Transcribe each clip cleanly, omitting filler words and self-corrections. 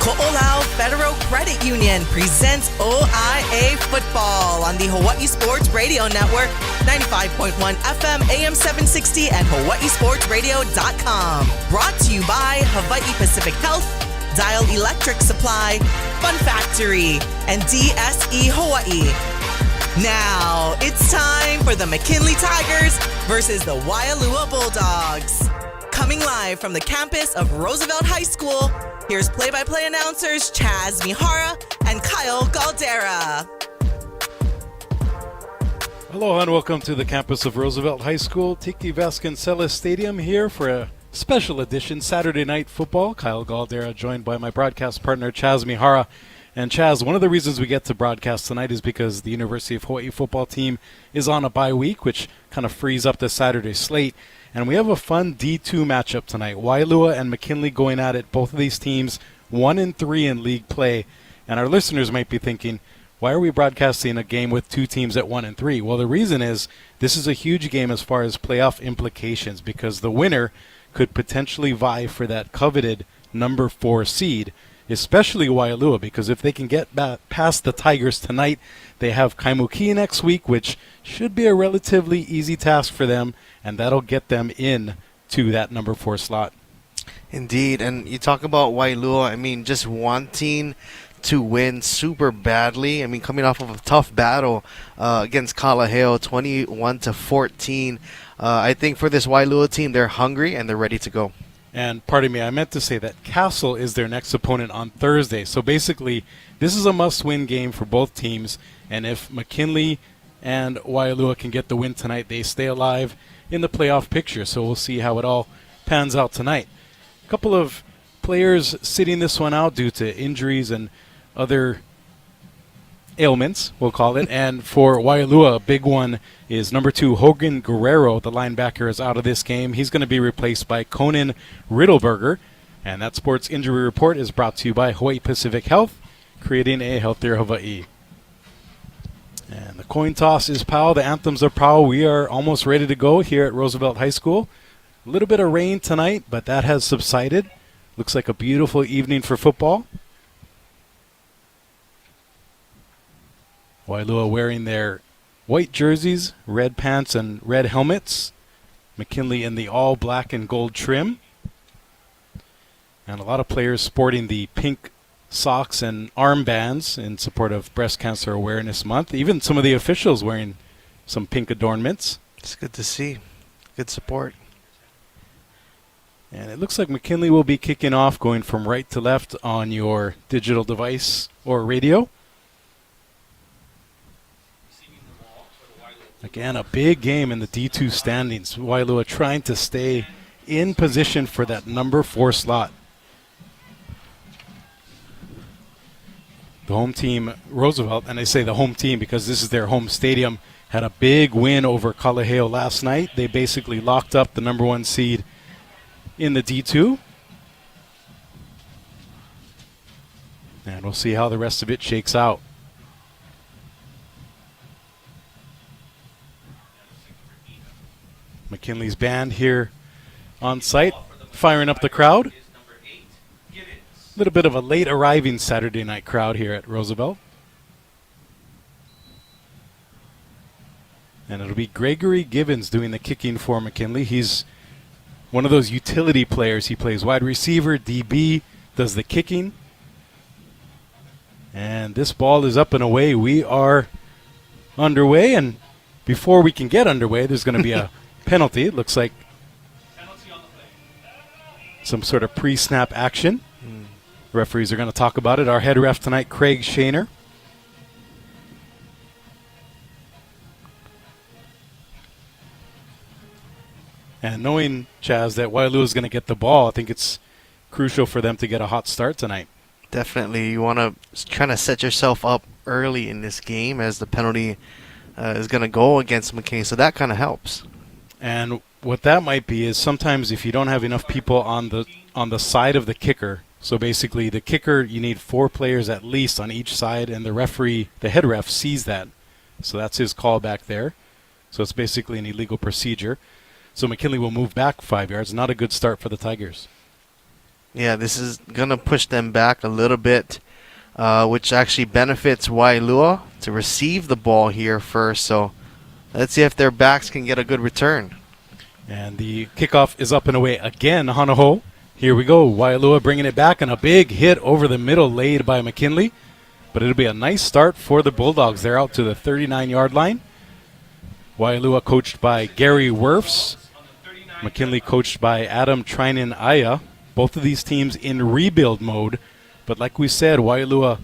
Ko'olau Federal Credit Union presents OIA Football on the Hawaii Sports Radio Network, 95.1 FM, AM 760 and hawaiisportsradio.com. Brought to you by Hawaii Pacific Health, Dial Electric Supply, Fun Factory, and DSE Hawaii. Now, it's time for the McKinley Tigers versus the Waialua Bulldogs. Coming live from the campus of Roosevelt High School, here's play-by-play announcers Chaz Mihara and Kyle Galdera. Hello and welcome to the campus of Roosevelt High School, Tiki Vasconcelos Stadium, here for a special edition Saturday Night Football. Kyle Galdera joined by my broadcast partner Chaz Mihara. And Chaz, one of the reasons we get to broadcast tonight is because the University of Hawaii football team is on a bye week, which kind of frees up the Saturday slate. And we have a fun D2 matchup tonight. Waialua and McKinley going at it. Both of these teams 1-3 in league play. And our listeners might be thinking, why are we broadcasting a game with two teams at 1-3? Well, the reason is this is a huge game as far as playoff implications, because the winner could potentially vie for that coveted number 4 seed, especially Waialua, because if they can get past the Tigers tonight, they have Kaimuki next week, which should be a relatively easy task for them, and that'll get them in to that number 4 slot. Indeed, and you talk about Waialua, I mean, just wanting to win super badly. I mean, coming off of a tough battle against Kalaheo, 21-14. I think for this Waialua team, they're hungry and they're ready to go. And pardon me, I meant to say that Castle is their next opponent on Thursday. So basically, this is a must-win game for both teams. And if McKinley and Waialua can get the win tonight, they stay alive in the playoff picture. So we'll see how it all pans out tonight. A couple of players sitting this one out due to injuries and other ailments, we'll call it. And for Waialua, a big one is number 2, Hogan Guerrero. The linebacker is out of this game. He's going to be replaced by Conan Riddleberger. And that sports injury report is brought to you by Hawaii Pacific Health, creating a healthier Hawaii. And the coin toss is POW. The anthems are POW. We are almost ready to go here at Roosevelt High School. A little bit of rain tonight, but that has subsided. Looks like a beautiful evening for football. Waialua wearing their white jerseys, red pants, and red helmets. McKinley in the all black and gold trim. And a lot of players sporting the pink socks and armbands in support of Breast Cancer Awareness Month. Even some of the officials wearing some pink adornments. It's good to see. Good support. And it looks like McKinley will be kicking off, going from right to left on your digital device or radio. Again, a big game in the D2 standings. Waialua trying to stay in position for that number 4 slot. The home team, Roosevelt, and I say the home team because this is their home stadium, had a big win over Kalaheo last night. They basically locked up the number 1 seed in the D2. And we'll see how the rest of it shakes out. McKinley's band here on site, firing up the crowd. A little bit of a late arriving Saturday night crowd here at Roosevelt. And it'll be Gregory Givens doing the kicking for McKinley. He's one of those utility players. He plays wide receiver, DB, does the kicking. And this ball is up and away. We are underway, and before we can get underway, there's going to be a penalty. It looks like some sort of pre-snap action. Referees are going to talk about it. Our head ref tonight, Craig Shaner. And knowing, Chaz, that Waialua is going to get the ball, I think it's crucial for them to get a hot start tonight. Definitely. You want to try to set yourself up early in this game as the penalty is going to go against McKinney, so that kind of helps. And what that might be is sometimes if you don't have enough people on the side of the kicker, so basically the kicker, you need 4 players at least on each side, and the referee, the head ref, sees that. So that's his call back there. So it's basically an illegal procedure. So McKinley will move back 5 yards. Not a good start for the Tigers. Yeah, this is going to push them back a little bit, which actually benefits Waialua to receive the ball here first. So let's see if their backs can get a good return. And the kickoff is up and away again, Hanaho. Here we go. Waialua bringing it back, and a big hit over the middle laid by McKinley. But it'll be a nice start for the Bulldogs. They're out to the 39-yard line. Waialua coached by Gary Werfs. McKinley coached by Adam Trinan-Aya. Both of these teams in rebuild mode. But like we said, Waialua,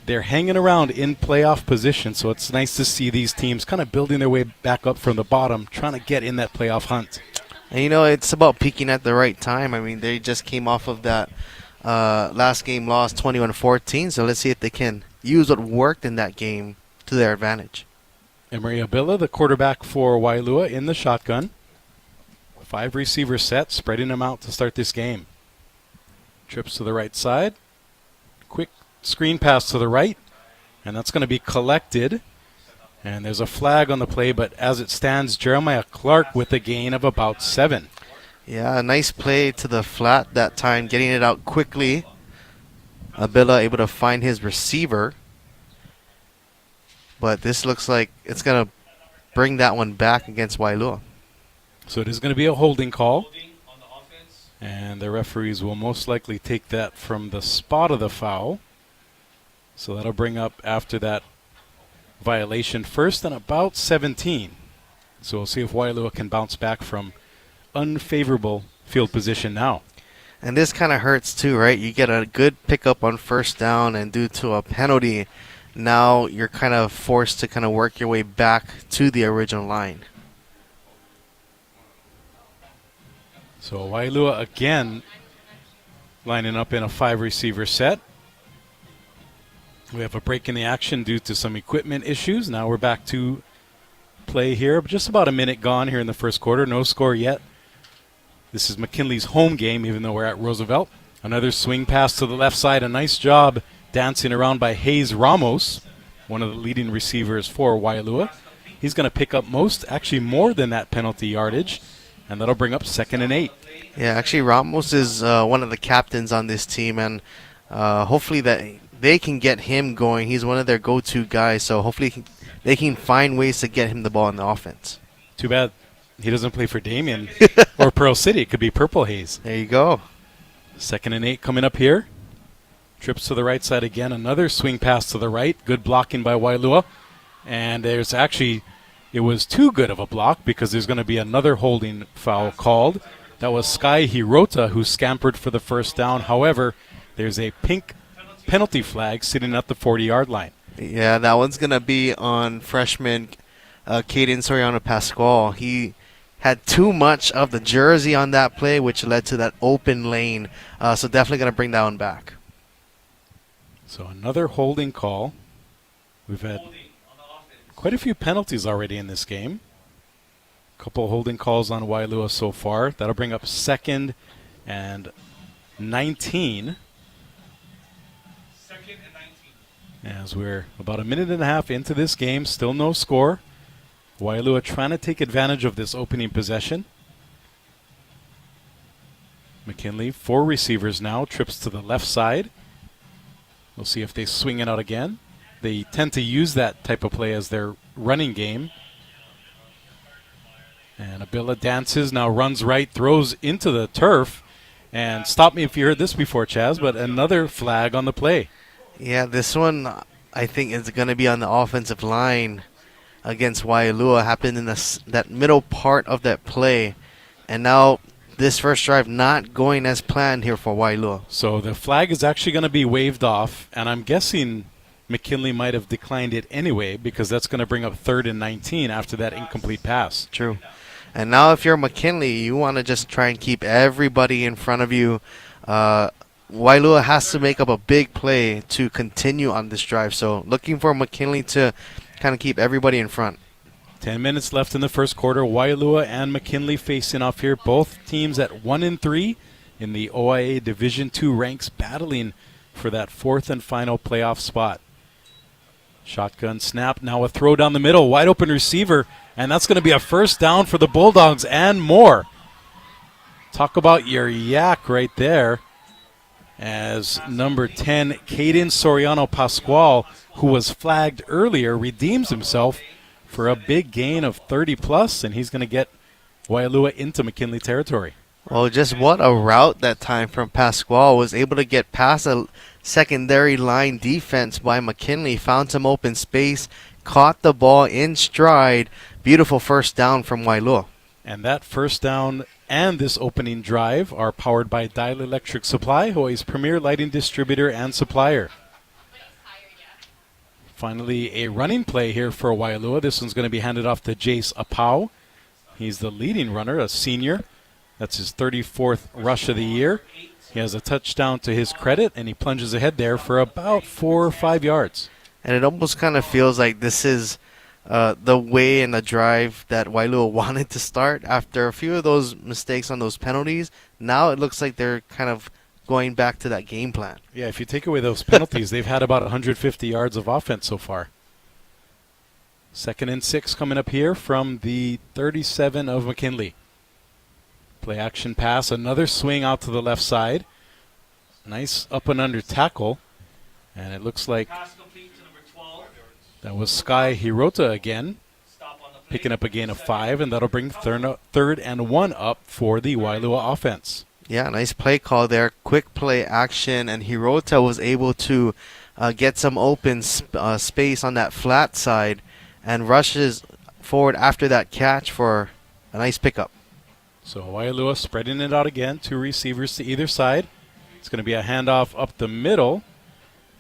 they're hanging around in playoff position. So it's nice to see these teams kind of building their way back up from the bottom, trying to get in that playoff hunt. And, you know, it's about peaking at the right time. I mean, they just came off of that last game loss, 21-14. So let's see if they can use what worked in that game to their advantage. Emery Abilla, the quarterback for Waialua, in the shotgun. 5 receivers set, spreading them out to start this game. Trips to the right side. Quick screen pass to the right. And that's going to be collected. And there's a flag on the play, but as it stands, Jeremiah Clark with a gain of about 7. Yeah, a nice play to the flat that time, getting it out quickly. Abilla able to find his receiver. But this looks like it's going to bring that one back against Waialua. So it is going to be a holding call. And the referees will most likely take that from the spot of the foul. So that'll bring up after that violation first and about 17. So we'll see if Waialua can bounce back from unfavorable field position now. And this kind of hurts too, right? You get a good pickup on first down, and due to a penalty, now you're kind of forced to kind of work your way back to the original line. So Waialua again lining up in a 5-receiver set. We have a break in the action due to some equipment issues. Now we're back to play here. Just about a minute gone here in the first quarter. No score yet. This is McKinley's home game, even though we're at Roosevelt. Another swing pass to the left side. A nice job dancing around by Hayes Ramos, one of the leading receivers for Waialua. He's going to pick up actually more than that penalty yardage, and that'll bring up 2nd and 8. Yeah, actually Ramos is one of the captains on this team, and hopefully that they can get him going. He's one of their go-to guys, so hopefully they can find ways to get him the ball in the offense. Too bad he doesn't play for Damien or Pearl City. It could be Purple Haze. There you go. 2nd and 8 coming up here. Trips to the right side again. Another swing pass to the right. Good blocking by Waialua. And there's actually, it was too good of a block because there's going to be another holding foul called. That was Sky Hirota who scampered for the first down. However, there's a pink penalty flag sitting at the 40-yard line. Yeah, that one's going to be on freshman Caden Soriano Pascual. He had too much of the jersey on that play, which led to that open lane. So definitely going to bring that one back. So another holding call. We've had quite a few penalties already in this game. A couple holding calls on Waialua so far. That'll bring up 2nd and 19. As we're about a minute and a half into this game, still no score. Waialua trying to take advantage of this opening possession. McKinley, 4 receivers now, trips to the left side. We'll see if they swing it out again. They tend to use that type of play as their running game. And Abilla dances, now runs right, throws into the turf. And stop me if you heard this before, Chaz, but another flag on the play. Yeah, this one I think is going to be on the offensive line against Waialua. Happened in that middle part of that play. And now this first drive not going as planned here for Waialua. So the flag is actually going to be waved off, and I'm guessing McKinley might have declined it anyway because that's going to bring up 3rd and 19 after that incomplete pass. True. And now if you're McKinley, you want to just try and keep everybody in front of you. Waialua has to make up a big play to continue on this drive. So looking for McKinley to kind of keep everybody in front. 10 minutes left in the first quarter. Waialua and McKinley facing off here. Both teams at 1-3 in the OIA Division II ranks, battling for that 4th and final playoff spot. Shotgun snap, now a throw down the middle, wide open receiver, and that's going to be a first down for the Bulldogs and more. Talk about your yak right there. as number 10, Caden Soriano Pascual, who was flagged earlier, redeems himself for a big gain of 30+, and he's going to get Waialua into McKinley territory. Well, just what a route that time from Pascual. Was able to get past a secondary line defense by McKinley, found some open space, caught the ball in stride. Beautiful first down from Waialua. And that first down and this opening drive are powered by Dial Electric Supply, Hawaii's premier lighting distributor and supplier. Finally, a running play here for Waialua. This one's going to be handed off to Jace Apau. He's the leading runner, a senior. That's his 34th rush of the year. He has a touchdown to his credit, and he plunges ahead there for about 4 or 5 yards. And it almost kind of feels like this is the way and the drive that Waialua wanted to start. After a few of those mistakes on those penalties, now it looks like they're kind of going back to that game plan. Yeah, if you take away those penalties, they've had about 150 yards of offense so far. 2nd and 6 coming up here from the 37 of McKinley. Play action pass, another swing out to the left side. Nice up and under tackle. And it looks like that was Sky Hirota again, picking up a gain of 5, and that'll bring 3rd and 1 up for the Waialua offense. Yeah, nice play call there. Quick play action, and Hirota was able to get some open space on that flat side and rushes forward after that catch for a nice pickup. So Waialua spreading it out again, 2 receivers to either side. It's going to be a handoff up the middle.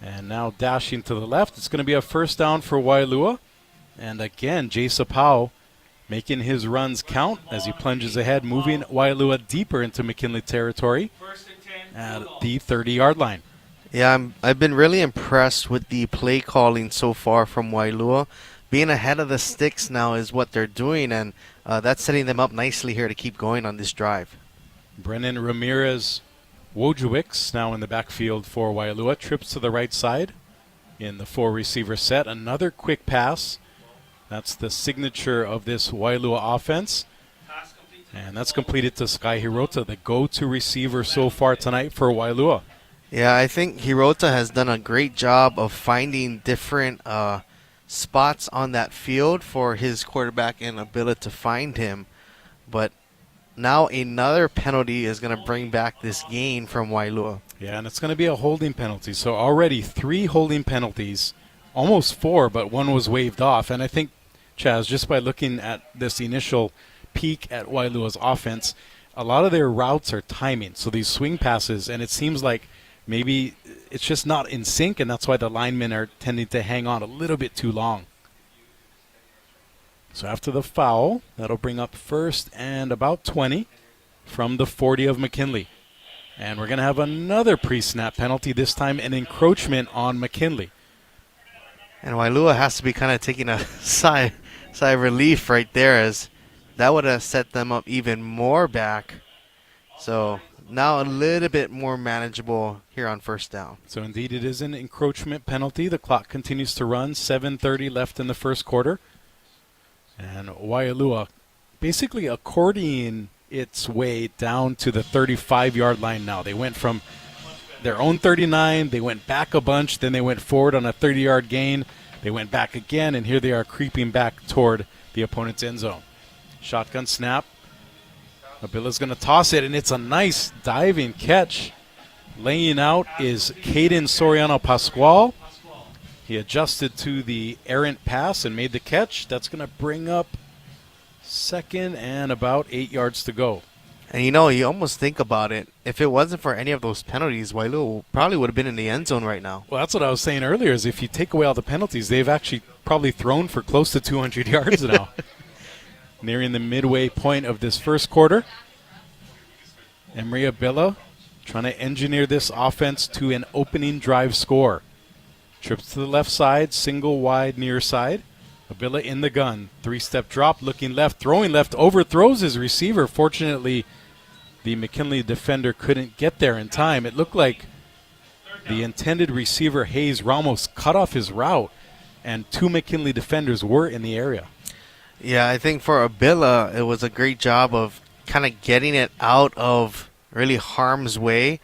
And now dashing to the left. It's going to be a first down for Waialua. And again, Jace Apau making his runs count as he plunges ahead, moving Waialua deeper into McKinley territory at the 30-yard line. Yeah, I've been really impressed with the play calling so far from Waialua. Being ahead of the sticks now is what they're doing, and that's setting them up nicely here to keep going on this drive. Brennan Ramirez Wojciech now in the backfield for Waialua. Trips to the right side in the 4-receiver set. Another quick pass. That's the signature of this Waialua offense. And that's completed to Sky Hirota, the go-to receiver so far tonight for Waialua. Yeah, I think Hirota has done a great job of finding different spots on that field for his quarterback and ability to find him. But now another penalty is going to bring back this gain from Waialua. Yeah, and it's going to be a holding penalty. So already 3 holding penalties, almost 4, but 1 was waved off. And I think, Chaz, just by looking at this initial peek at Waialua's offense, a lot of their routes are timing. So these swing passes, and it seems like maybe it's just not in sync, and that's why the linemen are tending to hang on a little bit too long. So after the foul, that'll bring up 1st and about 20 from the 40 of McKinley. And we're going to have another pre-snap penalty, this time an encroachment on McKinley. And Waialua has to be kind of taking a sigh of relief right there, as that would have set them up even more back. So now a little bit more manageable here on 1st down. So indeed it is an encroachment penalty. The clock continues to run, 7:30 left in the first quarter. And Waialua basically accordioning its way down to the 35-yard line now. They went from their own 39, they went back a bunch, then they went forward on a 30-yard gain. They went back again, and here they are creeping back toward the opponent's end zone. Shotgun snap. Abila's going to toss it, and it's a nice diving catch. Laying out is Caden Soriano Pascual. He adjusted to the errant pass and made the catch. That's going to bring up 2nd and about 8 yards to go. And you almost think about it. If it wasn't for any of those penalties, Waialua probably would have been in the end zone right now. Well, that's what I was saying earlier, is if you take away all the penalties, they've actually probably thrown for close to 200 yards now. Nearing the midway point of this first quarter. Emery Abila trying to engineer this offense to an opening drive score. Trips to the left side, single wide near side. Abila in the gun. 3-step drop, looking left, throwing left, overthrows his receiver. Fortunately, the McKinley defender couldn't get there in time. It looked like the intended receiver, Hayes Ramos, cut off his route, and 2 McKinley defenders were in the area. Yeah, I think for Abila, it was a great job of kind of getting it out of really harm's way.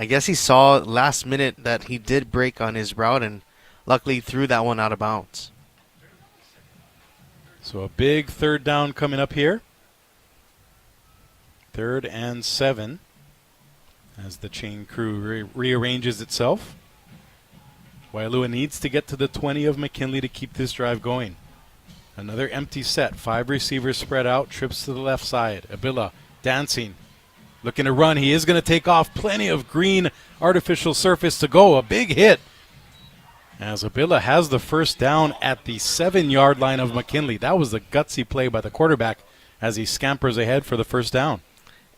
I guess he saw last minute that he did break on his route and luckily threw that one out of bounds. So a big third down coming up here. 3rd and 7 as the chain crew rearranges itself. Waialua needs to get to the 20 of McKinley to keep this drive going. Another empty set. 5 receivers spread out. Trips to the left side. Abila dancing. Looking to run. He is going to take off. Plenty of green artificial surface to go. A big hit. As Abila has the first down at the 7-yard line of McKinley. That was a gutsy play by the quarterback as he scampers ahead for the first down.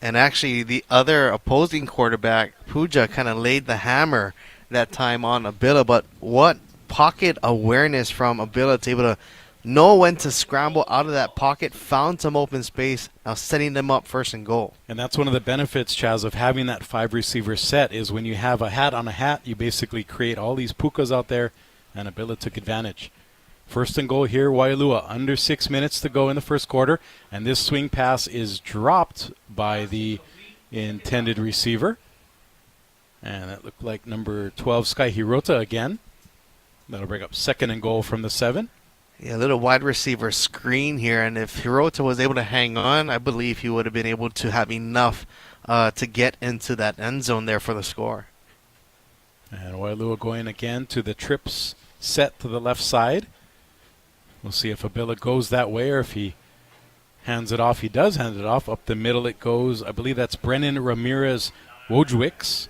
And actually, the other opposing quarterback, Puja, kind of laid the hammer that time on Abila. But what pocket awareness from Abila to able to know when to scramble out of that pocket, found some open space, now setting them up 1st and goal. And that's one of the benefits, Chaz, of having that 5-receiver set is when you have a hat on a hat, you basically create all these pukas out there, and Abila took advantage. 1st and goal here, Waialua. Under 6 minutes to go in the first quarter, and this swing pass is dropped by the intended receiver. And that looked like number 12, Sky Hirota again. That'll bring up 2nd and goal from the 7. Yeah, a little wide receiver screen here, and if Hirota was able to hang on, I believe he would have been able to have enough to get into that end zone there for the score. And Waialua going again to the trips set to the left side. We'll see if Abila goes that way or if he hands it off. He does hand it off. Up the middle it goes. I believe that's Brennan Ramirez Wojcicki.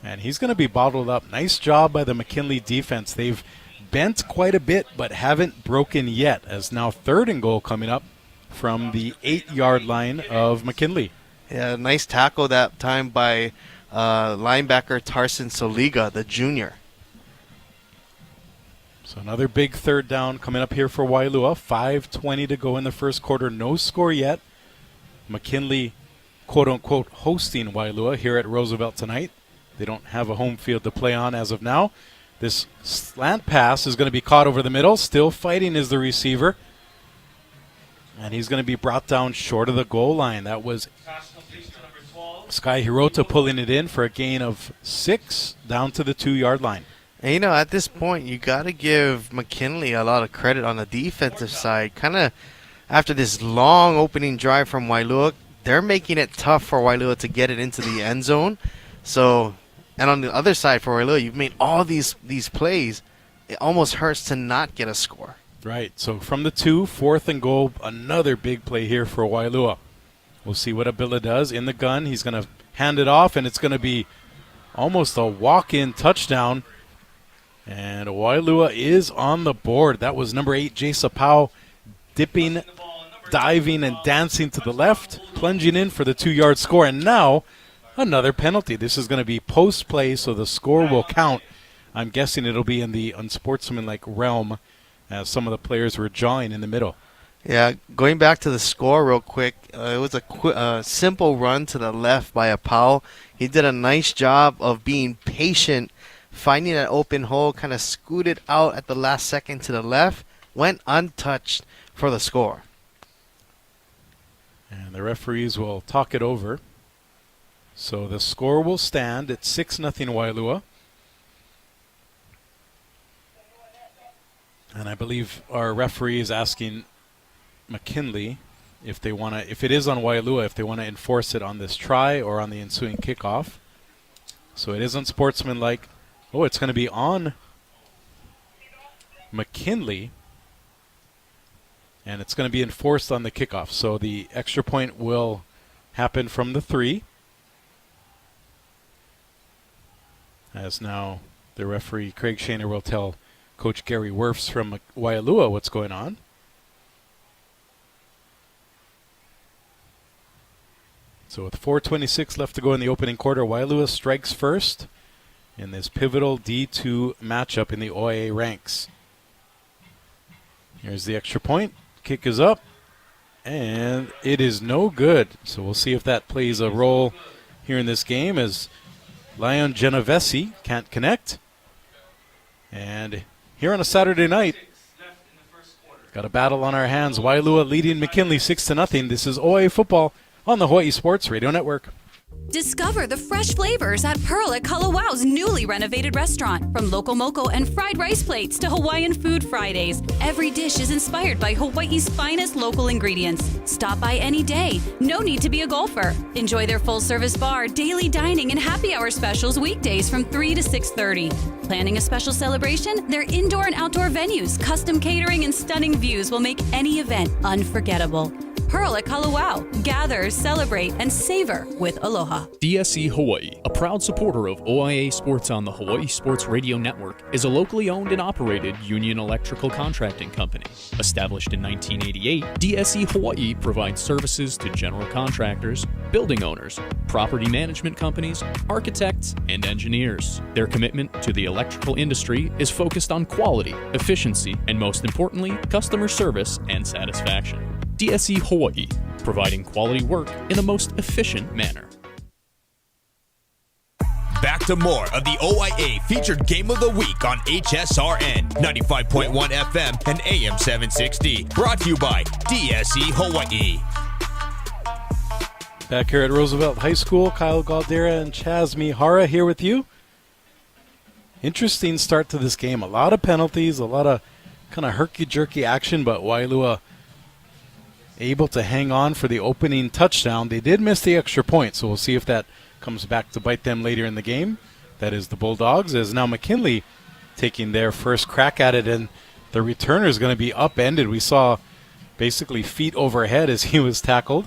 And he's going to be bottled up. Nice job by the McKinley defense. They've bent quite a bit but haven't broken yet, as now 3rd and goal coming up from the 8-yard line of McKinley. Yeah, nice tackle that time by linebacker Tarson Soliga, the junior. So another big 3rd down coming up here for Waialua. 5:20 to go in the first quarter. No score yet. McKinley, quote-unquote, hosting Waialua here at Roosevelt tonight. They don't have a home field to play on as of now. This slant pass is going to be caught over the middle. Still fighting is the receiver. And he's going to be brought down short of the goal line. That was Sky Hirota pulling it in for a gain of 6 down to the 2-yard line. And, you know, at this point, you got to give McKinley a lot of credit on the defensive side. Kind of after this long opening drive from Waialua, they're making it tough for Waialua to get it into the end zone. So, and on the other side for Waialua, you've made all these plays. It almost hurts to not get a score. Right. So from the 2, 4th and goal, another big play here for Waialua. We'll see what Abila does in the gun. He's going to hand it off, and it's going to be almost a walk-in touchdown. And Waialua is on the board. That was number 8, Jay Sapau, dipping, diving, and dancing to the left, plunging in for the 2-yard score. And now another penalty. This is going to be post-play, so the score will count. I'm guessing it'll be in the unsportsmanlike realm as some of the players were jawing in the middle. Yeah, going back to the score real quick, it was a simple run to the left by Apau. He did a nice job of being patient, finding an open hole, kind of scooted out at the last second to the left, went untouched for the score. And the referees will talk it over. So the score will stand at 6-0 Waialua. And I believe our referee is asking McKinley if they want to, if it is on Waialua, if they want to enforce it on this try or on the ensuing kickoff. So it is unsportsmanlike. Oh, it's going to be on McKinley, and it's going to be enforced on the kickoff. So the extra point will happen from the 3. As now the referee, Craig Shaner, will tell Coach Gary Wirfs from Waialua what's going on. So with 4:26 left to go in the opening quarter, Waialua strikes first in this pivotal D2 matchup in the OIA ranks. Here's the extra point. Kick is up, and it is no good. So we'll see if that plays a role here in this game as Lion Genovese can't connect. And here on a Saturday night, got a battle on our hands. Waialua leading McKinley 6-0. This is OIA football on the Hawaii Sports Radio Network. Discover the fresh flavors at Pearl at Kalawau's newly renovated restaurant. From local moco and fried rice plates to Hawaiian food Fridays, every dish is inspired by Hawaii's finest local ingredients. Stop by any day. No need to be a golfer. Enjoy their full-service bar, daily dining, and happy hour specials weekdays from 3 to 6:30. Planning a special celebration? Their indoor and outdoor venues, custom catering, and stunning views will make any event unforgettable. Pearl at Kalawau. Gather, celebrate, and savor with aloha. DSE Hawaii, a proud supporter of OIA sports on the Hawaii Sports Radio Network, is a locally owned and operated union electrical contracting company. Established in 1988, DSE Hawaii provides services to general contractors, building owners, property management companies, architects, and engineers. Their commitment to the electrical industry is focused on quality, efficiency, and most importantly, customer service and satisfaction. DSE Hawaii, providing quality work in the most efficient manner. Back to more of the OIA featured game of the week on HSRN 95.1 FM and AM 760. Brought to you by DSE Hawaii. Back here at Roosevelt High School, Kyle Galdera and Chaz Mihara here with you. Interesting start to this game. A lot of penalties, a lot of kind of herky-jerky action, but Waialua able to hang on for the opening touchdown. They did miss the extra point, so we'll see if that comes back to bite them later in the game. That is the Bulldogs, as now McKinley taking their first crack at it, and the returner is going to be upended. We saw basically feet overhead as he was tackled.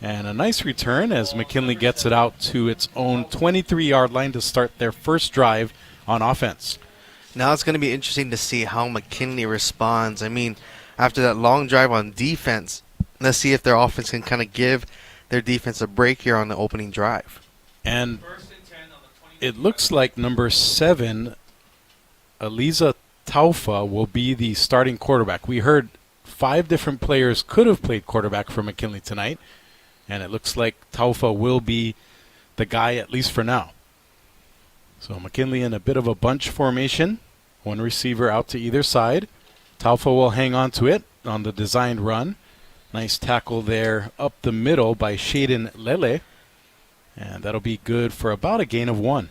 And a nice return as McKinley gets it out to its own 23-yard line to start their first drive on offense. Now it's going to be interesting to see how McKinley responds. I mean, after that long drive on defense, let's see if their offense can kind of give their defense a break here on the opening drive. And it looks like number 7, Eliza Taufa, will be the starting quarterback. We heard 5 different players could have played quarterback for McKinley tonight, and it looks like Taufa will be the guy, at least for now. So McKinley in a bit of a bunch formation, one receiver out to either side. Taufa will hang on to it on the designed run. Nice tackle there up the middle by Shaden Lele. And that'll be good for about a gain of 1.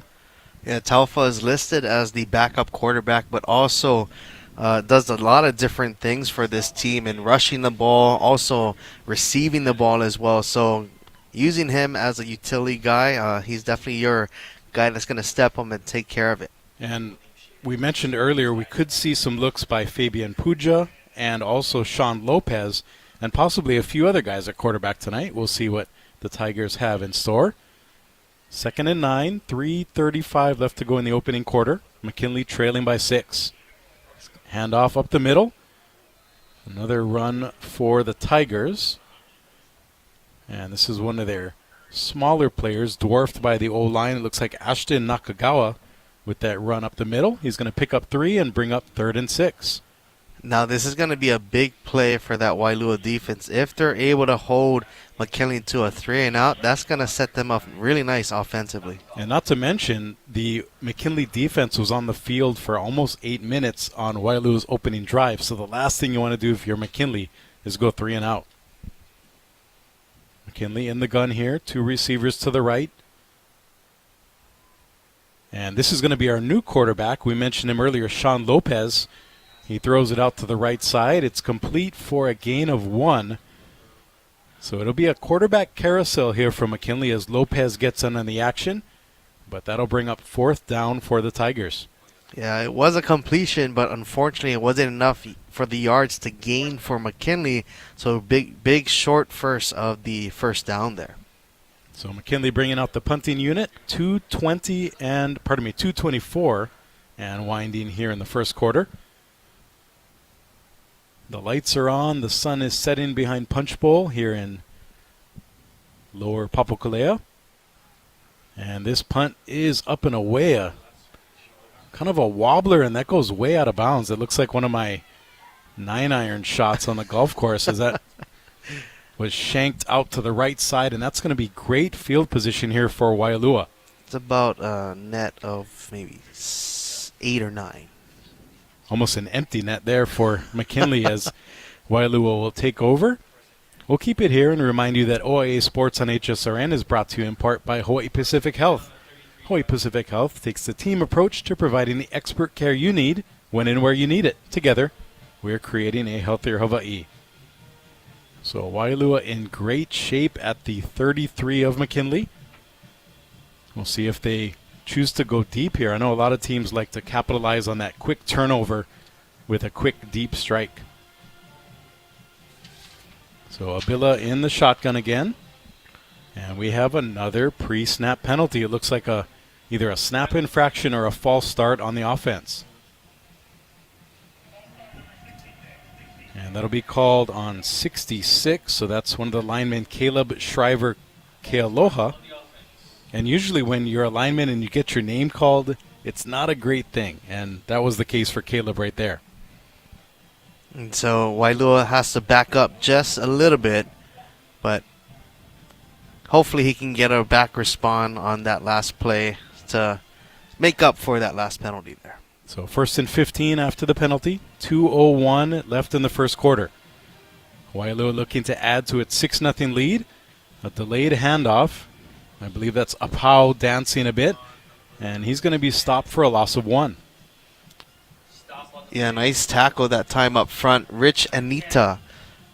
Yeah, Taufa is listed as the backup quarterback, but also does a lot of different things for this team in rushing the ball, also receiving the ball as well. So using him as a utility guy, he's definitely your guy that's going to step up and take care of it. And we mentioned earlier we could see some looks by Fabian Puja and also Sean Lopez and possibly a few other guys at quarterback tonight. We'll see what the Tigers have in store. 2nd and 9, 3:35 left to go in the opening quarter. McKinley trailing by 6. Handoff up the middle. Another run for the Tigers. And this is one of their smaller players, dwarfed by the O-line. It looks like Ashton Nakagawa with that run up the middle. He's going to pick up 3 and bring up 3rd and 6. Now, this is going to be a big play for that Waialua defense. If they're able to hold McKinley to a 3-and-out, that's going to set them up really nice offensively. And not to mention, the McKinley defense was on the field for almost 8 minutes on Waialua's opening drive. So the last thing you want to do if you're McKinley is go 3-and-out. McKinley in the gun here. 2 receivers to the right. And this is going to be our new quarterback. We mentioned him earlier, Sean Lopez. He throws it out to the right side. It's complete for a gain of 1. So it'll be a quarterback carousel here for McKinley as Lopez gets in on the action. But that'll bring up 4th down for the Tigers. Yeah, it was a completion, but unfortunately it wasn't enough for the yards to gain for McKinley. So big short first of the first down there. So McKinley bringing out the punting unit, 224 and winding here in the first quarter. The lights are on. The sun is setting behind Punch Bowl here in Lower Papakolea. And this punt is up and away. Kind of a wobbler, and that goes way out of bounds. It looks like one of my 9-iron shots on the golf course. Is that was shanked out to the right side, and that's going to be great field position here for Waialua. It's about a net of maybe 8 or 9. Almost an empty net there for McKinley as Waialua will take over. We'll keep it here and remind you that OIA Sports on HSRN is brought to you in part by Hawaii Pacific Health. Hawaii Pacific Health takes the team approach to providing the expert care you need when and where you need it. Together, we're creating a healthier Hawaii. So Waialua in great shape at the 33 of McKinley. We'll see if they choose to go deep here. I know a lot of teams like to capitalize on that quick turnover with a quick deep strike. So Abila in the shotgun again. And we have another pre-snap penalty. It looks like either a snap infraction or a false start on the offense. And that'll be called on 66. So that's one of the linemen, Caleb Shriver Kealoha. And usually when you're a lineman and you get your name called, it's not a great thing. And that was the case for Caleb right there. And so Waialua has to back up just a little bit, but hopefully he can get a back respawn on that last play to make up for that last penalty there. So 1st and 15 after the penalty, 2:01 left in the first quarter. Waialua looking to add to its 6-0 lead. A delayed handoff. I believe that's Apau dancing a bit, and he's going to be stopped for a loss of 1. Yeah, nice tackle that time up front. Rich Anita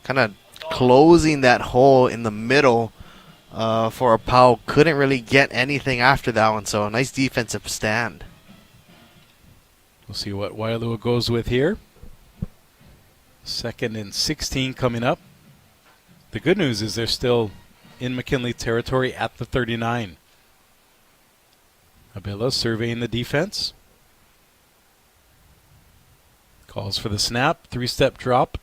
kind of closing that hole in the middle for Apau. Couldn't really get anything after that one, so a nice defensive stand. We'll see what Waialua goes with here. 2nd and 16 coming up. The good news is they're still in McKinley territory at the 39. Abila surveying the defense. Calls for the snap, 3-step drop.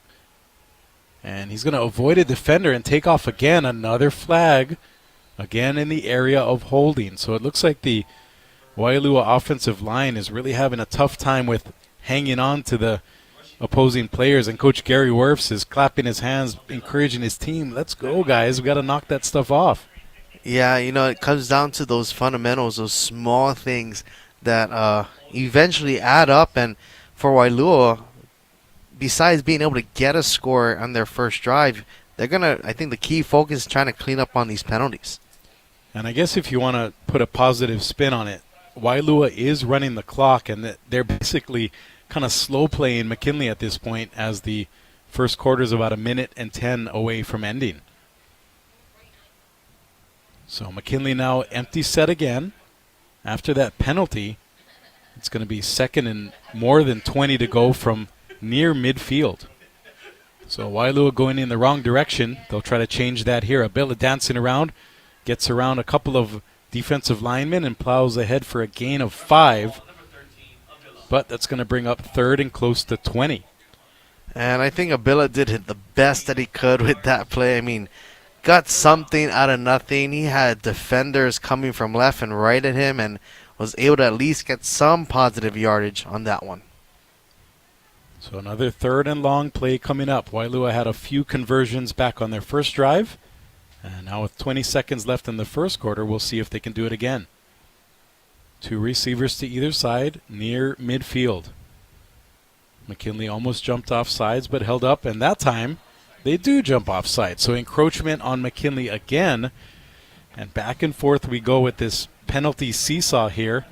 And he's going to avoid a defender and take off again. Another flag, again in the area of holding. So it looks like the Waialua offensive line is really having a tough time with hanging on to the opposing players. And Coach Gary Wirfs is clapping his hands, encouraging his team. Let's go, guys. We got to knock that stuff off. Yeah, it comes down to those fundamentals, those small things that eventually add up. And for Waialua, besides being able to get a score on their first drive, they're going to, I think the key focus is trying to clean up on these penalties. And I guess if you want to put a positive spin on it, Waialua is running the clock, and they're basically kind of slow playing McKinley at this point as the first quarter is about 1:10 away from ending. So McKinley now empty set again. After that penalty, it's going to be 2nd and more than 20 to go from near midfield. So Waialua going in the wrong direction. They'll try to change that here. Abila dancing around, gets around a couple of defensive linemen and plows ahead for a gain of 5. But that's going to bring up 3rd and close to 20. And I think Abila did the best that he could with that play. I mean, got something out of nothing. He had defenders coming from left and right at him and was able to at least get some positive yardage on that one. So another 3rd and long play coming up. Waialua had a few conversions back on their first drive. And now with 20 seconds left in the first quarter, we'll see if they can do it again. 2 receivers to either side near midfield. McKinley almost jumped off sides but held up, and that time they do jump off sides. So encroachment on McKinley again. And back and forth we go with this penalty seesaw here.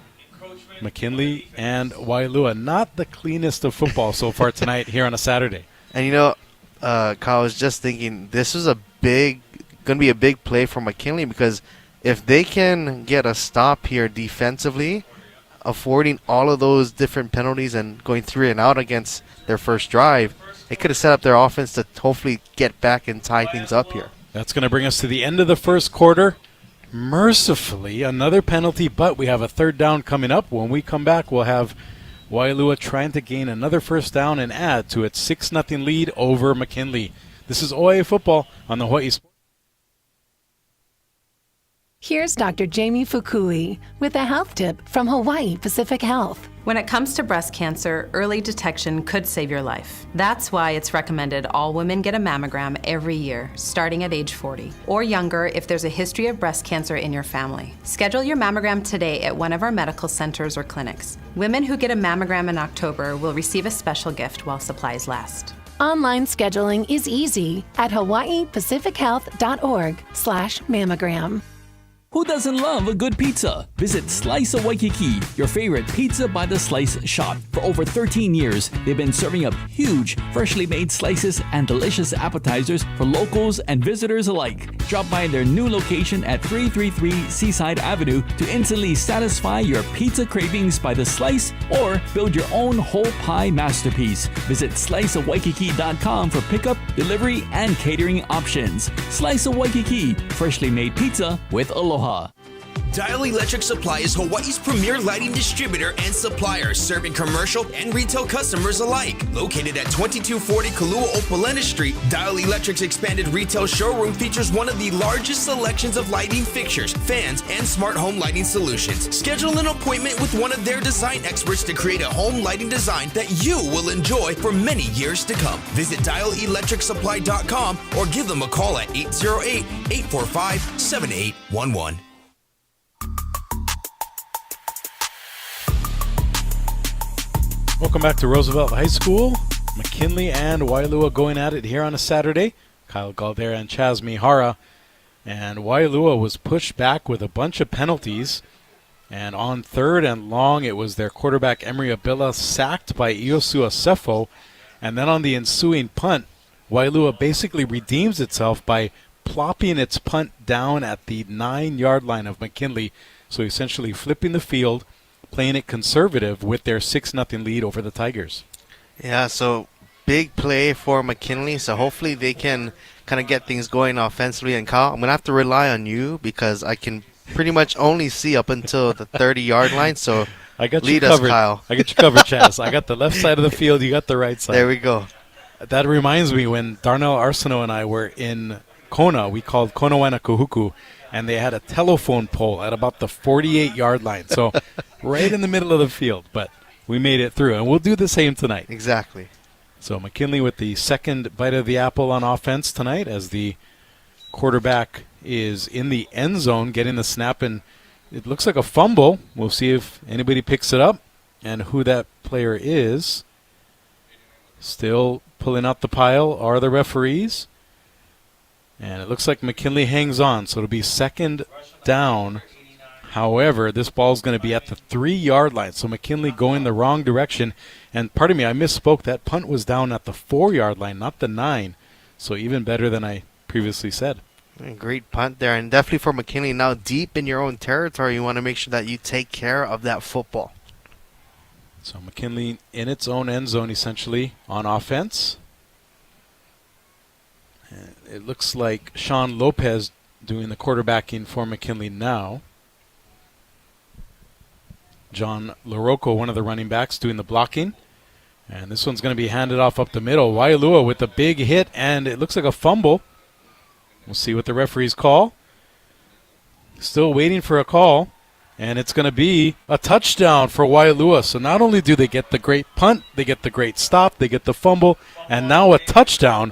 McKinley and Waialua, not the cleanest of football so far tonight here on a Saturday. And Kyle, I was just thinking this is going to be a big play for McKinley, because if they can get a stop here defensively, affording all of those different penalties and going 3 and out against their first drive, it could have set up their offense to hopefully get back and tie things up here. That's going to bring us to the end of the first quarter. Mercifully, another penalty, but we have a 3rd down coming up. When we come back, we'll have Waialua trying to gain another first down and add to its 6-0 lead over McKinley. This is OIA football on the Hawaii Sports. Here's Dr. Jamie Fukui with a health tip from Hawaii Pacific Health. When it comes to breast cancer, early detection could save your life. That's why it's recommended all women get a mammogram every year, starting at age 40, or younger if there's a history of breast cancer in your family. Schedule your mammogram today at one of our medical centers or clinics. Women who get a mammogram in October will receive a special gift while supplies last. Online scheduling is easy at hawaiipacifichealth.org/mammogram. Who doesn't love a good pizza? Visit Slice of Waikiki, your favorite Pizza by the Slice shop. For over 13 years, they've been serving up huge, freshly made slices and delicious appetizers for locals and visitors alike. Drop by their new location at 333 Seaside Avenue to instantly satisfy your pizza cravings by the slice or build your own whole pie masterpiece. Visit sliceofwaikiki.com for pickup, delivery, and catering options. Slice of Waikiki, freshly made pizza with aloha. Dial Electric Supply is Hawaii's premier lighting distributor and supplier, serving commercial and retail customers alike. Located at 2240 Kalua Opalena Street, Dial Electric's expanded retail showroom features one of the largest selections of lighting fixtures, fans, and smart home lighting solutions. Schedule an appointment with one of their design experts to create a home lighting design that you will enjoy for many years to come. Visit dialelectricsupply.com or give them a call at 808-845-7811. Welcome back to Roosevelt High School. McKinley and Waialua going at it here on a Saturday. Kyle Galdera and Chaz Mihara. And Waialua was pushed back with a bunch of penalties. And on third and long, it was their quarterback Emery Abila sacked by Iosu Asefo. And then on the ensuing punt, Waialua basically redeems itself by plopping its punt down at the 9-yard line of McKinley. So essentially flipping the field, playing it conservative with their 6-0 lead over the Tigers. Yeah, so big play for McKinley. So hopefully they can kind of get things going offensively. And Kyle, I'm going to have to rely on you because I can pretty much only see up until the 30-yard line. So I got lead you covered. us, Kyle. I got you covered, Chaz. I got the left side of the field. You got the right side. There we go. That reminds me when Darnell Arsenault and I were in Kona. We called Kona Wainakuhuku, and they had a telephone pole at about the 48-yard line. So right in the middle of the field, but we made it through, and we'll do the same tonight. Exactly. So McKinley with the second bite of the apple on offense tonight as the quarterback is in the end zone getting the snap, and it looks like a fumble. We'll see if anybody picks it up and who that player is. Still pulling out the pile are the referees. And it looks like McKinley hangs on, so it'll be second down. However, this ball's going to be at the 3-yard line, so McKinley going the wrong direction. And pardon me, I misspoke. That punt was down at the 4-yard line, not the 9. So even better than I previously said. Great punt there, and definitely for McKinley now deep in your own territory, you want to make sure that you take care of that football. So McKinley in its own end zone essentially on offense. And it looks like Sean Lopez doing the quarterbacking for McKinley now. John LaRocco, one of the running backs, doing the blocking. And this one's going to be handed off up the middle. Waialua with a big hit, and it looks like a fumble. We'll see what the referees call. Still waiting for a call. And it's going to be a touchdown for Waialua. So not only do they get the great punt, they get the great stop, they get the fumble, and now a touchdown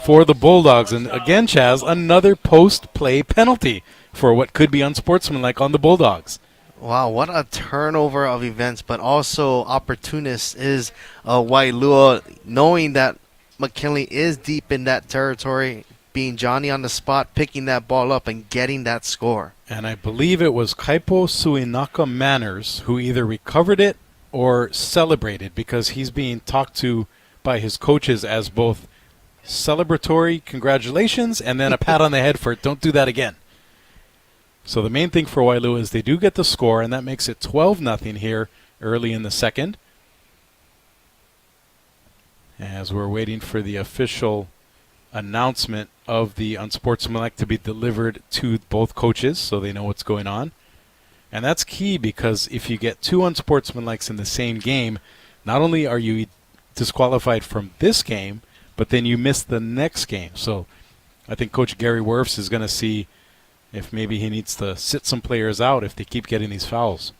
for the Bulldogs. And again, Chaz, another post-play penalty for what could be unsportsmanlike on the Bulldogs. Wow, what a turnover of events, but also opportunist is Waialua, knowing that McKinley is deep in that territory, being Johnny on the spot, picking that ball up and getting that score. And I believe it was Kaipo Suinaka Manners who either recovered it or celebrated, because he's being talked to by his coaches as both celebratory congratulations and then a pat on the head for don't do that again. So the main thing for Waialua is they do get the score, and that makes it 12-0 here early in the second. As we're waiting for the official announcement of the unsportsmanlike to be delivered to both coaches so they know what's going on. And that's key, because if you get two unsportsmanlikes in the same game, not only are you disqualified from this game, but then you miss the next game. So I think Coach Gary Wirfs is going to see if maybe he needs to sit some players out if they keep getting these fouls.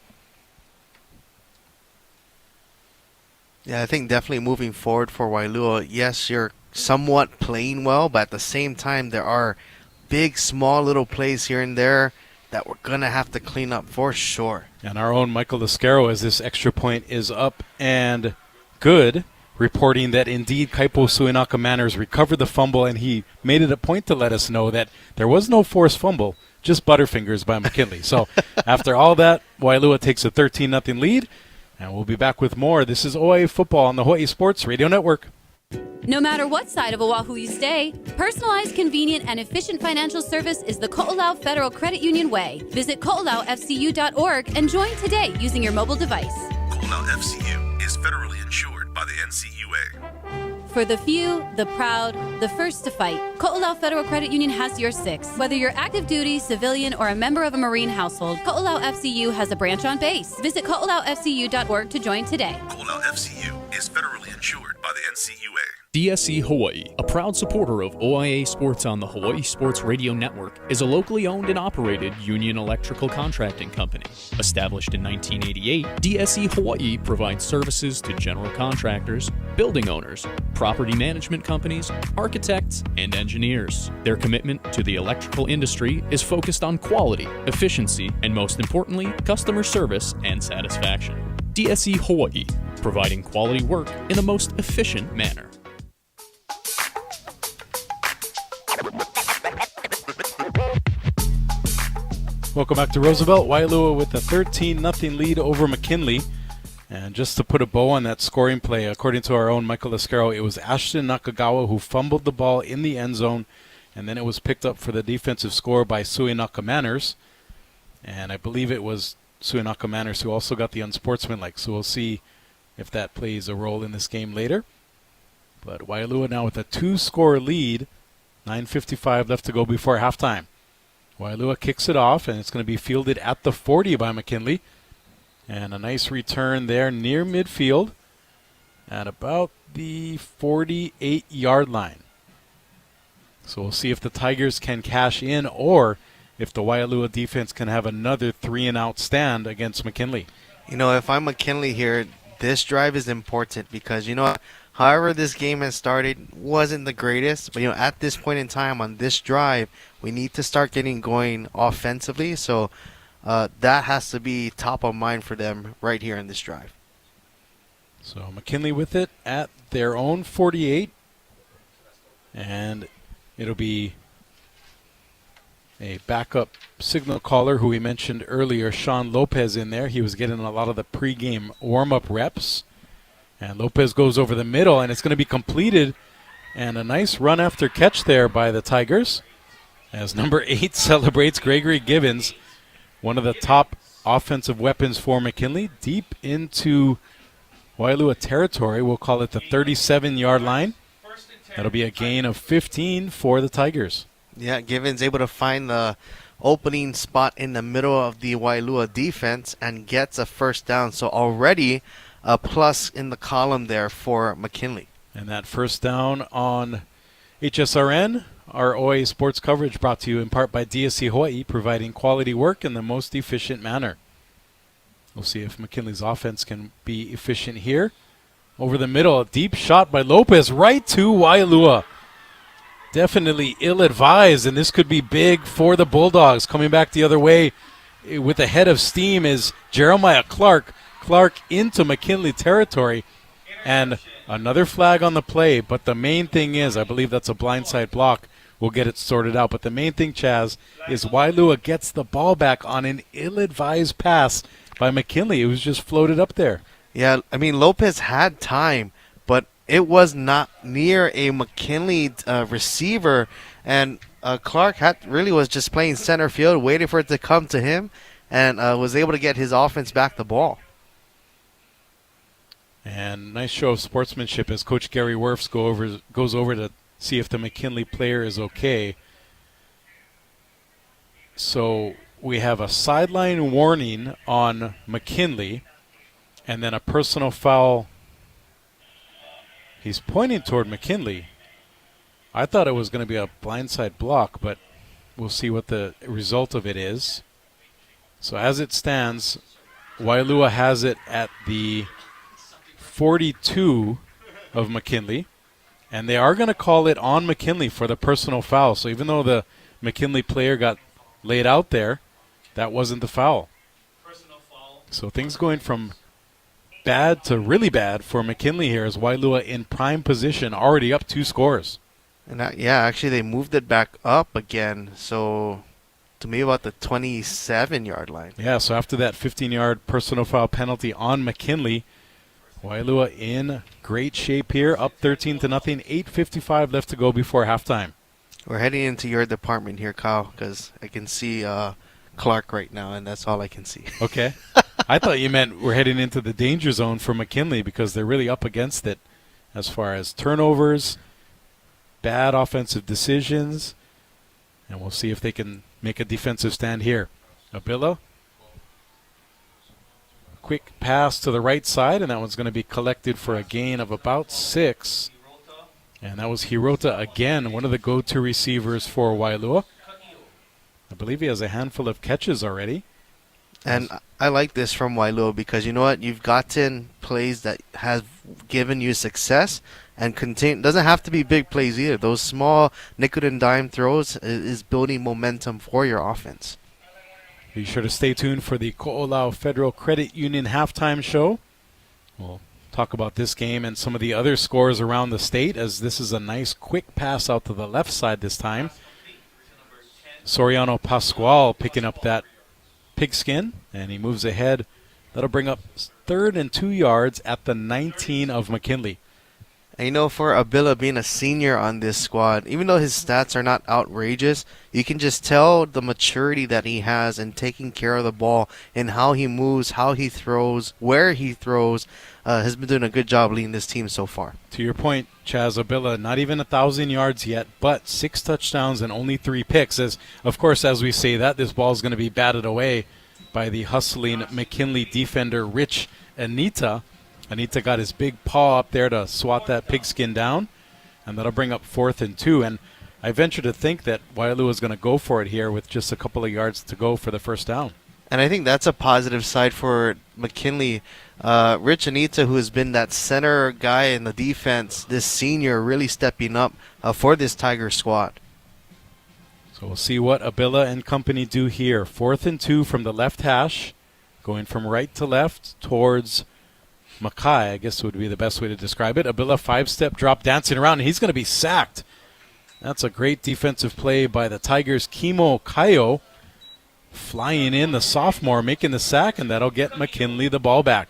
Yeah, I think definitely moving forward for Waialua, yes, you're somewhat playing well, but at the same time, there are big, small little plays here and there that we're going to have to clean up for sure. And our own Michael Lascaro, as this extra point is up and good. reporting that indeed Kaipo Suinaka Manners recovered the fumble, and he made it a point to let us know that there was no forced fumble, just butterfingers by McKinley. So after all that, Waialua takes a 13-0 lead, and we'll be back with more. This is OIA Football on the Hawaii Sports Radio Network. No matter what side of Oahu you stay, personalized, convenient, and efficient financial service is the Ko'olau Federal Credit Union way. Visit ko'olaufcu.org and join today using your mobile device. Ko'olau FCU is federally insured by the NCUA. For the few, the proud, the first to fight, Ko'olau Federal Credit Union has your six. Whether you're active duty, civilian, or a member of a Marine household, Ko'olau FCU has a branch on base. Visit ko'olaufcu.org to join today. Ko'olau FCU is federally insured by the NCUA. DSE Hawaii, a proud supporter of OIA Sports on the Hawaii Sports Radio Network, is a locally owned and operated union electrical contracting company. Established in 1988, DSE Hawaii provides services to general contractors, building owners, property management companies, architects, and engineers. Their commitment to the electrical industry is focused on quality, efficiency, and most importantly, customer service and satisfaction. DSE Hawaii, providing quality work in the most efficient manner. Welcome back to Roosevelt. Waialua with a 13-0 lead over McKinley. And just to put a bow on that scoring play, according to our own Michael Escaro, it was Ashton Nakagawa who fumbled the ball in the end zone, and then it was picked up for the defensive score by Suinaka Manners. And I believe it was Suinaka Manners who also got the unsportsmanlike, so we'll see if that plays a role in this game later. But Waialua now with a 2-score lead, 9:55 left to go before halftime. Waialua kicks it off, and it's going to be fielded at the 40 by McKinley. And a nice return there near midfield at about the 48-yard line. So we'll see if the Tigers can cash in or if the Waialua defense can have another 3-and-out stand against McKinley. You know, if I'm McKinley here, this drive is important because, however this game has started wasn't the greatest. But, at this point in time on this drive, we need to start getting going offensively. So that has to be top of mind for them right here in this drive. So McKinley with it at their own 48. And it'll be a backup signal caller who we mentioned earlier, Sean Lopez, in there. He was getting a lot of the pregame warm-up reps. And Lopez goes over the middle, and it's going to be completed. And a nice run after catch there by the Tigers as number 8 celebrates Gregory Gibbons, one of the top offensive weapons for McKinley, deep into Waialua territory. We'll call it the 37-yard line. That'll be a gain of 15 for the Tigers. Yeah, Gibbons able to find the opening spot in the middle of the Waialua defense and gets a first down. So already a plus in the column there for McKinley. And that first down on HSRN, our OIA sports coverage brought to you in part by DSE Hawaii, providing quality work in the most efficient manner. We'll see if McKinley's offense can be efficient here. Over the middle, a deep shot by Lopez right to Waialua. Definitely ill-advised, and this could be big for the Bulldogs. Coming back the other way with a head of steam is Jeremiah Clark. Clark into McKinley territory, and another flag on the play. But the main thing is, I believe that's a blindside block. We'll get it sorted out. But the main thing, Chaz, is Waialua gets the ball back on an ill-advised pass by McKinley. It was just floated up there. Yeah, Lopez had time, but it was not near a McKinley receiver, and Clark really was just playing center field, waiting for it to come to him, and was able to get his offense back the ball. And nice show of sportsmanship as Coach Gary Werfs goes over to see if the McKinley player is okay. So we have a sideline warning on McKinley, and then a personal foul. He's pointing toward McKinley. I thought it was going to be a blindside block, but we'll see what the result of it is. So as it stands, Waialua has it at the 42 of McKinley, and they are going to call it on McKinley for the personal foul. So even though the McKinley player got laid out there, that wasn't the foul. So things going from bad to really bad for McKinley here as Waialua in prime position, already up 2 scores. And actually they moved it back up again. So to me about the 27-yard line. Yeah, so after that 15-yard personal foul penalty on McKinley, Waialua in great shape here, up 13-0, 8:55 left to go before halftime. We're heading into your department here, Kyle, because I can see Clark right now, and that's all I can see. Okay. I thought you meant we're heading into the danger zone for McKinley because they're really up against it as far as turnovers, bad offensive decisions, and we'll see if they can make a defensive stand here. Abila, quick pass to the right side, and that one's going to be collected for a gain of about 6. And that was Hirota again, one of the go-to receivers for Waialua. I believe he has a handful of catches already. And I like this from Waialua because you know what? You've gotten plays that have given you success and doesn't have to be big plays either. Those small nickel and dime throws is building momentum for your offense. Be sure to stay tuned for the Ko'olau Federal Credit Union halftime show. We'll talk about this game and some of the other scores around the state as this is a nice quick pass out to the left side this time. Soriano Pascual picking up that pigskin, and he moves ahead. That'll bring up 3rd and 2 yards at the 19 of McKinley. And you know, for Abila being a senior on this squad, even though his stats are not outrageous, you can just tell the maturity that he has in taking care of the ball and how he moves, how he throws, where he throws. Has been doing a good job leading this team so far. To your point, Chaz, Abila, not even 1,000 yards yet, but 6 touchdowns and only 3 picks. Of course, as we say that, this ball is going to be batted away by the hustling McKinley defender, Rich Anita. Anita got his big paw up there to swat that pigskin down, and that'll bring up 4th and 2. And I venture to think that Waialua is going to go for it here with just a couple of yards to go for the first down. And I think that's a positive side for McKinley. Rich Anita, who has been that center guy in the defense, this senior really stepping up for this Tiger squad. So we'll see what Abila and company do here. 4th and 2 from the left hash, going from right to left towards Makai, I guess would be the best way to describe it. Abila 5-step drop, dancing around, and he's going to be sacked. That's a great defensive play by the Tigers' Kimo Kayo. Flying in, the sophomore, making the sack, and that'll get McKinley the ball back.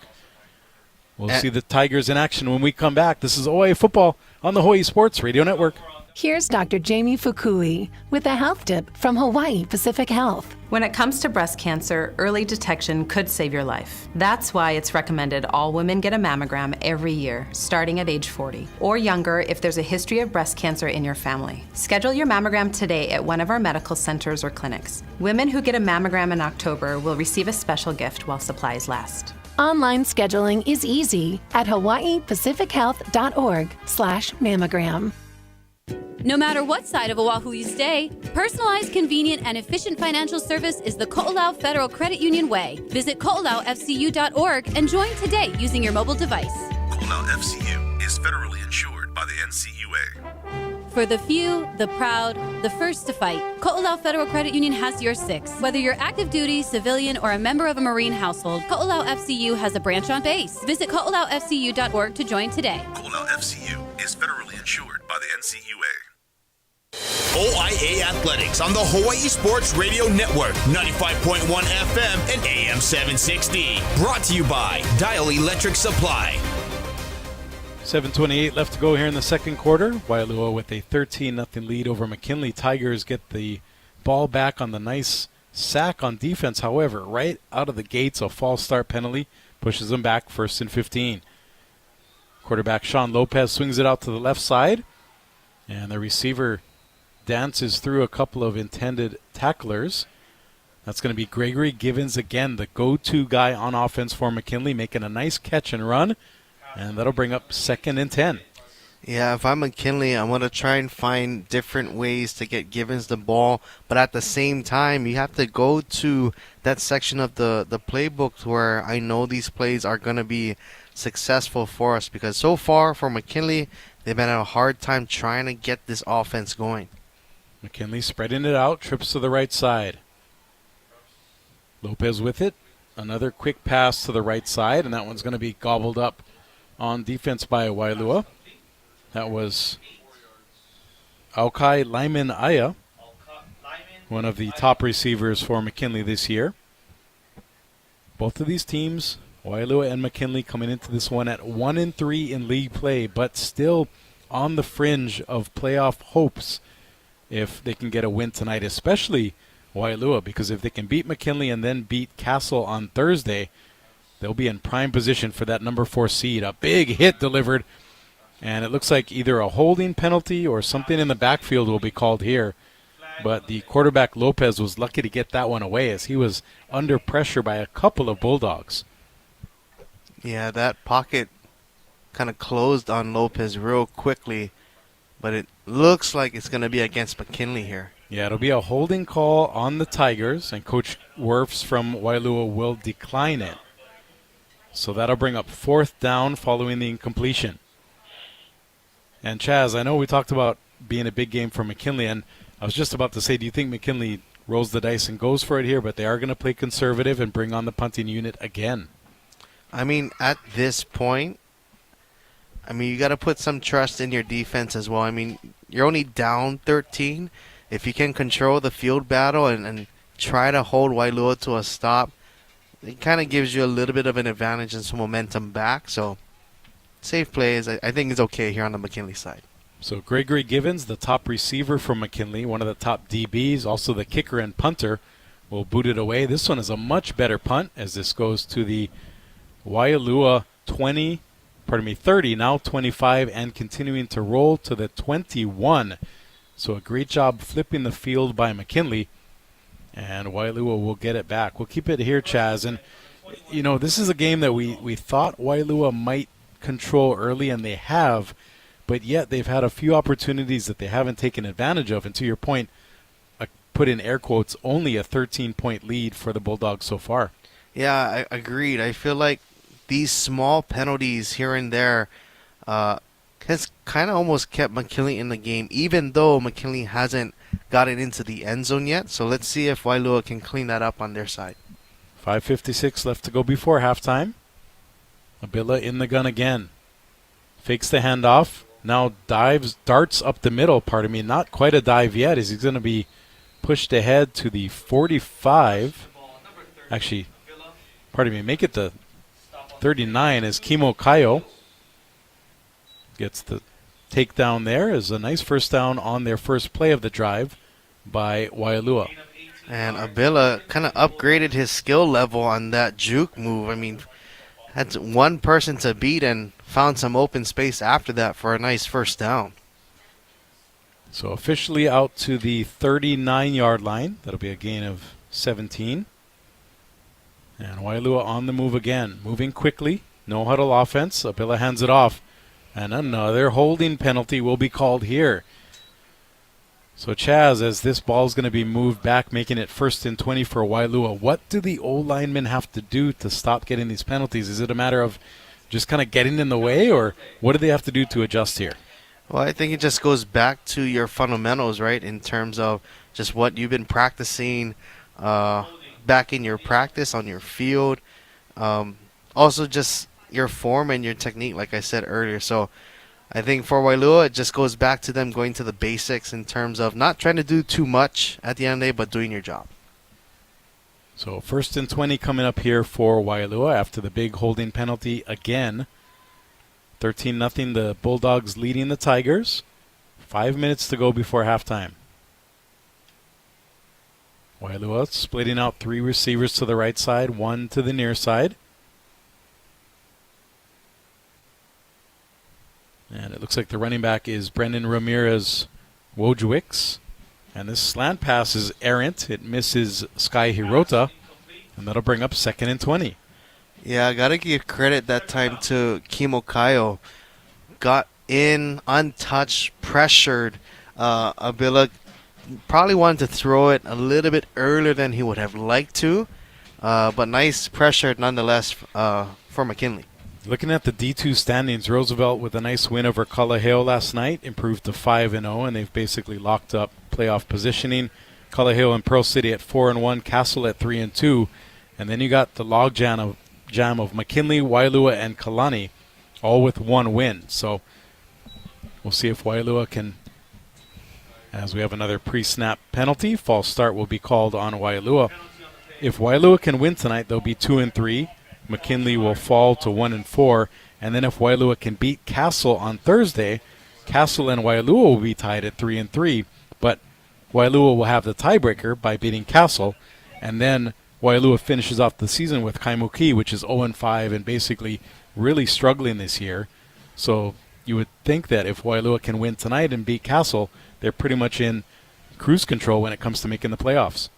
We'll see the Tigers in action when we come back. This is OIA Football on the Hawaii Sports Radio Network. Here's Dr. Jamie Fukui with a health tip from Hawaii Pacific Health. When it comes to breast cancer, early detection could save your life. That's why it's recommended all women get a mammogram every year, starting at age 40, or younger if there's a history of breast cancer in your family. Schedule your mammogram today at one of our medical centers or clinics. Women who get a mammogram in October will receive a special gift while supplies last. Online scheduling is easy at hawaiipacifichealth.org/mammogram. No matter what side of Oahu you stay, personalized, convenient, and efficient financial service is the Ko'olau Federal Credit Union way. Visit ko'olaufcu.org and join today using your mobile device. Ko'olau FCU is federally insured by the NCUA. For the few, the proud, the first to fight, Ko'olau Federal Credit Union has your 6. Whether you're active duty, civilian, or a member of a Marine household, Ko'olau FCU has a branch on base. Visit ko'olaufcu.org to join today. Ko'olau FCU is federally insured by the NCUA. OIA Athletics on the Hawaii Sports Radio Network, 95.1 FM and AM 760. Brought to you by Dial Electric Supply. 7:28 left to go here in the second quarter. Waialua with a 13-0 lead over McKinley. Tigers get the ball back on the nice sack on defense. However, right out of the gates, a false start penalty pushes them back 1st and 15. Quarterback Sean Lopez swings it out to the left side, and the receiver dances through a couple of intended tacklers. That's going to be Gregory Givens again, the go-to guy on offense for McKinley, making a nice catch and run, and that'll bring up 2nd and 10. Yeah, if I'm McKinley, I'm going to try and find different ways to get Givens the ball, but at the same time, you have to go to that section of the playbook where I know these plays are going to be successful for us, because so far for McKinley, they've been having a hard time trying to get this offense going. McKinley spreading it out, trips to the right side. Lopez with it, Another quick pass to the right side, and that one's going to be gobbled up on defense by Waialua. That was Aukai Lyman Aya, one of the top receivers for McKinley this year. Both of these teams, Waialua and McKinley, coming into this one at 1-3 in league play, but still on the fringe of playoff hopes if they can get a win tonight, especially Waialua, because if they can beat McKinley and then beat Castle on Thursday, they'll be in prime position for that number 4 seed. A big hit delivered, and it looks like either a holding penalty or something in the backfield will be called here. But the quarterback, Lopez, was lucky to get that one away as he was under pressure by a couple of Bulldogs. Yeah, that pocket kind of closed on Lopez real quickly, but it looks like it's going to be against McKinley here. Yeah, it'll be a holding call on the Tigers, and Coach Werfs from Waialua will decline it. So that'll bring up 4th down following the incompletion. And Chaz, I know we talked about being a big game for McKinley, and I was just about to say, do you think McKinley rolls the dice and goes for it here? But they are going to play conservative and bring on the punting unit again. I mean, at this point, you got to put some trust in your defense as well. I mean, you're only down 13. If you can control the field battle and try to hold Waialua to a stop, it kind of gives you a little bit of an advantage and some momentum back. So, safe plays, I think is okay here on the McKinley side. So Gregory Givens, the top receiver from McKinley, one of the top DBs, also the kicker and punter, will boot it away. This one is a much better punt as this goes to the Waialua 30, now 25, and continuing to roll to the 21. So a great job flipping the field by McKinley, and Waialua will get it back. We'll keep it here, Chaz. And, this is a game that we thought Waialua might control early, and they have, but yet they've had a few opportunities that they haven't taken advantage of. And to your point, I put in air quotes, only a 13-point lead for the Bulldogs so far. Yeah, I agreed. I feel like these small penalties here and there has kind of almost kept McKinley in the game, even though McKinley hasn't gotten into the end zone yet. So let's see if Waialua can clean that up on their side. 5:56 left to go before halftime. Abila in the gun again. Fakes the handoff. Now darts up the middle, not quite a dive yet, as he's going to be pushed ahead to the 45. Actually, make it the 39 as Kimo Kayo gets the takedown there. Is a nice first down on their first play of the drive by Waialua. And Abila kind of upgraded his skill level on that juke move. Had one person to beat and found some open space after that for a nice first down. So officially out to the 39-yard line. That'll be a gain of 17. And Waialua on the move again. Moving quickly. No huddle offense. Abila hands it off. And another holding penalty will be called here. So Chaz, as this ball is going to be moved back, making it 1st and 20 for Waialua, what do the O-linemen have to do to stop getting these penalties? Is it a matter of just kind of getting in the way, or what do they have to do to adjust here? Well, I think it just goes back to your fundamentals, right, in terms of just what you've been practicing back in your practice on your field. Also just your form and your technique, like I said earlier. So I think for Waialua, it just goes back to them going to the basics in terms of not trying to do too much at the end of the day, but doing your job. So 1st and 20 coming up here for Waialua after the big holding penalty again. 13-0, the Bulldogs leading the Tigers. 5 minutes to go before halftime. Waialua splitting out 3 receivers to the right side, 1 to the near side. And it looks like the running back is Brendan Ramirez Wojcicki. And this slant pass is errant. It misses Sky Hirota. And that'll bring up 2nd and 20. Yeah, I got to give credit that time to Kimo Kayo. Got in, untouched, pressured. Abila probably wanted to throw it a little bit earlier than he would have liked to. But nice pressure nonetheless for McKinley. Looking at the D2 standings, Roosevelt with a nice win over Kalaheo last night, improved to 5-0, and they've basically locked up playoff positioning. Kalaheo and Pearl City at 4-1, Castle at 3-2, And then you got the log jam of McKinley, Waialua, and Kalani, all with one win. So we'll see if Waialua can, as we have another pre-snap penalty. False start will be called on Waialua. If Waialua can win tonight, they'll be 2-3. McKinley will fall to 1-4. And then if Waialua can beat Castle on Thursday, Castle and Waialua will be tied at 3-3. But Waialua will have the tiebreaker by beating Castle. And then Waialua finishes off the season with Kaimuki, which is 0-5 and basically really struggling this year. So you would think that if Waialua can win tonight and beat Castle, they're pretty much in cruise control when it comes to making the playoffs.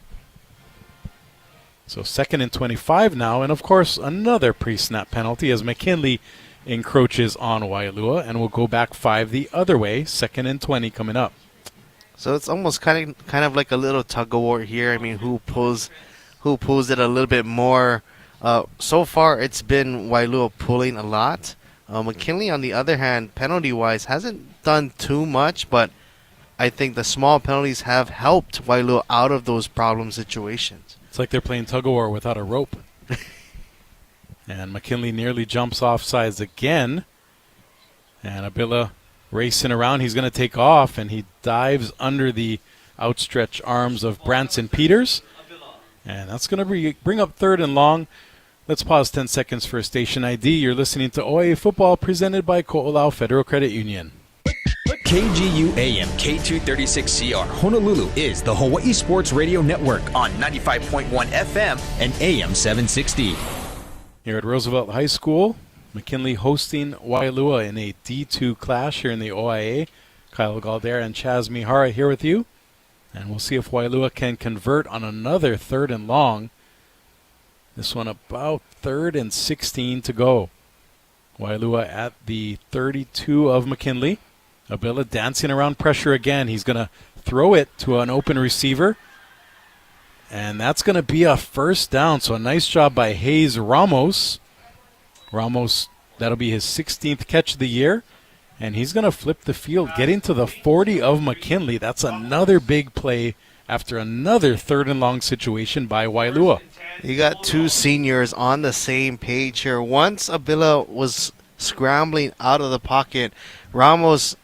So 2nd and 25 now, and of course another pre-snap penalty as McKinley encroaches on Waialua, and will go back 5 the other way. 2nd and 20 coming up. So it's almost kind of like a little tug of war here. I mean, who pulls it a little bit more? So far, it's been Waialua pulling a lot. McKinley, on the other hand, penalty-wise, hasn't done too much, but I think the small penalties have helped Waialua out of those problem situations. It's like they're playing tug-of-war without a rope. And McKinley nearly jumps off sides again. And Abila racing around. He's going to take off, and he dives under the outstretched arms of Branson Peters. And that's going to bring up 3rd and long. Let's pause 10 seconds for station ID. You're listening to OIA Football presented by Ko'olau Federal Credit Union. KGU AM K236CR Honolulu is the Hawaii Sports Radio Network on 95.1 FM and AM 760. Here at Roosevelt High School, McKinley hosting Waialua in a D2 clash here in the OIA. Kyle Galdera and Chaz Mihara here with you. And we'll see if Waialua can convert on another 3rd and long. This one about 3rd and 16 to go. Waialua at the 32 of McKinley. Abila dancing around pressure again. He's going to throw it to an open receiver. And that's going to be a 1st down. So a nice job by Hayes Ramos. Ramos, that'll be his 16th catch of the year. And he's going to flip the field, getting to the 40 of McKinley. That's another big play after another 3rd and long situation by Waialua. You got 2 seniors on the same page here. Once Abila was scrambling out of the pocket, Ramos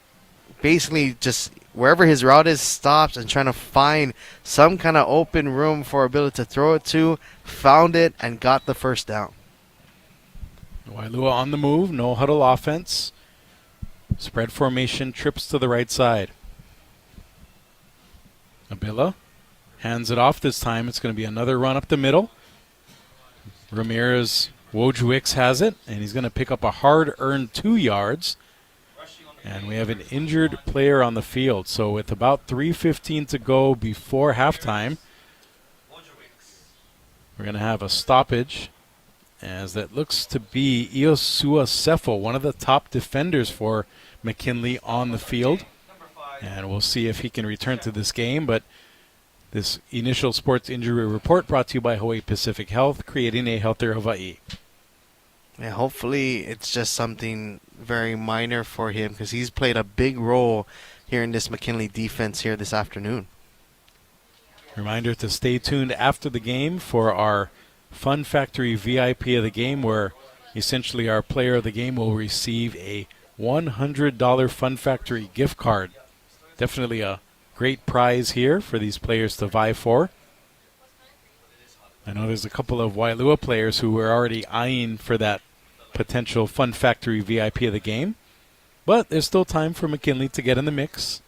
basically just wherever his route is stops and trying to find some kind of open room for Abila to throw it to, found it, and got the 1st down. Waialua on the move, no huddle offense. Spread formation, trips to the right side. Abila hands it off this time. It's going to be another run up the middle. Ramirez Wojcicki has it, and he's going to pick up a hard-earned 2 yards. And we have an injured player on the field. So with about 3:15 to go before halftime, we're going to have a stoppage, as that looks to be Iosua Sefo, one of the top defenders for McKinley on the field. And we'll see if he can return to this game. But this initial sports injury report brought to you by Hawaii Pacific Health, creating a healthier Hawaii. Yeah, hopefully it's just something very minor for him, because he's played a big role here in this McKinley defense here this afternoon. Reminder to stay tuned after the game for our Fun Factory VIP of the game, where essentially our player of the game will receive a $100 Fun Factory gift card. Definitely a great prize here for these players to vie for. I know there's a couple of Waialua players who were already eyeing for that potential Fun Factory VIP of the game. But there's still time for McKinley to get in the mix.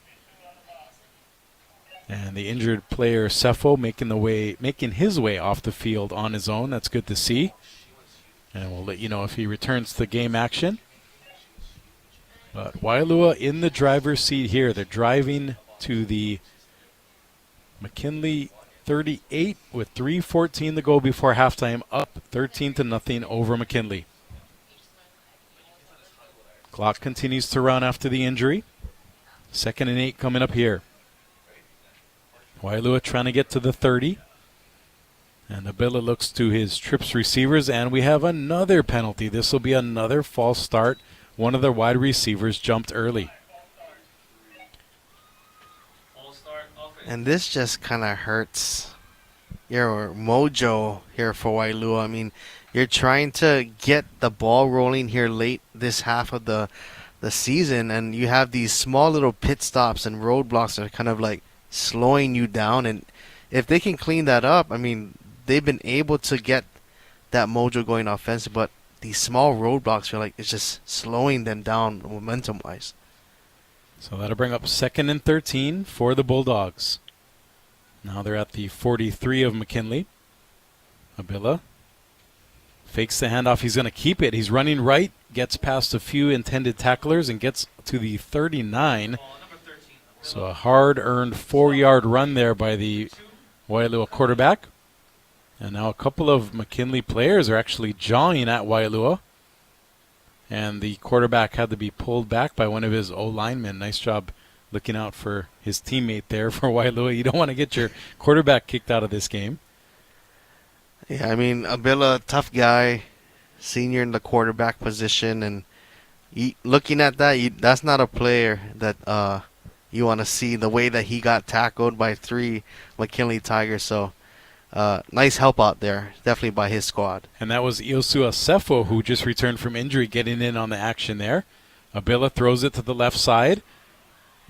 And the injured player Sefo making his way off the field on his own. That's good to see. And we'll let you know if he returns to game action. But Waialua in the driver's seat here. They're driving to the McKinley 38 with 3:14 to go before halftime, up 13-0 over McKinley. Clock continues to run after the injury. 2nd and 8 coming up here. Waialua trying to get to the 30. And Abila looks to his trips receivers, and we have another penalty. This will be another false start. One of their wide receivers jumped early. And this just kind of hurts your mojo here for Waialua. I mean, you're trying to get the ball rolling here late this half of the season, and you have these small little pit stops and roadblocks that are kind of like slowing you down. And if they can clean that up, I mean, they've been able to get that mojo going offensive, but these small roadblocks feel like it's just slowing them down momentum-wise. So that'll bring up 2nd and 13 for the Bulldogs. Now they're at the 43 of McKinley. Abila fakes the handoff. He's going to keep it. He's running right, gets past a few intended tacklers, and gets to the 39. So a hard-earned 4-yard run there by the Waialua quarterback. And now a couple of McKinley players are actually jawing at Waialua. And the quarterback had to be pulled back by one of his O-linemen. Nice job looking out for his teammate there for Waialua. You don't want to get your quarterback kicked out of this game. Yeah, I mean, Abila, tough guy, senior in the quarterback position. And looking at that, that's not a player that you want to see, the way that he got tackled by 3 McKinley Tigers. So nice help out there, definitely by his squad. And that was Iosu Asefo, who just returned from injury, getting in on the action there. Abila throws it to the left side.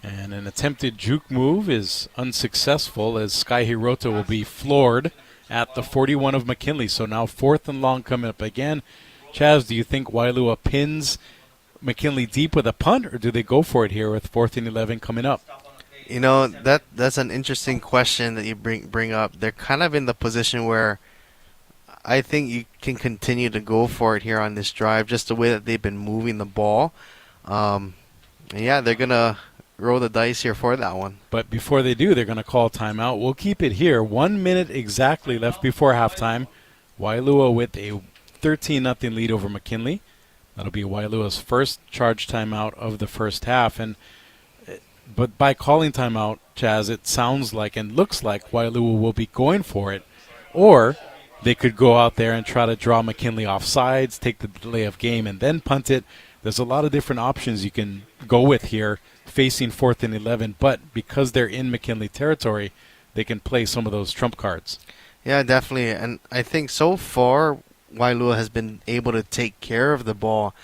And an attempted juke move is unsuccessful as Sky Hirota will be floored at the 41 of McKinley. So now 4th and long coming up again. Chaz, do you think Waialua pins McKinley deep with a punt, or do they go for it here with 4th and 11 coming up? You know, that's an interesting question that you bring up. They're kind of in the position where I think you can continue to go for it here on this drive, just the way that they've been moving the ball. And yeah, they're going to roll the dice here for that one. But before they do, they're going to call timeout. We'll keep it here. 1 minute exactly left before halftime. Waialua with a 13-0 lead over McKinley. That'll be Waialua's first charge timeout of the first half. But by calling timeout, Chaz, it sounds like and looks like Waialua will be going for it. Or they could go out there and try to draw McKinley off sides, take the delay of game, and then punt it. There's a lot of different options you can go with here facing 4th and 11. But because they're in McKinley territory, they can play some of those trump cards. Yeah, definitely. And I think so far, Waialua has been able to take care of the ball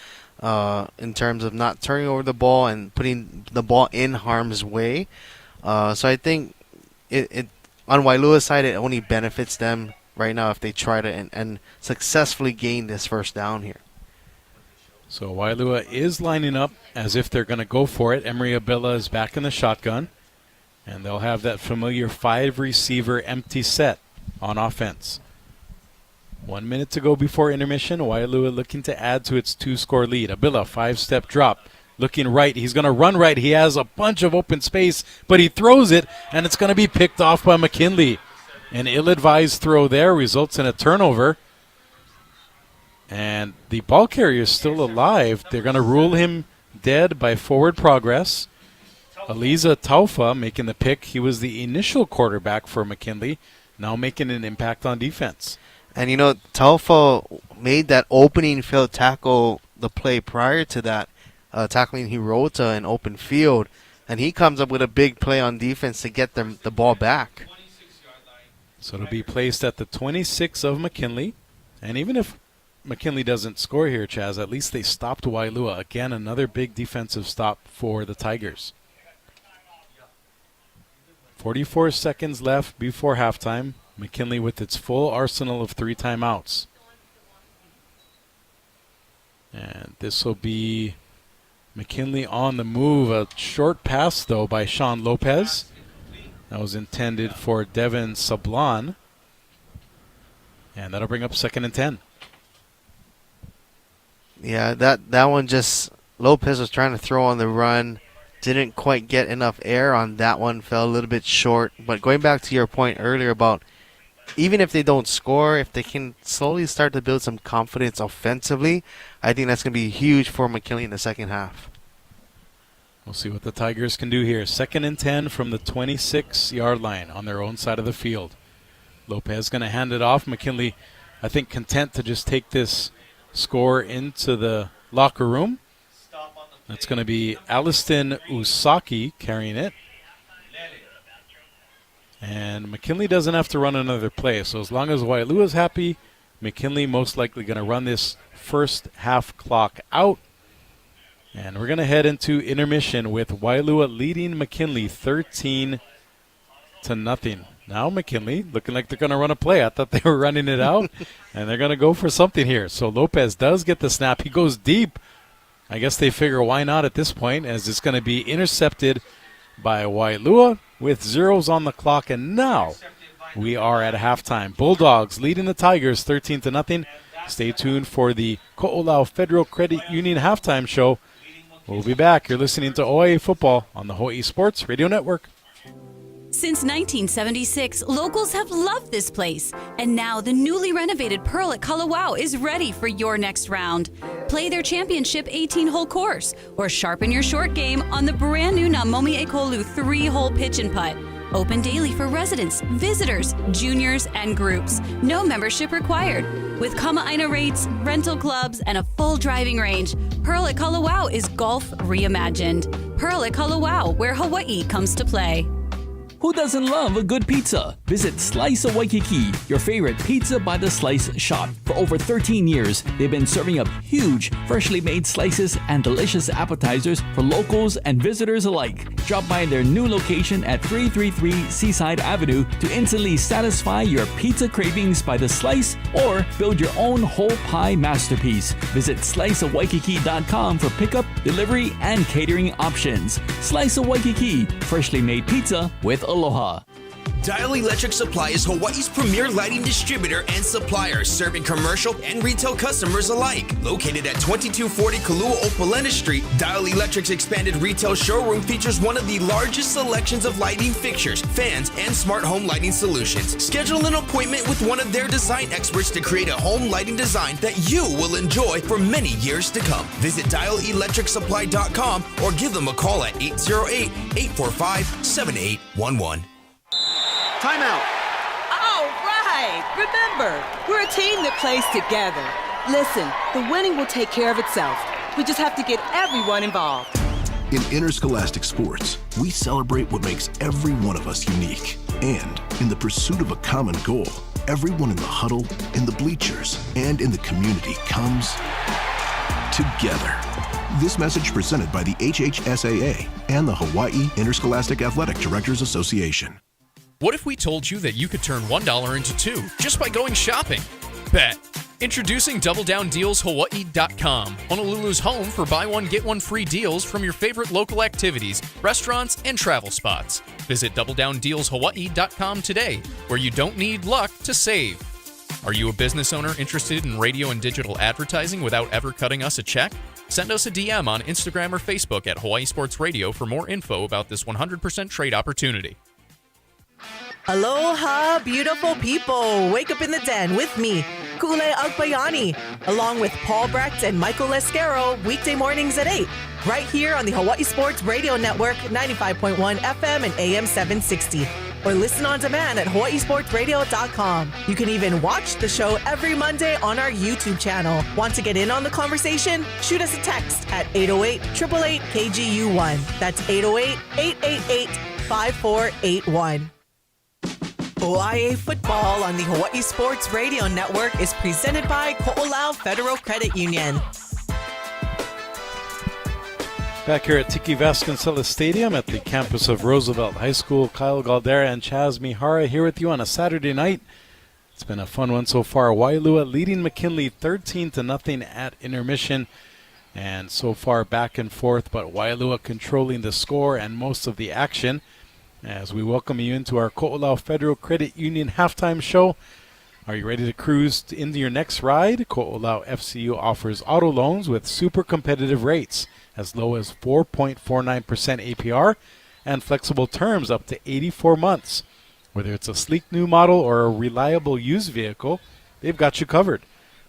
in terms of not turning over the ball and putting the ball in harm's way. So I think it on Waialua's side, it only benefits them right now if they try to and successfully gain this first down here. So Waialua is lining up as if they're going to go for it. Emery Abila is back in the shotgun. And they'll have that familiar 5-receiver empty set on offense. 1 minute to go before intermission. Waialua looking to add to its 2-score lead. Abila, 5-step drop. Looking right. He's going to run right. He has a bunch of open space, but he throws it, and it's going to be picked off by McKinley. An ill-advised throw there results in a turnover. And the ball carrier is still alive. They're going to rule him dead by forward progress. Aliza Taufa making the pick. He was the initial quarterback for McKinley, now making an impact on defense. And, you know, Taufa made that opening field tackle the play prior to that, tackling Hirota in open field. And he comes up with a big play on defense to get them the ball back. So it'll be placed at the 26 of McKinley. And even if McKinley doesn't score here, Chaz, at least they stopped Waialua. Again, another big defensive stop for the Tigers. 44 seconds left before halftime. McKinley with its full arsenal of 3 timeouts. And this will be McKinley on the move. A short pass, though, by Sean Lopez. That was intended for Devin Sablon. And that'll bring up 2nd and 10. Yeah, that one just, Lopez was trying to throw on the run. Didn't quite get enough air on that one. Fell a little bit short. But going back to your point earlier about even if they don't score, if they can slowly start to build some confidence offensively, I think that's going to be huge for McKinley in the second half. We'll see what the Tigers can do here. 2nd and 10 from the 26-yard line on their own side of the field. Lopez going to hand it off. McKinley, I think, content to just take this score into the locker room. That's going to be Aliston Usaki carrying it. And McKinley doesn't have to run another play. So as long as Waialua is happy, McKinley most likely going to run this first half clock out. And we're going to head into intermission with Waialua leading McKinley 13-0. Now McKinley looking like they're going to run a play. I thought they were running it out, and they're going to go for something here. So Lopez does get the snap. He goes deep. I guess they figure why not at this point, as it's going to be intercepted by Waialua with zeros on the clock. And now we are at halftime. Bulldogs leading the Tigers 13-0. Stay tuned for the Ko'olau Federal Credit Union halftime show. We'll be back. You're listening to OIA Football on the Hawaii Sports Radio Network. Since 1976, locals have loved this place. And now the newly renovated Pearl at Kalawao is ready for your next round. Play their championship 18-hole course or sharpen your short game on the brand new Namomi Ekolu 3-hole pitch and putt. Open daily for residents, visitors, juniors, and groups. No membership required. With Kama'aina rates, rental clubs, and a full driving range, Pearl at Kalawao is golf reimagined. Pearl at Kalawao, where Hawaii comes to play. Who doesn't love a good pizza? Visit Slice of Waikiki, your favorite Pizza by the Slice shop. For over 13 years, they've been serving up huge, freshly made slices and delicious appetizers for locals and visitors alike. Drop by their new location at 333 Seaside Avenue to instantly satisfy your pizza cravings by the slice or build your own whole pie masterpiece. Visit sliceofwaikiki.com for pickup, delivery, and catering options. Slice of Waikiki, freshly made pizza with aloha. Dial Electric Supply is Hawaii's premier lighting distributor and supplier, serving commercial and retail customers alike. Located at 2240 Kalua Opalena Street, Dial Electric's expanded retail showroom features one of the largest selections of lighting fixtures, fans, and smart home lighting solutions. Schedule an appointment with one of their design experts to create a home lighting design that you will enjoy for many years to come. Visit dialelectricsupply.com or give them a call at 808-845-7811. Timeout. All right. Remember, we're a team that plays together. Listen, the winning will take care of itself. We just have to get everyone involved. In interscholastic sports, we celebrate what makes every one of us unique. And in the pursuit of a common goal, everyone in the huddle, in the bleachers, and in the community comes together. This message presented by the HHSAA and the Hawaii Interscholastic Athletic Directors Association. What if we told you that you could turn $1 into $2 just by going shopping? Bet. Introducing DoubleDownDealsHawaii.com, Honolulu's home for buy one, get one free deals from your favorite local activities, restaurants, and travel spots. Visit DoubleDownDealsHawaii.com today, where you don't need luck to save. Are you a business owner interested in radio and digital advertising without ever cutting us a check? Send us a DM on Instagram or Facebook at Hawaii Sports Radio for more info about this 100% trade opportunity. Aloha, beautiful people. Wake up in the den with me, Kule Agbayani, along with Paul Brecht and Michael Lescaro, weekday mornings at 8, right here on the Hawaii Sports Radio Network, 95.1 FM and AM 760. Or listen on demand at hawaiisportsradio.com. You can even watch the show every Monday on our YouTube channel. Want to get in on the conversation? Shoot us a text at 808-888-KGU1. That's 808-888-5481. OIA Football on the Hawaii Sports Radio Network is presented by Ko'olau Federal Credit Union. Back here at Tiki Vasconcelos Stadium at the campus of Roosevelt High School, Kyle Galdera and Chaz Mihara here with you on a Saturday night. It's been a fun one so far. Waialua leading McKinley 13-0 at intermission. And so far back and forth, but Waialua controlling the score and most of the action. As we welcome you into our Ko'olau Federal Credit Union halftime show. Are you ready to cruise into your next ride? Ko'olau FCU offers auto loans with super competitive rates as low as 4.49% APR and flexible terms up to 84 months. Whether it's a sleek new model or a reliable used vehicle, they've got you covered.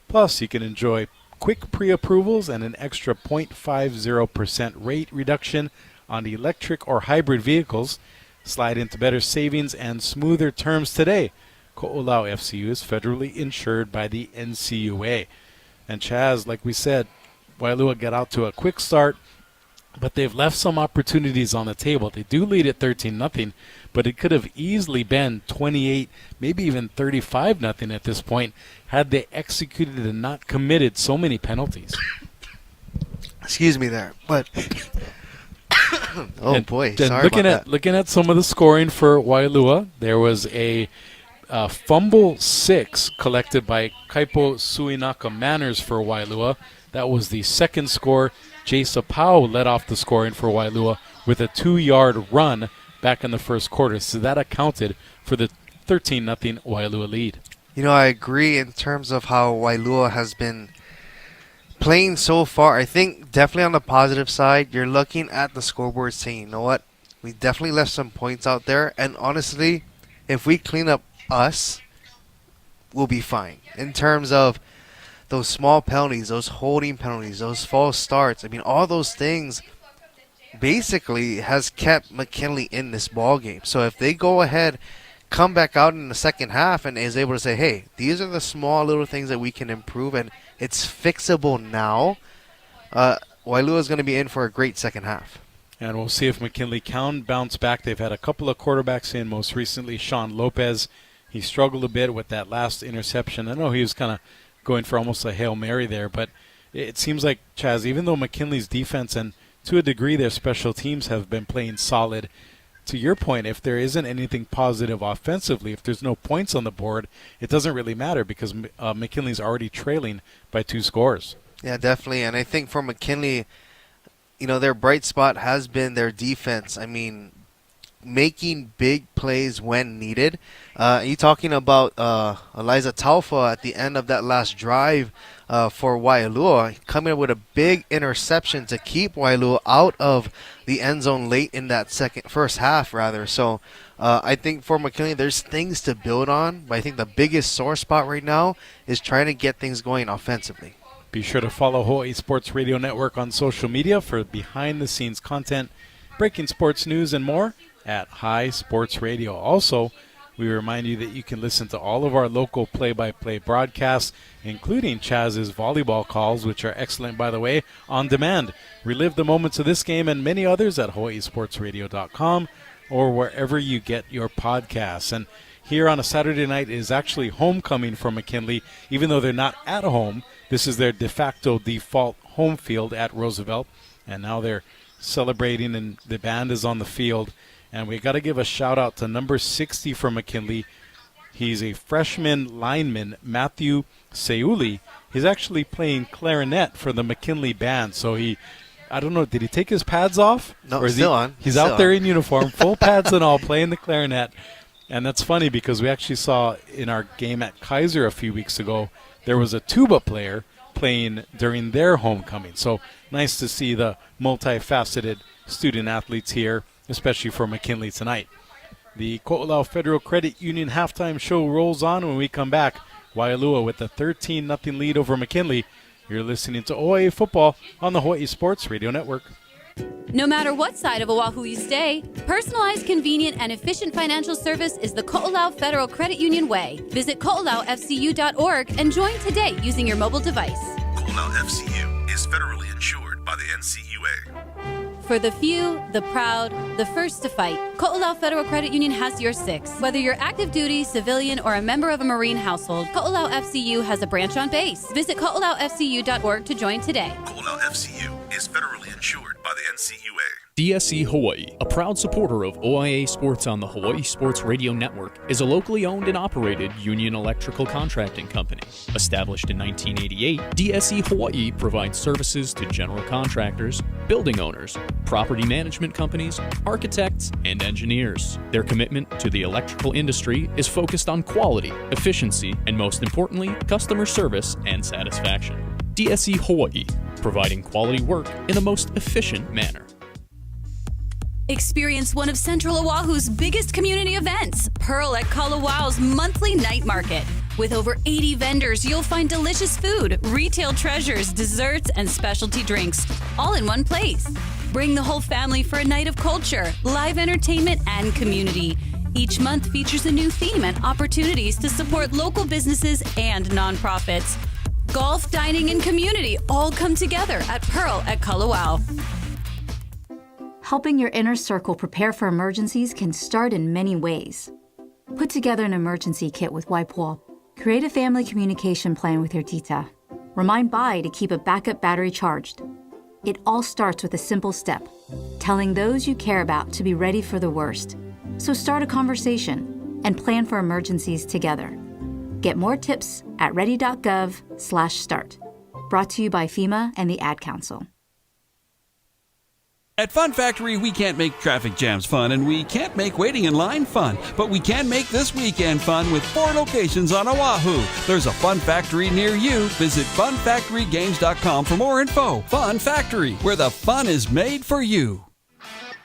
Plus, you can enjoy quick pre-approvals and an extra 0.50% rate reduction on electric or hybrid vehicles. Slide into better savings and smoother terms today. Ko'olau FCU is federally insured by the NCUA. And Chaz, like we said, Waialua got out to a quick start. but they've left some opportunities on the table. They do lead at 13-0, but it could have easily been 28, maybe even 35-0 at this point had they executed and not committed so many penalties. Excuse me there, but oh boy, sorry looking about that. Looking at some of the scoring for Waialua, there was a fumble 6 collected by Kaipo Suinaka Manners for Waialua. That was the second score. Jay Sapau led off the scoring for Waialua with a 2-yard run back in the first quarter. So that accounted for the 13-0 Waialua lead. You know, I agree in terms of how Waialua has been playing so far. I think definitely on the positive side, you're looking at the scoreboard saying, you know what, we definitely left some points out there. And honestly, if we clean up us, we'll be fine. In terms of those small penalties, those holding penalties, those false starts, I mean, all those things basically has kept McKinley in this ball game. So if they go ahead, come back out in the second half and is able to say, hey, these are the small little things that we can improve and it's fixable now, Waialua is going to be in for a great second half. And we'll see if McKinley can bounce back. They've had a couple of quarterbacks in, most recently Sean Lopez. He struggled a bit with that last interception. I know he was kind of going for almost a Hail Mary there, but it seems like, Chaz, even though McKinley's defense and to a degree their special teams have been playing solid, to your point, if there isn't anything positive offensively, if there's no points on the board, it doesn't really matter because McKinley's already trailing by 2 scores. Yeah, definitely. And I think for McKinley, you know, their bright spot has been their defense. I mean, making big plays when needed. You talking about Eliza Taufa at the end of that last drive for Waialua, coming up with a big interception to keep Waialua out of the end zone late in that first half, rather. So I think for McKinley, there's things to build on, but I think the biggest sore spot right now is trying to get things going offensively. Be sure to follow Hawaii Sports Radio Network on social media for behind-the-scenes content, breaking sports news, and more at High Sports Radio. Also, we remind you that you can listen to all of our local play-by-play broadcasts, including Chaz's volleyball calls, which are excellent, by the way, on demand. Relive the moments of this game and many others at hawaiisportsradio.com or wherever you get your podcasts. And here on a Saturday night is actually homecoming for McKinley. Even though they're not at home, this is their de facto default home field at Roosevelt. And now they're celebrating, and the band is on the field. And we got to give a shout-out to number 60 for McKinley. He's a freshman lineman, Matthew Seuli. He's actually playing clarinet for the McKinley band. So I don't know, did he take his pads off? No, or is still on. He's still out there on. in uniform, full pads and all, playing the clarinet. And that's funny because we actually saw in our game at Kaiser a few weeks ago, there was a tuba player playing during their homecoming. So nice to see the multifaceted student athletes here, especially for McKinley tonight. The Ko'olau Federal Credit Union halftime show rolls on. When we come back, Waialua with a 13-0 lead over McKinley. You're listening to OIA football on the Hawaii Sports Radio Network. No matter what side of Oahu you stay, personalized, convenient, and efficient financial service is the Ko'olau Federal Credit Union way. Visit ko'olaufcu.org and join today using your mobile device. Ko'olau FCU is federally insured by the NCUA. For the few, the proud, the first to fight, Ko'olau Federal Credit Union has your six. Whether you're active duty, civilian, or a member of a Marine household, Ko'olau FCU has a branch on base. Visit ko'olaufcu.org to join today. Ko'olau FCU is federally insured by the NCUA. DSE Hawaii, a proud supporter of OIA sports on the Hawaii Sports Radio Network, is a locally owned and operated union electrical contracting company. Established in 1988, DSE Hawaii provides services to general contractors, building owners, property management companies, architects, and engineers. Their commitment to the electrical industry is focused on quality, efficiency, and most importantly, customer service and satisfaction. DSE Hawaii, providing quality work in the most efficient manner. Experience one of Central Oahu's biggest community events, Pearl at Kalawau's monthly night market. With over 80 vendors, you'll find delicious food, retail treasures, desserts, and specialty drinks, all in one place. Bring the whole family for a night of culture, live entertainment, and community. Each month features a new theme and opportunities to support local businesses and nonprofits. Golf, dining, and community all come together at Pearl at Kalawau. helping your inner circle prepare for emergencies can start in many ways. Put together an emergency kit with Waipoa. Create a family communication plan with your tita. Remind Bai to keep a backup battery charged. It all starts with a simple step, telling those you care about to be ready for the worst. So start a conversation and plan for emergencies together. Get more tips at ready.gov/start. Brought to you by FEMA and the Ad Council. At Fun Factory, we can't make traffic jams fun, and we can't make waiting in line fun, but we can make this weekend fun with 4 locations on Oahu. There's a Fun Factory near you. Visit funfactorygames.com for more info. Fun Factory, where the fun is made for you.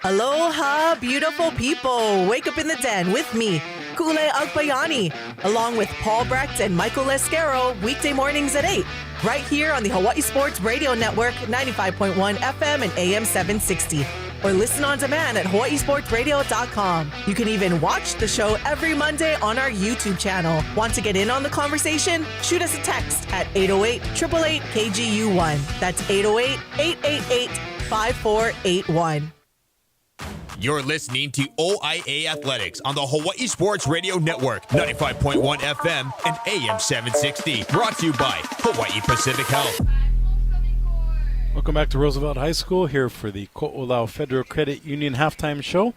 Aloha, beautiful people. Wake up in the den with me, Kule Agbayani, along with Paul Brecht and Michael Lescaro, weekday mornings at 8, right here on the Hawaii Sports Radio Network, 95.1 FM and AM 760. Or listen on demand at hawaiisportsradio.com. You can even watch the show every Monday on our YouTube channel. Want to get in on the conversation? Shoot us a text at 808-888-KGU1. That's 808-888-5481. You're listening to OIA Athletics on the Hawaii Sports Radio Network, 95.1 FM and AM 760. Brought to you by Hawaii Pacific Health. Welcome back to Roosevelt High School, here for the Ko'olau Federal Credit Union halftime show.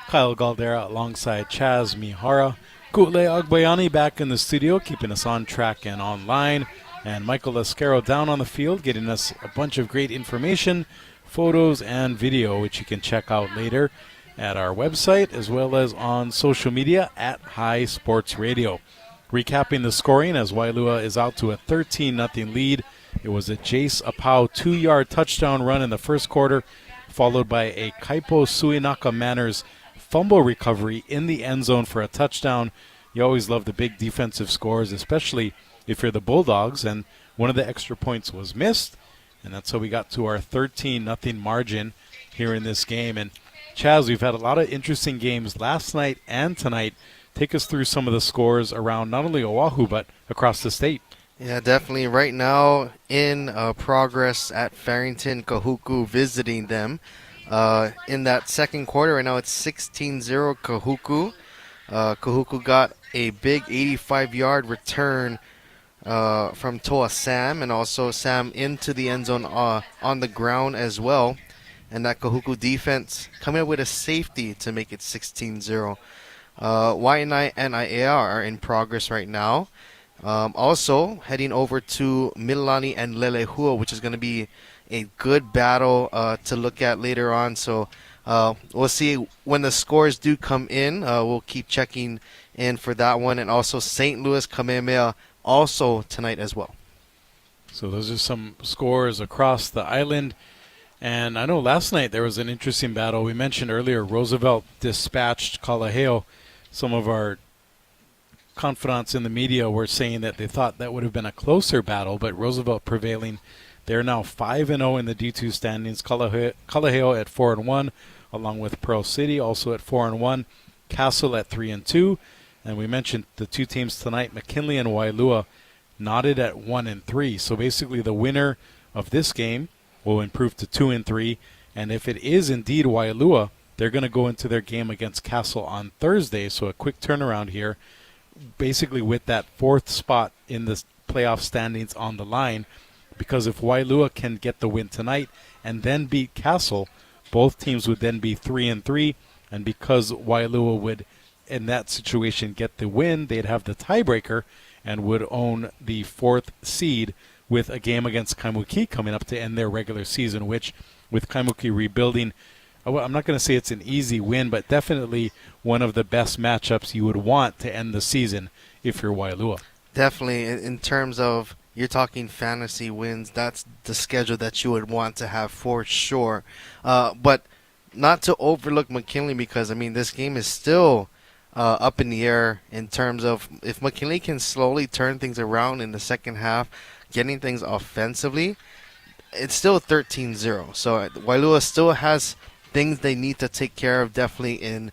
Kyle Galdera alongside Chaz Mihara. Ku'ule Agbayani back in the studio, keeping us on track and online. And Michael Lescaro down on the field, getting us a bunch of great information, photos and video, which you can check out later at our website as well as on social media at High Sports Radio. Recapping the scoring as Waialua is out to a 13-0 lead. It was a Jace Apau 2-yard touchdown run in the first quarter, followed by a Kaipo Suinaka Manners fumble recovery in the end zone for a touchdown. You always love the big defensive scores, especially if you're the Bulldogs, and one of the extra points was missed. And that's how we got to our 13-0 margin here in this game. And Chaz, we've had a lot of interesting games last night and tonight. Take us through some of the scores around not only Oahu, but across the state. Yeah, definitely. Right now in progress at Farrington, Kahuku visiting them. In that second quarter, right now it's 16-0 Kahuku. Kahuku got a big 85-yard return from Toa Sam, and also Sam into the end zone on the ground as well. And that Kahuku defense coming up with a safety to make it 16-0. Waianae and Aiea are in progress right now. Also heading over to Mililani and Lelehua, which is going to be a good battle to look at later on. So we'll see when the scores do come in. We'll keep checking in for that one. And also St. Louis Kamehameha also tonight as well. So those are some scores across the island. And I know last night there was an interesting battle. We mentioned earlier Roosevelt dispatched Kalaheo. Some of our confidants in the media were saying that they thought that would have been a closer battle, but Roosevelt prevailing. They're now 5-0 in the D2 standings. Kalaheo at 4-1, along with Pearl City also at 4-1. Castle at 3-2. And we mentioned the two teams tonight, McKinley and Waialua, knotted at 1-3. So basically the winner of this game will improve to 2-3. And if it is indeed Waialua, they're going to go into their game against Castle on Thursday. So a quick turnaround here, basically with that fourth spot in the playoff standings on the line. Because if Waialua can get the win tonight and then beat Castle, both teams would then be 3-3. And because Waialua would, in that situation, get the win, they'd have the tiebreaker and would own the fourth seed with a game against Kaimuki coming up to end their regular season, which with Kaimuki rebuilding, I'm not going to say it's an easy win, but definitely one of the best matchups you would want to end the season if you're Waialua. Definitely. In terms of, you're talking fantasy wins, that's the schedule that you would want to have for sure. But not to overlook McKinley, because, I mean, this game is still up in the air in terms of if McKinley can slowly turn things around in the second half, getting things offensively, it's still 13-0. So Waialua still has things they need to take care of definitely in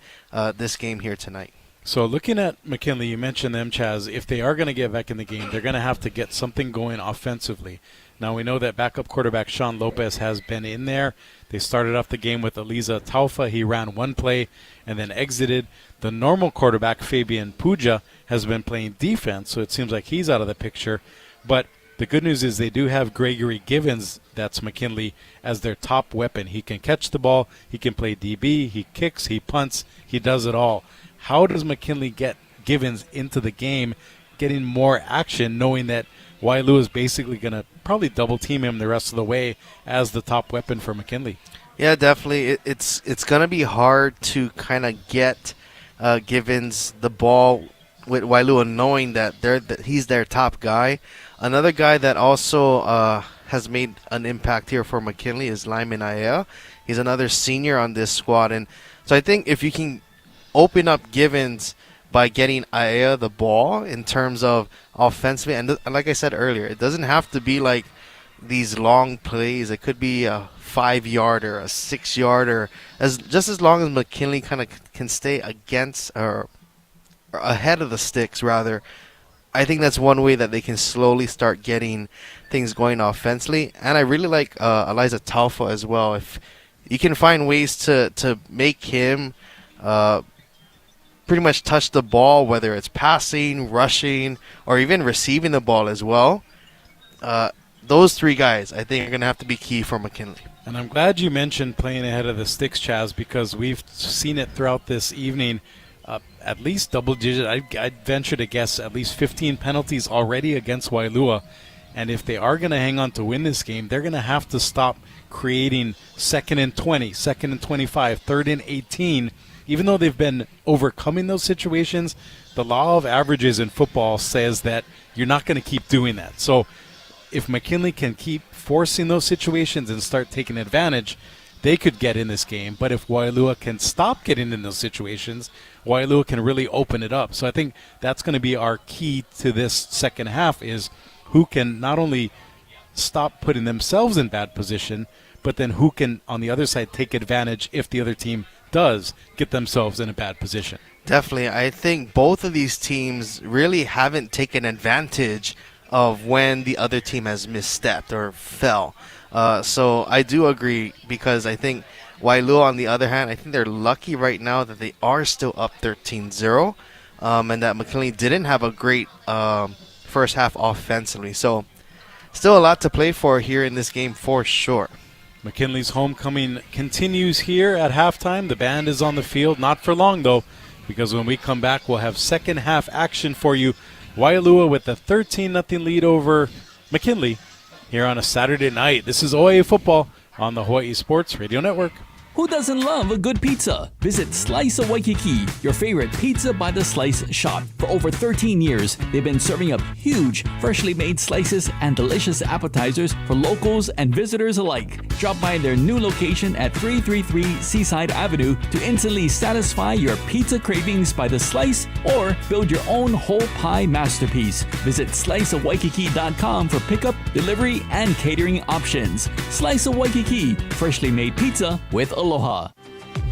this game here tonight. So looking at McKinley, you mentioned them, Chaz. If they are going to get back in the game, they're going to have to get something going offensively. Now we know that backup quarterback Sean Lopez has been in there. They started off the game with Eliza Taufa. He ran one play and then exited. The normal quarterback, Fabian Puja, has been playing defense, so it seems like he's out of the picture. But the good news is they do have Gregory Givens, that's McKinley, as their top weapon. He can catch the ball, he can play DB, he kicks, he punts, he does it all. How does McKinley get Givens into the game, getting more action, knowing that Waialua is basically going to probably double team him the rest of the way as the top weapon for McKinley? Yeah, definitely. It's going to be hard to kind of get Givens the ball with Waialua, knowing that he's their top guy. Another guy that also has made an impact here for McKinley is Lyman Aya. He's another senior on this squad. And so I think if you can open up Givens by getting Aya the ball in terms of offensively, and like I said earlier, it doesn't have to be like these long plays. It could be a 5-yarder, a 6-yarder, just as long as McKinley kind of can stay against or ahead of the sticks, rather. I think that's one way that they can slowly start getting things going offensively. And I really like Eliza Taufa as well. If you can find ways to make him pretty much touch the ball, whether it's passing, rushing, or even receiving the ball as well, those three guys I think are going to have to be key for McKinley. And I'm glad you mentioned playing ahead of the sticks, Chaz, because we've seen it throughout this evening. At least double-digit, I'd venture to guess at least 15 penalties already against Waialua. And if they are going to hang on to win this game, they're going to have to stop creating 2nd and 20, 2nd and 25, 3rd and 18. Even though they've been overcoming those situations, the law of averages in football says that you're not going to keep doing that. So if McKinley can keep forcing those situations and start taking advantage, they could get in this game. But if Waialua can stop getting in those situations, Waialua can really open it up. So I think that's going to be our key to this second half, is who can not only stop putting themselves in bad position, but then who can, on the other side, take advantage if the other team does get themselves in a bad position. Definitely. I think both of these teams really haven't taken advantage of when the other team has misstepped or fell. So I do agree, because I think Waialua, on the other hand, I think they're lucky right now that they are still up 13-0, and that McKinley didn't have a great first half offensively. So still a lot to play for here in this game for sure. McKinley's homecoming continues here at halftime. The band is on the field, not for long though, because when we come back, we'll have second half action for you. Waialua with a 13-0 lead over McKinley here on a Saturday night. This is OIA football on the Hawaii Sports Radio Network. Who doesn't love a good pizza? Visit Slice of Waikiki, your favorite pizza by the slice shop. For over 13 years, they've been serving up huge, freshly made slices and delicious appetizers for locals and visitors alike. Drop by their new location at 333 Seaside Avenue to instantly satisfy your pizza cravings by the slice, or build your own whole pie masterpiece. Visit sliceofwaikiki.com for pickup, delivery, and catering options. Slice of Waikiki, freshly made pizza with aloha.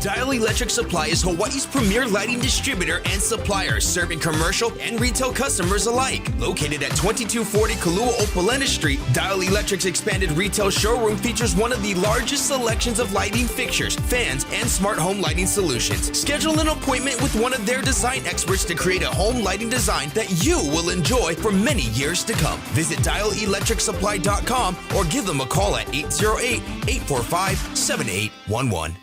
Dial Electric Supply is Hawaii's premier lighting distributor and supplier, serving commercial and retail customers alike. Located at 2240 Kalu'opolena Street, Dial Electric's expanded retail showroom features one of the largest selections of lighting fixtures, fans, and smart home lighting solutions. Schedule an appointment with one of their design experts to create a home lighting design that you will enjoy for many years to come. Visit dialelectricsupply.com or give them a call at 808-845-7811.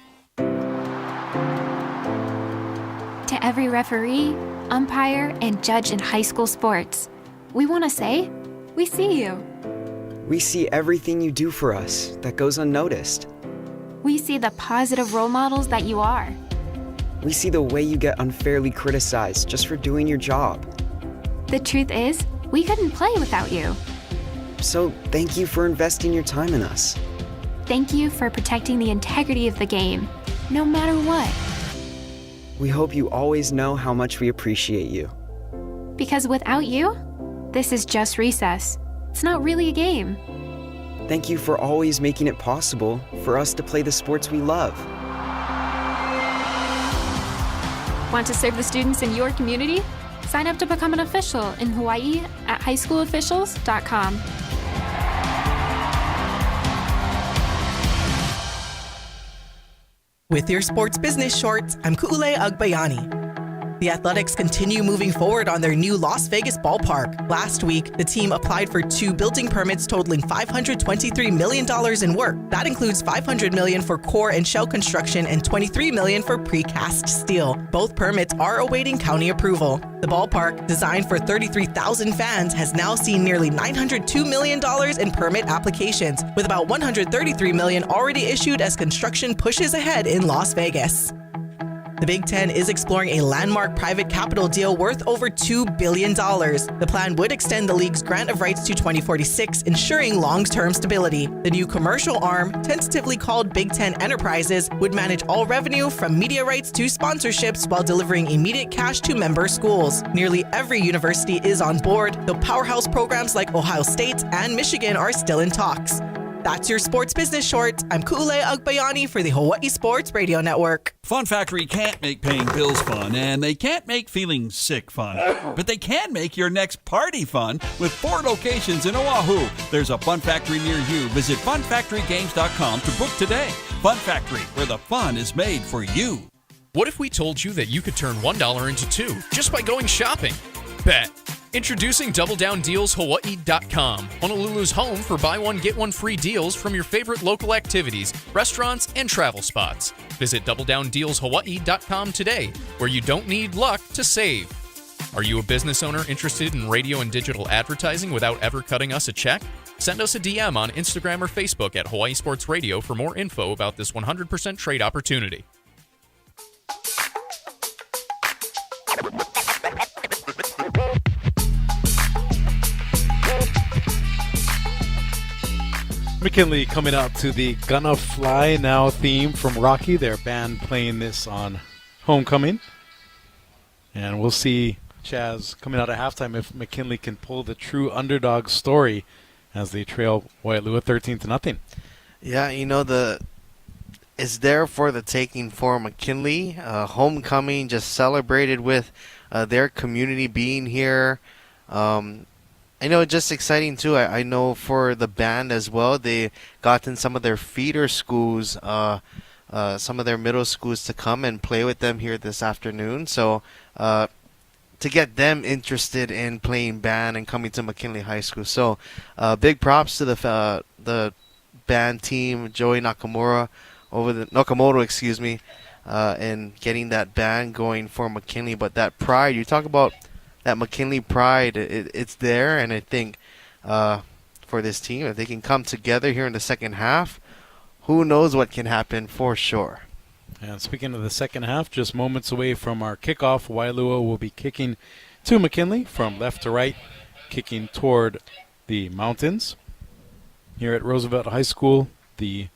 To every referee, umpire, and judge in high school sports, we want to say, we see you. We see everything you do for us that goes unnoticed. We see the positive role models that you are. We see the way you get unfairly criticized just for doing your job. The truth is, we couldn't play without you. So thank you for investing your time in us. Thank you for protecting the integrity of the game, no matter what. We hope you always know how much we appreciate you. Because without you, this is just recess. It's not really a game. Thank you for always making it possible for us to play the sports we love. Want to serve the students in your community? Sign up to become an official in Hawaii at highschoolofficials.com. With your sports business shorts, I'm Ku'ule Agbayani. The Athletics continue moving forward on their new Las Vegas ballpark. Last week, the team applied for 2 building permits totaling $523 million in work. That includes $500 million for core and shell construction and $23 million for precast steel. Both permits are awaiting county approval. The ballpark, designed for 33,000 fans, has now seen nearly $902 million in permit applications, with about $133 million already issued as construction pushes ahead in Las Vegas. The Big Ten is exploring a landmark private capital deal worth over $2 billion. The plan would extend the league's grant of rights to 2046, ensuring long-term stability. The new commercial arm, tentatively called Big Ten Enterprises, would manage all revenue from media rights to sponsorships while delivering immediate cash to member schools. Nearly every university is on board, though powerhouse programs like Ohio State and Michigan are still in talks. That's your sports business short. I'm Ku'ule Agbayani for the Hawaii Sports Radio Network. Fun Factory can't make paying bills fun, and they can't make feeling sick fun. But they can make your next party fun with 4 locations in Oahu. There's a Fun Factory near you. Visit funfactorygames.com to book today. Fun Factory, where the fun is made for you. What if we told you that you could turn $1 into 2 just by going shopping? Bet. Introducing DoubleDownDealsHawaii.com, Honolulu's home for buy one, get one free deals from your favorite local activities, restaurants, and travel spots. Visit DoubleDownDealsHawaii.com today, where you don't need luck to save. Are you a business owner interested in radio and digital advertising without ever cutting us a check? Send us a DM on Instagram or Facebook at Hawaii Sports Radio for more info about this 100% trade opportunity. McKinley coming out to the Gonna Fly Now theme from Rocky, their band playing this on homecoming. And we'll see, Chaz, coming out at halftime if McKinley can pull the true underdog story as they trail Waialua 13-0. Yeah, you know, it's there for the taking for McKinley. Homecoming just celebrated with their community being here. I know, just exciting too. I know for the band as well, they gotten some of their feeder schools, some of their middle schools to come and play with them here this afternoon. So to get them interested in playing band and coming to McKinley High School. So big props to the band team, Joey Nakamoto, and getting that band going for McKinley. But that pride, you talk about that McKinley pride, it's there, and I think for this team, if they can come together here in the second half, who knows what can happen for sure. And speaking of the second half, just moments away from our kickoff, Waialua will be kicking to McKinley from left to right, kicking toward the mountains. Here at Roosevelt High School, the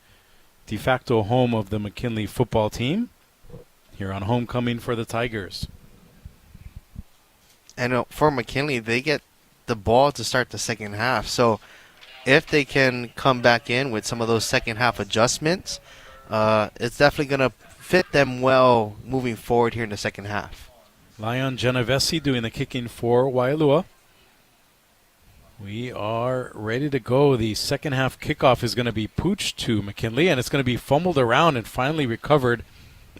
de facto home of the McKinley football team, here on homecoming for the Tigers. And for McKinley, they get the ball to start the second half. So if they can come back in with some of those second half adjustments, it's definitely going to fit them well moving forward here in the second half. Lion Genovese doing the kicking for Waialua. We are ready to go. The second half kickoff is going to be pooched to McKinley, and it's going to be fumbled around and finally recovered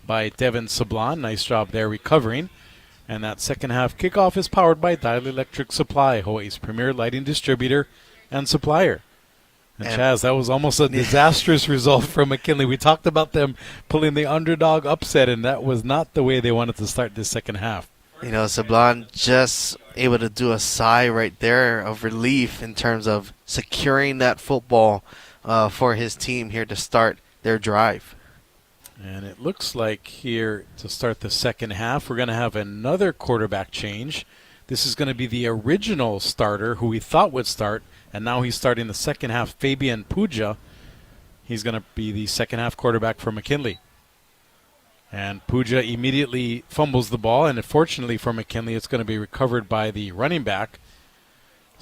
by Devin Sablon. Nice job there recovering. And that second half kickoff is powered by Dial Electric Supply, Hawaii's premier lighting distributor and supplier. And Chaz, that was almost a disastrous result for McKinley. We talked about them pulling the underdog upset, and that was not the way they wanted to start this second half. You know, Sablon just able to do a sigh right there of relief in terms of securing that football for his team here to start their drive. And it looks like here to start the second half, we're going to have another quarterback change. This is going to be the original starter who we thought would start, and now he's starting the second half, Fabian Puja. He's going to be the second half quarterback for McKinley. And Puja immediately fumbles the ball, and unfortunately for McKinley, it's going to be recovered by the running back.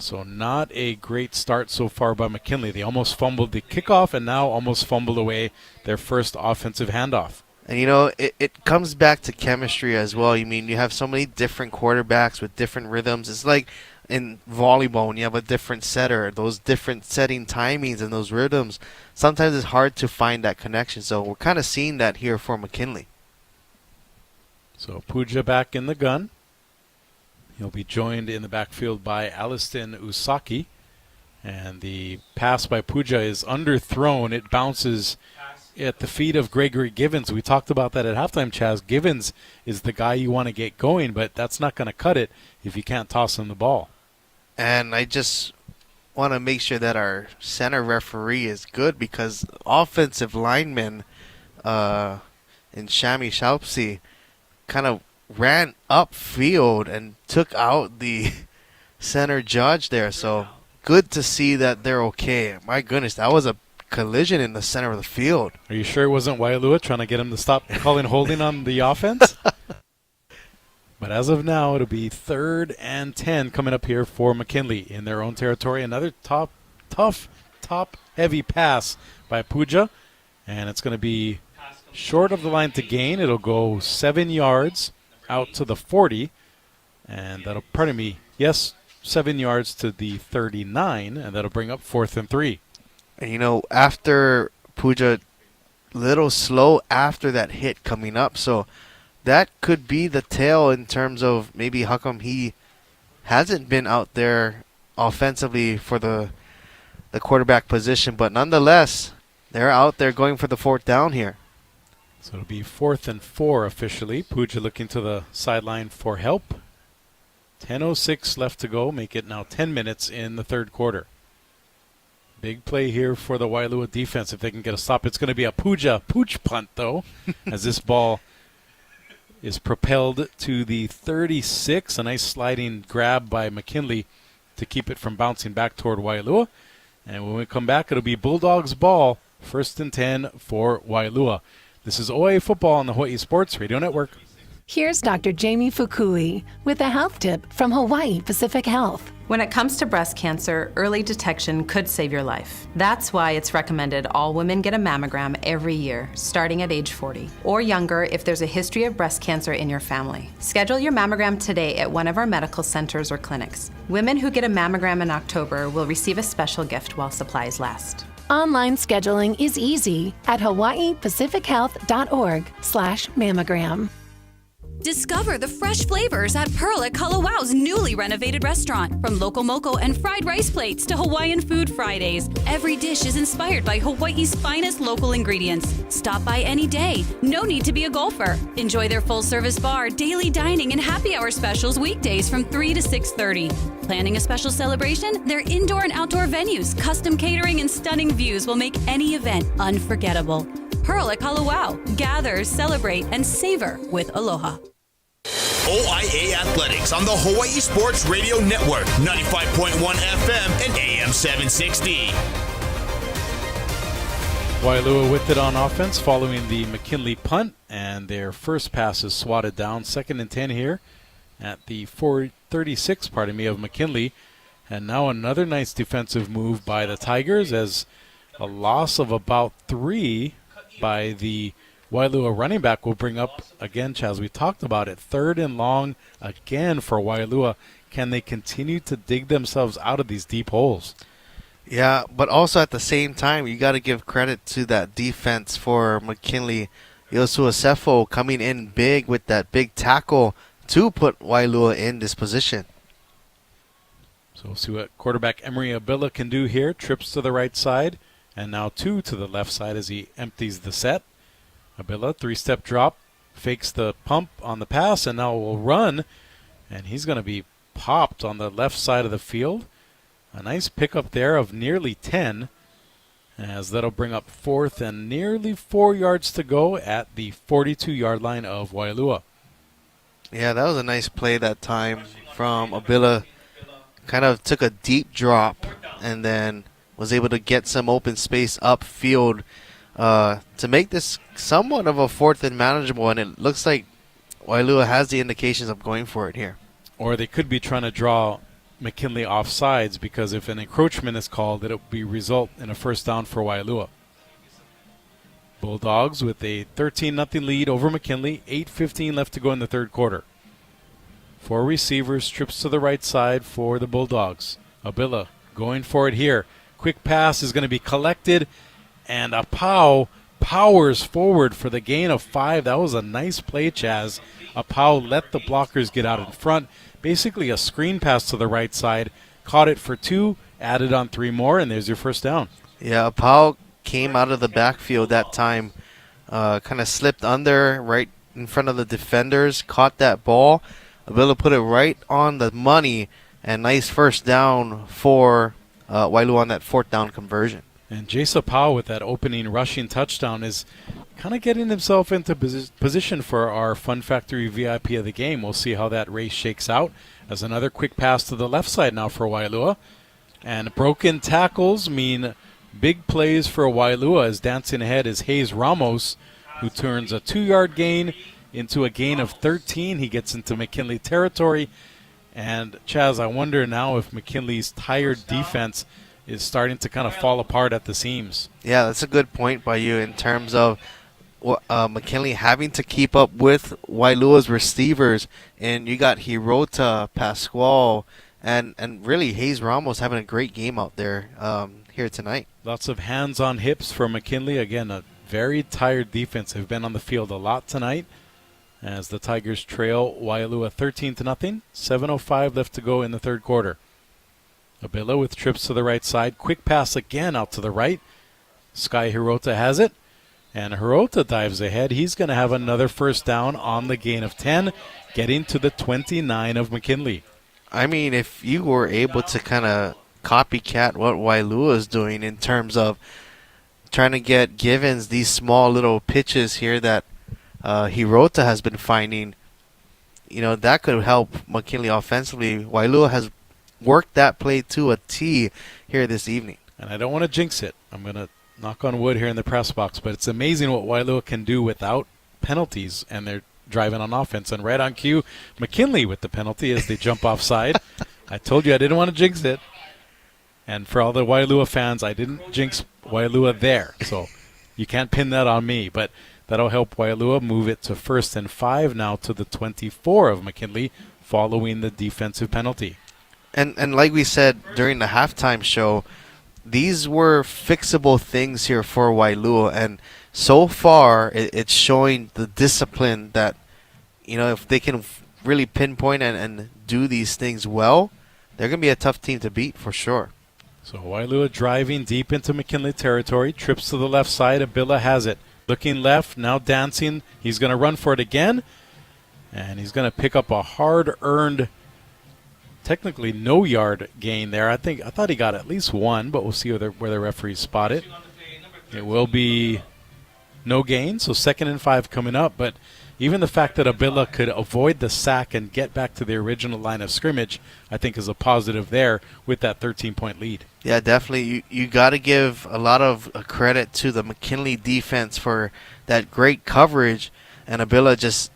So not a great start so far by McKinley. They almost fumbled the kickoff and now almost fumbled away their first offensive handoff. And, you know, it comes back to chemistry as well. You mean, you have so many different quarterbacks with different rhythms. It's like in volleyball, when you have a different setter, those different setting timings and those rhythms, sometimes it's hard to find that connection. So we're kind of seeing that here for McKinley. So Puja back in the gun. He'll be joined in the backfield by Aliston Usaki. And the pass by Puja is underthrown. It bounces at the feet of Gregory Givens. We talked about that at halftime, Chaz. Givens is the guy you want to get going, but that's not going to cut it if you can't toss him the ball. And I just want to make sure that our center referee is good, because offensive lineman in Shami Shaupsi kind of ran upfield and took out the center judge there. So good to see that they're okay. My goodness, that was a collision in the center of the field. Are you sure it wasn't Waialua trying to get him to stop calling holding on the offense? But as of now, it'll be 3rd and 10 coming up here for McKinley in their own territory. Another top-heavy pass by Puja, and it's going to be short of the line to gain. It'll go 7 yards out to the 40, and that'll, 7 yards to the 39, and that'll bring up 4th and 3. And, after Puja, little slow after that hit coming up, so that could be the tell in terms of maybe how come he hasn't been out there offensively for the quarterback position. But nonetheless, they're out there going for the 4th down here. So it'll be 4th and 4 officially. Puja looking to the sideline for help. 10:06 left to go. Make it now 10 minutes in the 3rd quarter. Big play here for the Waialua defense if they can get a stop. It's going to be a pooch punt, though, as this ball is propelled to the 36. A nice sliding grab by McKinley to keep it from bouncing back toward Waialua. And when we come back, it'll be Bulldogs ball, 1st and 10 for Waialua. This is OIA football on the Hawaii Sports Radio Network. Here's Dr. Jamie Fukui with a health tip from Hawaii Pacific Health. When it comes to breast cancer, early detection could save your life. That's why it's recommended all women get a mammogram every year, starting at age 40, or younger if there's a history of breast cancer in your family. Schedule your mammogram today at one of our medical centers or clinics. Women who get a mammogram in October will receive a special gift while supplies last. Online scheduling is easy at hawaiipacifichealth.org/mammogram. Discover the fresh flavors at Pearl at Kalawau's newly renovated restaurant. From local moco and fried rice plates to Hawaiian food Fridays, every dish is inspired by Hawaii's finest local ingredients. Stop by any day. No need to be a golfer. Enjoy their full-service bar, daily dining, and happy hour specials weekdays from 3 to 6:30. Planning a special celebration? Their indoor and outdoor venues, custom catering, and stunning views will make any event unforgettable. Pearl at Kalawau. Gather, celebrate, and savor with aloha. OIA Athletics on the Hawaii Sports Radio Network, 95.1 FM and AM 760. Waialua with it on offense following the McKinley punt, and their first pass is swatted down. 2nd and 10 here at the 436, of McKinley. And now another nice defensive move by the Tigers, as a loss of about 3 by the Waialua running back will bring up, again, Chaz, we talked about it, 3rd and long again for Waialua. Can they continue to dig themselves out of these deep holes? Yeah, but also at the same time, you got to give credit to that defense for McKinley. Yosua Sefo coming in big with that big tackle to put Waialua in this position. So we'll see what quarterback Emery Abilla can do here. Trips to the right side, and now 2 to the left side as he empties the set. Abilla, 3-step drop, fakes the pump on the pass, and now will run. And he's going to be popped on the left side of the field. A nice pickup there of nearly 10, as that'll bring up 4th and nearly 4 yards to go at the 42-yard line of Waialua. Yeah, that was a nice play that time from Abilla. Kind of took a deep drop and then was able to get some open space upfield to make this somewhat of a 4th and manageable, and it looks like Waialua has the indications of going for it here. Or they could be trying to draw McKinley off sides, because if an encroachment is called, it'll be result in a 1st down for Waialua. Bulldogs with a 13-0 lead over McKinley, 8:15 left to go in the 3rd quarter. Four receivers, trips to the right side for the Bulldogs. Abila going for it here. Quick pass is going to be collected, and Apau powers forward for the gain of 5. That was a nice play, Chaz. Apau let the blockers get out in front. Basically a screen pass to the right side. Caught it for 2, added on 3 more, and there's your first down. Yeah, Apau came out of the backfield that time, kind of slipped under right in front of the defenders, caught that ball. Abila put it right on the money, and nice first down for Waialua on that 4th down conversion. And Jason Powell with that opening rushing touchdown is kind of getting himself into position for our Fun Factory VIP of the game. We'll see how that race shakes out. As another quick pass to the left side now for Waialua. And broken tackles mean big plays for Waialua, as dancing ahead is Hayes Ramos, who turns a 2-yard gain into a gain of 13. He gets into McKinley territory. And Chaz, I wonder now if McKinley's tired defense is starting to kind of fall apart at the seams. Yeah, that's a good point by you in terms of McKinley having to keep up with Wailua's receivers. And you got Hirota, Pascual, and really Hayes Ramos having a great game out there here tonight. Lots of hands on hips for McKinley. Again, a very tired defense. They've been on the field a lot tonight as the Tigers trail Waialua 13-0. 7:05 left to go in the third quarter. Abila with trips to the right side. Quick pass again out to the right. Sky Hirota has it. And Hirota dives ahead. He's going to have another first down on the gain of 10, getting to the 29 of McKinley. I mean, if you were able to kind of copycat what Waialua is doing in terms of trying to get Givens these small little pitches here that Hirota has been finding, that could help McKinley offensively. Waialua has worked that play to a T here this evening. And I don't want to jinx it. I'm going to knock on wood here in the press box, but it's amazing what Waialua can do without penalties, and they're driving on offense. And right on cue, McKinley with the penalty as they jump offside. I told you I didn't want to jinx it. And for all the Waialua fans, I didn't jinx Waialua there. So you can't pin that on me. But that'll help Waialua move it to 1st and 5 now to the 24 of McKinley following the defensive penalty. And like we said during the halftime show, these were fixable things here for Waialua, and so far it's showing the discipline that, if they can really pinpoint and do these things well, they're going to be a tough team to beat for sure. So Waialua driving deep into McKinley territory, trips to the left side. Abila has it. Looking left, now dancing. He's going to run for it again, and he's going to pick up a hard-earned, technically no yard gain there. I thought he got at least 1, but we'll see where the referees spot it. It will be no gain, so 2nd and 5 coming up. But even the fact that Abila could avoid the sack and get back to the original line of scrimmage, I think is a positive there with that 13-point lead. Yeah, definitely. You got to give a lot of credit to the McKinley defense for that great coverage, and Abila just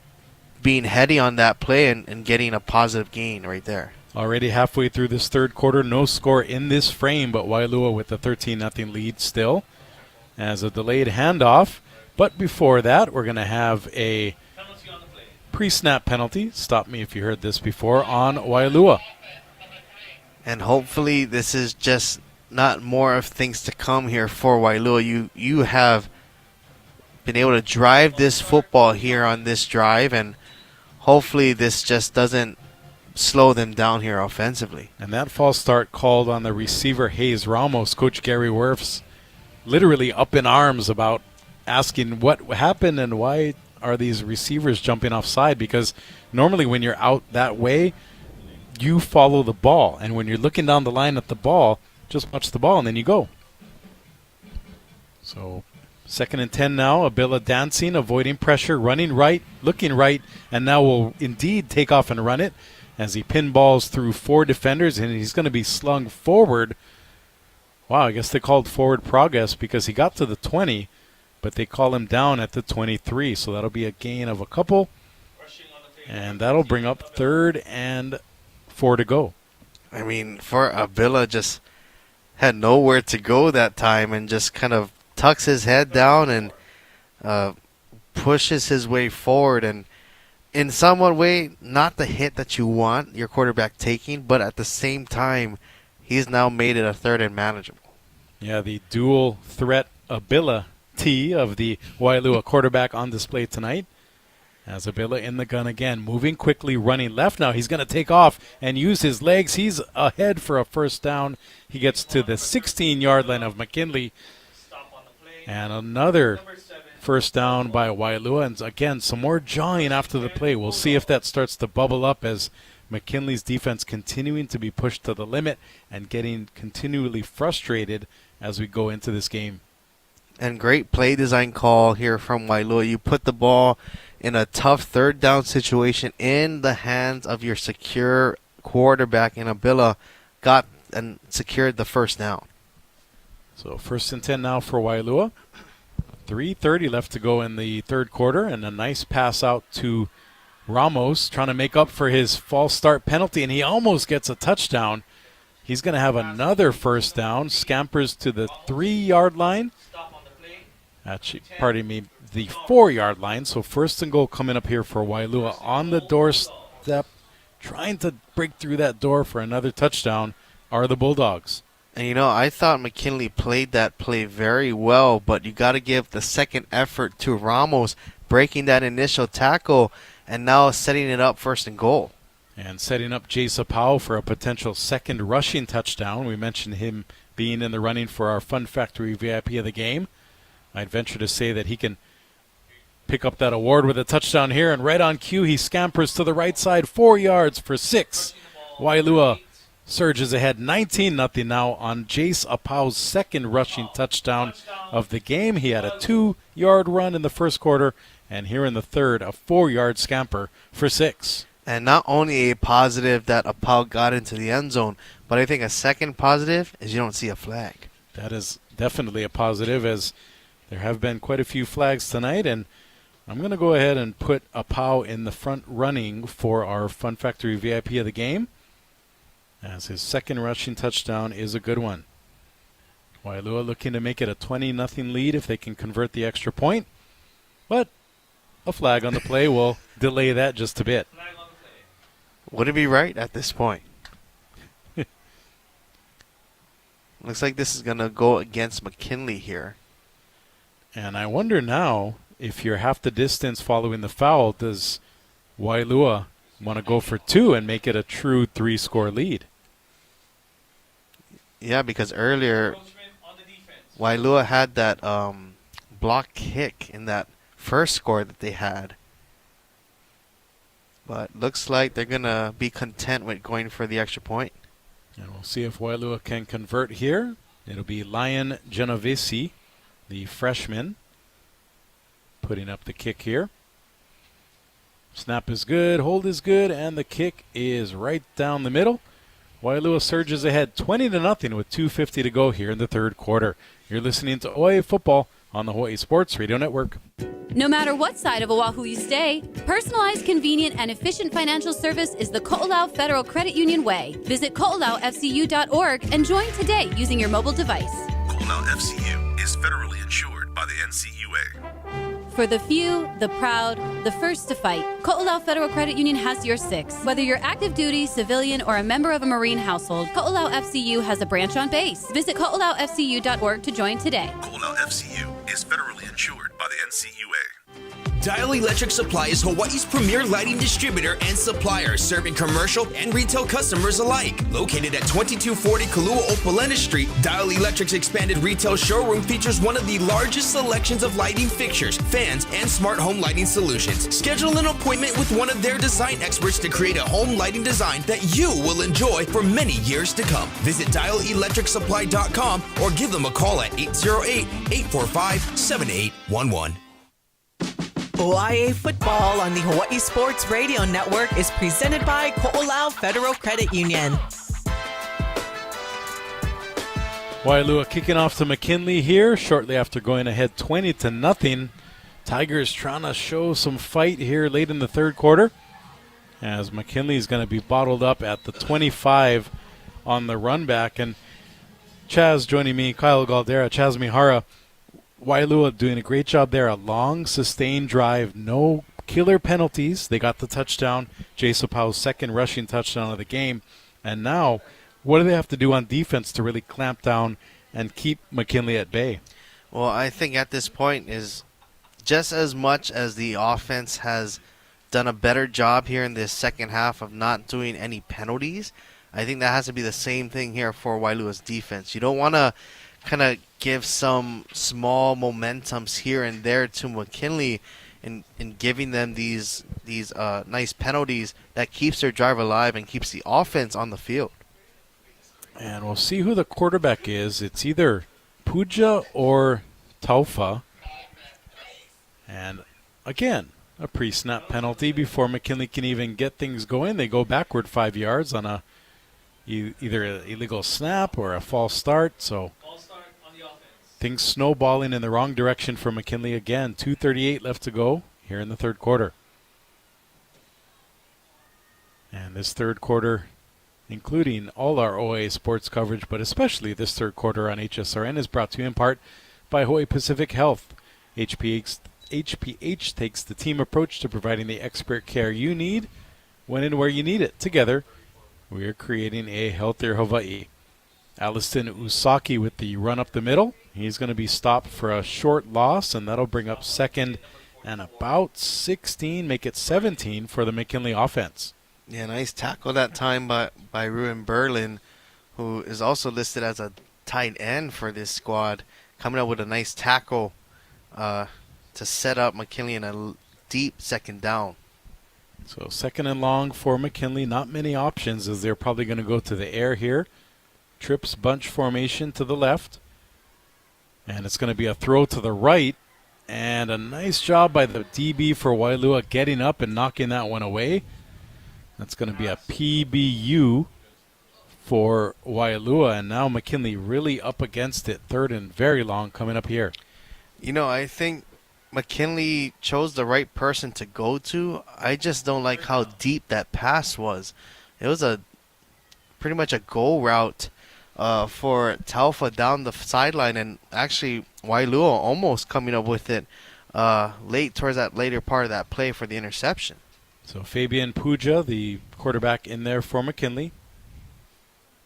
being heady on that play and getting a positive gain right there. Already halfway through this third quarter, no score in this frame, but Waialua with the 13-0 lead still as a delayed handoff. But before that, we're going to have a pre-snap penalty. Stop me if you heard this before, on Waialua. And hopefully this is just not more of things to come here for Waialua. You have been able to drive this football here on this drive, and hopefully this just doesn't slow them down here offensively. And that false start called on the receiver Hayes Ramos. Coach Gary Wirfs literally up in arms about asking what happened and why are these receivers jumping offside, because normally when you're out that way, you follow the ball, and when you're looking down the line at the ball, just watch the ball and then you go. So 2nd and 10 now. Abila dancing, avoiding pressure, running right, looking right, and now will indeed take off and run it as he pinballs through 4 defenders, and he's going to be slung forward. Wow, I guess they called forward progress because he got to the 20, but they call him down at the 23, so that'll be a gain of a couple, and that'll bring up 3rd and 4 to go. I mean, for Abila, just had nowhere to go that time and just kind of tucks his head down and pushes his way forward, and in somewhat way, not the hit that you want your quarterback taking, but at the same time, he's now made it a third and manageable. Yeah, the dual threat ability of the Waialua quarterback on display tonight. As Abila in the gun again, moving quickly, running left now. He's going to take off and use his legs. He's ahead for a first down. He gets to the 16-yard line of McKinley. And another first down by Waialua. And again, some more jawing after the play. We'll see if that starts to bubble up as McKinley's defense continuing to be pushed to the limit and getting continually frustrated as we go into this game. And great play design call here from Waialua. You put the ball in a tough third down situation in the hands of your secure quarterback, and Abila got and secured the first down. So 1st and 10 now for Waialua. 3:30 left to go in the third quarter, and a nice pass out to Ramos, trying to make up for his false start penalty, and he almost gets a touchdown. He's going to have another first down, scampers to the 3-yard line. Actually, pardon me, the 4-yard line. So 1st and goal coming up here for Waialua on the doorstep, trying to break through that door for another touchdown are the Bulldogs. And you know, I thought McKinley played that play very well, but you got to give the second effort to Ramos, breaking that initial tackle and now setting it up 1st and goal. And setting up Jace Apau for a potential second rushing touchdown. We mentioned him being in the running for our Fun Factory VIP of the game. I'd venture to say that he can pick up that award with a touchdown here, and right on cue, he scampers to the right side, 4 yards for 6. Waialua surges ahead 19-0 now on Jace Apau's second rushing touchdown of the game. He had a 2-yard run in the first quarter, and here in the third, a 4-yard scamper for 6. And not only a positive that Apau got into the end zone, but I think a second positive is you don't see a flag. That is definitely a positive, as there have been quite a few flags tonight, and I'm going to go ahead and put Apau in the front running for our Fun Factory VIP of the game, as his second rushing touchdown is a good one. Waialua looking to make it a 20-0 lead if they can convert the extra point, but a flag on the play will delay that just a bit. Would it be right at this point? Looks like this is going to go against McKinley here. And I wonder now, if you're half the distance following the foul, does Waialua want to go for 2 and make it a true 3-score lead? Yeah, because earlier Waialua had that block kick in that first score that they had. But looks like they're going to be content with going for the extra point. And we'll see if Waialua can convert here. It'll be Lion Genovese, the freshman, putting up the kick here. Snap is good, hold is good, and the kick is right down the middle. Waialua surges ahead 20-0 with 2:50 to go here in the third quarter. You're listening to OIA Football on the Hawaii Sports Radio Network. No matter what side of Oahu you stay, personalized, convenient, and efficient financial service is the Ko'olau Federal Credit Union way. Visit ko'olaufcu.org and join today using your mobile device. Ko'olau FCU is federally insured by the NCUA. For the few, the proud, the first to fight, Ko'olau Federal Credit Union has your six. Whether you're active duty, civilian, or a member of a Marine household, Ko'olau FCU has a branch on base. Visit ko'olaufcu.org to join today. Ko'olau FCU is federally insured by the NCUA. Dial Electric Supply is Hawaii's premier lighting distributor and supplier, serving commercial and retail customers alike. Located at 2240 Kalua Opalena Street, Dial Electric's expanded retail showroom features one of the largest selections of lighting fixtures, fans, and smart home lighting solutions. Schedule an appointment with one of their design experts to create a home lighting design that you will enjoy for many years to come. Visit dialelectricsupply.com or give them a call at 808-845-7811. OIA football on the Hawaii Sports Radio Network is presented by Ko'olau Federal Credit Union. Waialua kicking off to McKinley here shortly after going ahead 20-0. Tigers trying to show some fight here late in the third quarter, as McKinley is going to be bottled up at the 25 on the run back. And Chaz joining me, Kyle Galdera, Chaz Mihara. Waialua doing a great job there. A long, sustained drive, no killer penalties. They got the touchdown, Jace Apau's second rushing touchdown of the game. And now, what do they have to do on defense to really clamp down and keep McKinley at bay? Well, I think at this point is just as much as the offense has done a better job here in this second half of not doing any penalties, I think that has to be the same thing here for Waialua's defense. You don't want to kind of give some small momentums here and there to McKinley in giving them these nice penalties that keeps their drive alive and keeps the offense on the field. And we'll see who the quarterback is. It's either Puja or Taufa. And again, a pre-snap penalty before McKinley can even get things going. They go backward 5 yards on either an illegal snap or a false start. So things snowballing in the wrong direction for McKinley again. 2:38 left to go here in the third quarter. And this third quarter, including all our OIA sports coverage, but especially this third quarter on HSRN, is brought to you in part by Hawaii Pacific Health. HPH takes the team approach to providing the expert care you need when and where you need it. Together, we are creating a healthier Hawaii. Alisson Usaki with the run up the middle. He's going to be stopped for a short loss, and that'll bring up second and about 16, make it 17 for the McKinley offense. Yeah, nice tackle that time by Ruben Berlin, who is also listed as a tight end for this squad, coming up with a nice tackle to set up McKinley in a deep second down. So second and long for McKinley. Not many options as they're probably going to go to the air here. Trips bunch formation to the left. And it's going to be a throw to the right. And a nice job by the DB for Waialua getting up and knocking that one away. That's going to be a PBU for Waialua. And now McKinley really up against it. Third and very long coming up here. You know, I think McKinley chose the right person to go to. I just don't like how deep that pass was. It was pretty much a go route for Taufa down the sideline, and actually Waialua almost coming up with it late towards that later part of that play for the interception. So Fabian Puja, the quarterback, in there for McKinley.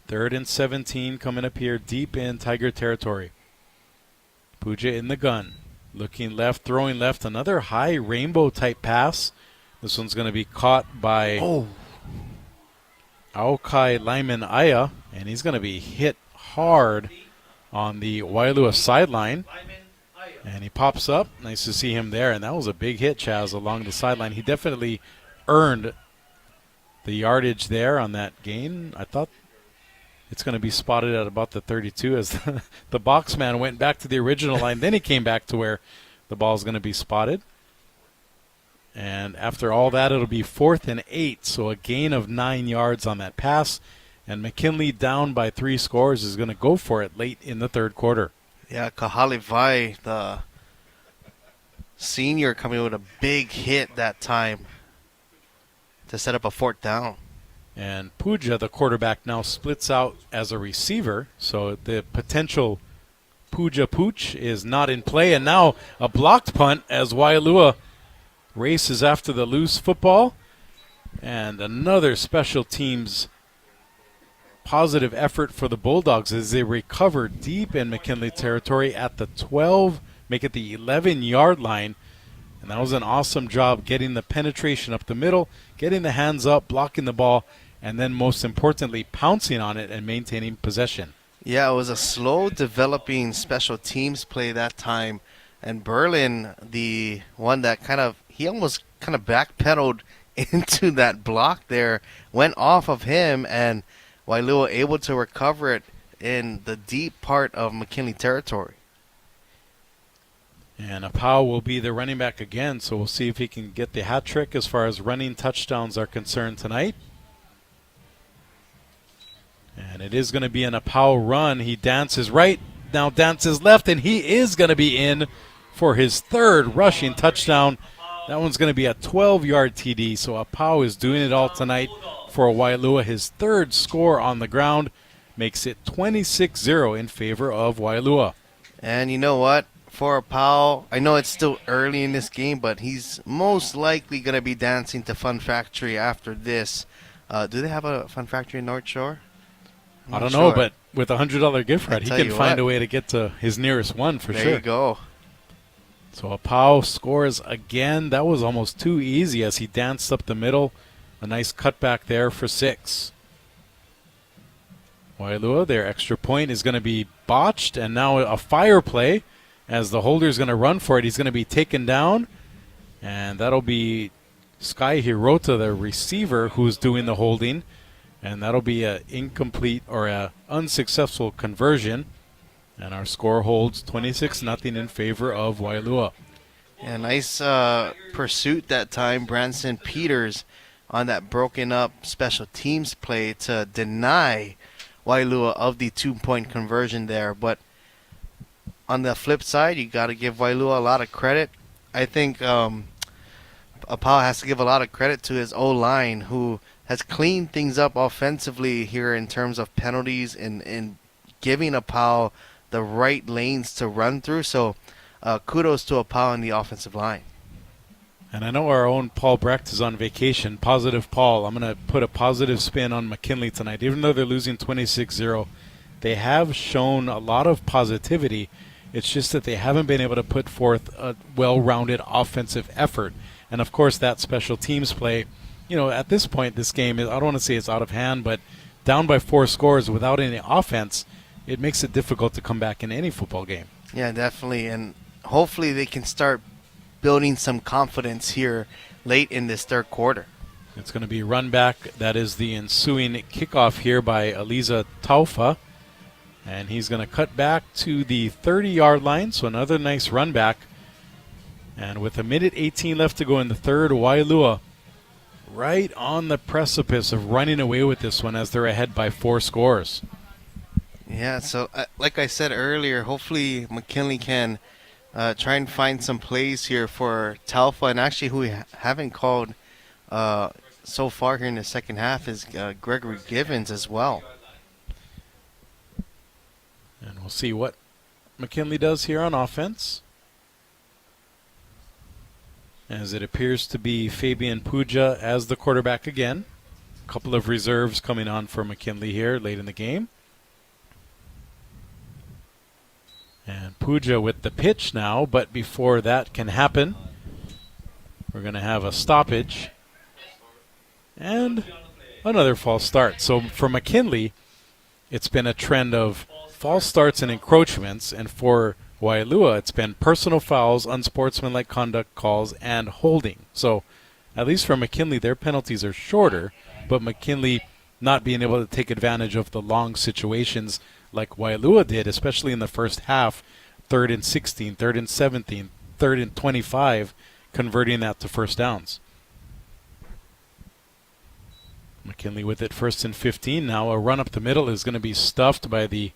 Third and 17 coming up here deep in Tiger territory. Puja in the gun. Looking left, throwing left. Another high rainbow type pass. This one's going to be caught by Aukai Lyman Aya, and he's going to be hit hard on the Waialua sideline. And he pops up. Nice to see him there. And that was a big hit, Chaz, along the sideline. He definitely earned the yardage there on that gain. I thought it's going to be spotted at about the 32 as the box man went back to the original line. Then he came back to where the ball is going to be spotted. And after all that, it'll be 4th and 8. So a gain of 9 yards on that pass. And McKinley, down by 3 scores, is going to go for it late in the third quarter. Yeah, Kahale Vai, the senior, coming with a big hit that time to set up a 4th down. And Puja, the quarterback, now splits out as a receiver. So the potential Puja Pooch is not in play. And now a blocked punt as Waialua races after the loose football. And another special teams positive effort for the Bulldogs as they recover deep in McKinley territory at the 12, make it the 11-yard line. And that was an awesome job getting the penetration up the middle, getting the hands up, blocking the ball, and then most importantly, pouncing on it and maintaining possession. Yeah, it was a slow developing special teams play that time. And Berlin, the one that he almost backpedaled into that block there, went off of him, and Waialua able to recover it in the deep part of McKinley territory. And Apau will be the running back again, so we'll see if he can get the hat trick as far as running touchdowns are concerned tonight. And it is going to be an Apau run. He dances right, now dances left, and he is going to be in for his 3rd rushing touchdown. That one's going to be a 12-yard TD, so Apau is doing it all tonight for Waialua. His 3rd score on the ground makes it 26-0 in favor of Waialua. And you know what? for Pau, I know it's still early in this game, but he's most likely going to be dancing to Fun Factory after this. Do they have a Fun Factory in North Shore? I don't know, but with a $100 gift card, he can find a way to get to his nearest one for sure. There you go. So Pau scores again. That was almost too easy as he danced up the middle. A nice cutback there for 6. Waialua, their extra point is going to be botched, and now a fire play as the holder is going to run for it. He's going to be taken down, and that'll be Sky Hirota, the receiver, who's doing the holding, and that'll be an incomplete or an unsuccessful conversion, and our score holds 26-0 in favor of Waialua. Yeah, nice pursuit that time. Branson Peters on that broken up special teams play to deny Waialua of the 2-point conversion there. But on the flip side, you got to give Waialua a lot of credit. I think Pau has to give a lot of credit to his O-line, who has cleaned things up offensively here in terms of penalties and giving Pau the right lanes to run through. So kudos to Pau on the offensive line. And I know our own Paul Brecht is on vacation. Positive Paul. I'm going to put a positive spin on McKinley tonight. Even though they're losing 26-0, they have shown a lot of positivity. It's just that they haven't been able to put forth a well-rounded offensive effort. And, of course, that special teams play, at this point, this game, I don't want to say it's out of hand, but down by 4 scores without any offense, it makes it difficult to come back in any football game. Yeah, definitely. And hopefully they can start building some confidence here late in this third quarter. It's going to be run back. That is the ensuing kickoff here by Eliza Taufa. And he's going to cut back to the 30-yard line, so another nice run back. And with 1:18 left to go in the third, Waialua right on the precipice of running away with this one as they're ahead by 4 scores. Yeah, so like I said earlier, hopefully McKinley can try and find some plays here for Taufa, and actually who we haven't called so far here in the second half is Gregory Givens as well. And we'll see what McKinley does here on offense, as it appears to be Fabian Puja as the quarterback again. A couple of reserves coming on for McKinley here late in the game. And Puja with the pitch now, but before that can happen, we're going to have a stoppage and another false start. So for McKinley, it's been a trend of false starts and encroachments, and for Waialua, it's been personal fouls, unsportsmanlike conduct calls, and holding. So at least for McKinley, their penalties are shorter, but McKinley not being able to take advantage of the long situations like Waialua did, especially in the first half, 3rd and 16, 3rd and 17, 3rd and 25, converting that to first downs. McKinley with it 1st and 15 now. A run up the middle is going to be stuffed by the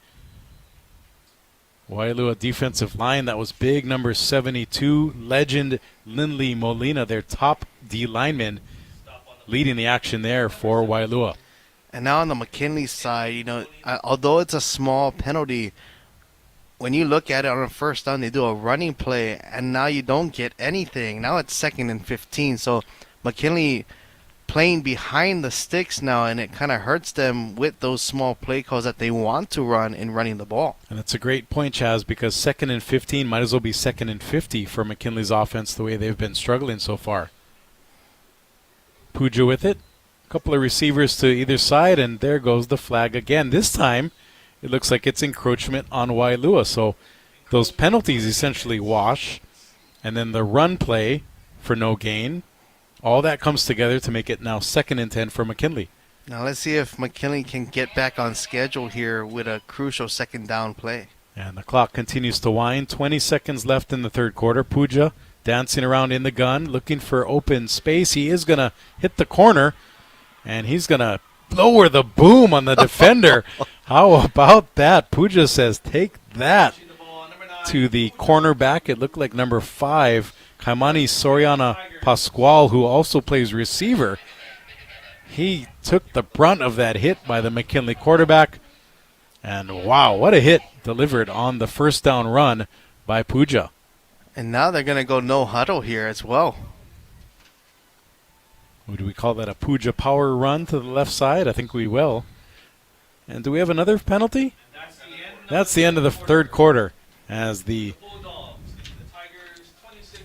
Waialua defensive line. That was big number 72, legend Lindley Molina, their top D lineman, leading the action there for Waialua. And now on the McKinley side, although it's a small penalty, when you look at it on a first down, they do a running play, and now you don't get anything. Now it's 2nd and 15. So McKinley playing behind the sticks now, and it kind of hurts them with those small play calls that they want to run in running the ball. And that's a great point, Chaz, because 2nd and 15 might as well be 2nd and 50 for McKinley's offense the way they've been struggling so far. Puja with it. Couple of receivers to either side, and there goes the flag again. This time, it looks like it's encroachment on Waialua. So those penalties essentially wash, and then the run play for no gain, all that comes together to make it now 2nd and 10 for McKinley. Now let's see if McKinley can get back on schedule here with a crucial 2nd down play. And the clock continues to wind. 20 seconds left in the third quarter. Puja dancing around in the gun, looking for open space. He is going to hit the corner, and he's going to lower the boom on the defender. How about that? Puja says, take that to the cornerback. It looked like number 5, Kaimani Soriana Pascual, who also plays receiver. He took the brunt of that hit by the McKinley quarterback. And wow, what a hit delivered on the first down run by Puja. And now they're going to go no huddle here as well. Would we call that a Puja power run to the left side? I think we will. And do we have another penalty? That's the end of the third quarter as the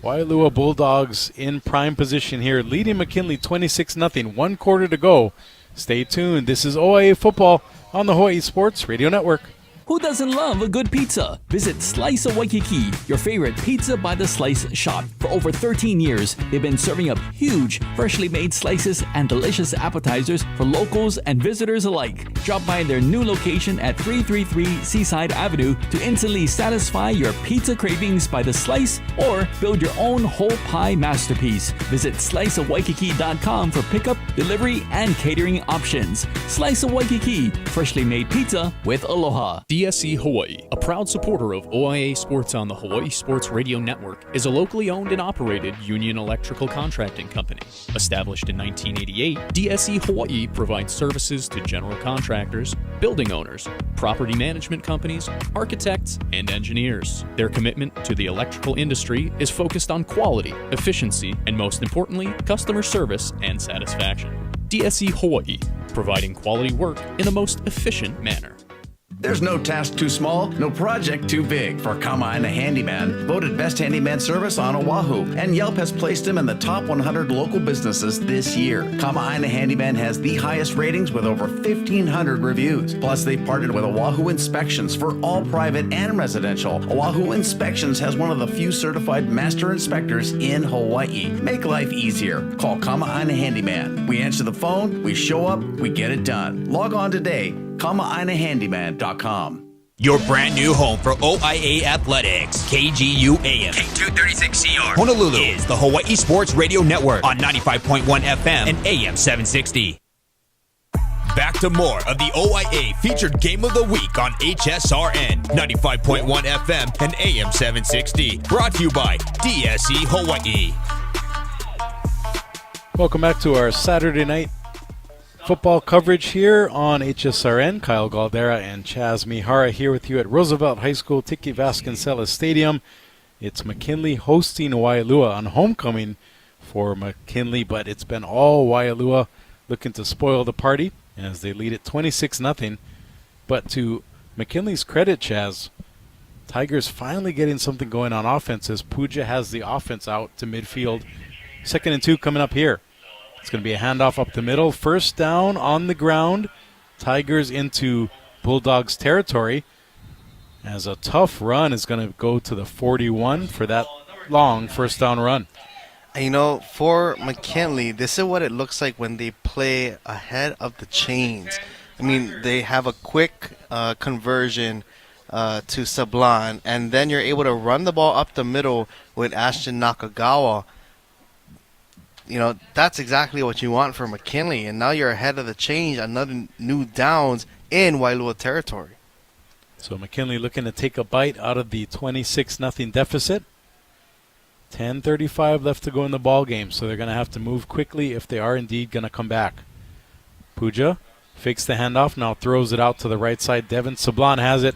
Waialua Bulldogs in prime position here, leading McKinley 26-0. 1 quarter to go. Stay tuned. This is OIA football on the Hawaii Sports Radio Network. Who doesn't love a good pizza? Visit Slice of Waikiki, your favorite pizza by the slice shop. For over 13 years, they've been serving up huge, freshly made slices and delicious appetizers for locals and visitors alike. Drop by their new location at 333 Seaside Avenue to instantly satisfy your pizza cravings by the slice or build your own whole pie masterpiece. Visit sliceofwaikiki.com for pickup, delivery, and catering options. Slice of Waikiki, freshly made pizza with aloha. DSE Hawaii, a proud supporter of OIA Sports on the Hawaii Sports Radio Network, is a locally owned and operated union electrical contracting company. Established in 1988, DSE Hawaii provides services to general contractors, building owners, property management companies, architects, and engineers. Their commitment to the electrical industry is focused on quality, efficiency, and most importantly, customer service and satisfaction. DSE Hawaii, providing quality work in the most efficient manner. There's no task too small, no project too big for Kama'aina Handyman, voted best handyman service on Oahu, and Yelp has placed him in the top 100 local businesses this year. Kama'aina Handyman has the highest ratings with over 1,500 reviews. Plus, they've partnered with Oahu Inspections for all private and residential. Oahu Inspections has one of the few certified master inspectors in Hawaii. Make life easier. Call Kama'aina Handyman. We answer the phone, we show up, we get it done. Log on today. Kama'ainaHandyman.com. Your brand new home for OIA Athletics. KGU AM. K236CR. Honolulu is the Hawaii Sports Radio Network on 95.1 FM and AM 760. Back to more of the OIA featured game of the week on HSRN 95.1 FM and AM 760. Brought to you by DSE Hawaii. Welcome back to our Saturday night football coverage here on HSRN. Kyle Galdera and Chaz Mihara here with you at Roosevelt High School, Tiki Vasconcelos Stadium. It's McKinley hosting Waialua on homecoming for McKinley, but it's been all Waialua looking to spoil the party as they lead it 26-0. But to McKinley's credit, Chaz, Tigers finally getting something going on offense as Puja has the offense out to midfield. 2nd and 2 coming up here. It's going to be a handoff up the middle. First down on the ground. Tigers into Bulldogs territory as a tough run is going to go to the 41 for that long first down run. You know, for McKinley, this is what it looks like when they play ahead of the chains. I mean, they have a quick conversion to Sablan, and then you're able to run the ball up the middle with Ashton Nakagawa. You know, that's exactly what you want for McKinley. And now you're ahead of the change, another new downs in Waialua territory. So McKinley looking to take a bite out of the 26-0 deficit. 10:35 left to go in the ball game, so they're going to have to move quickly if they are indeed going to come back. Puja fakes the handoff, now throws it out to the right side. Devin Sablan has it,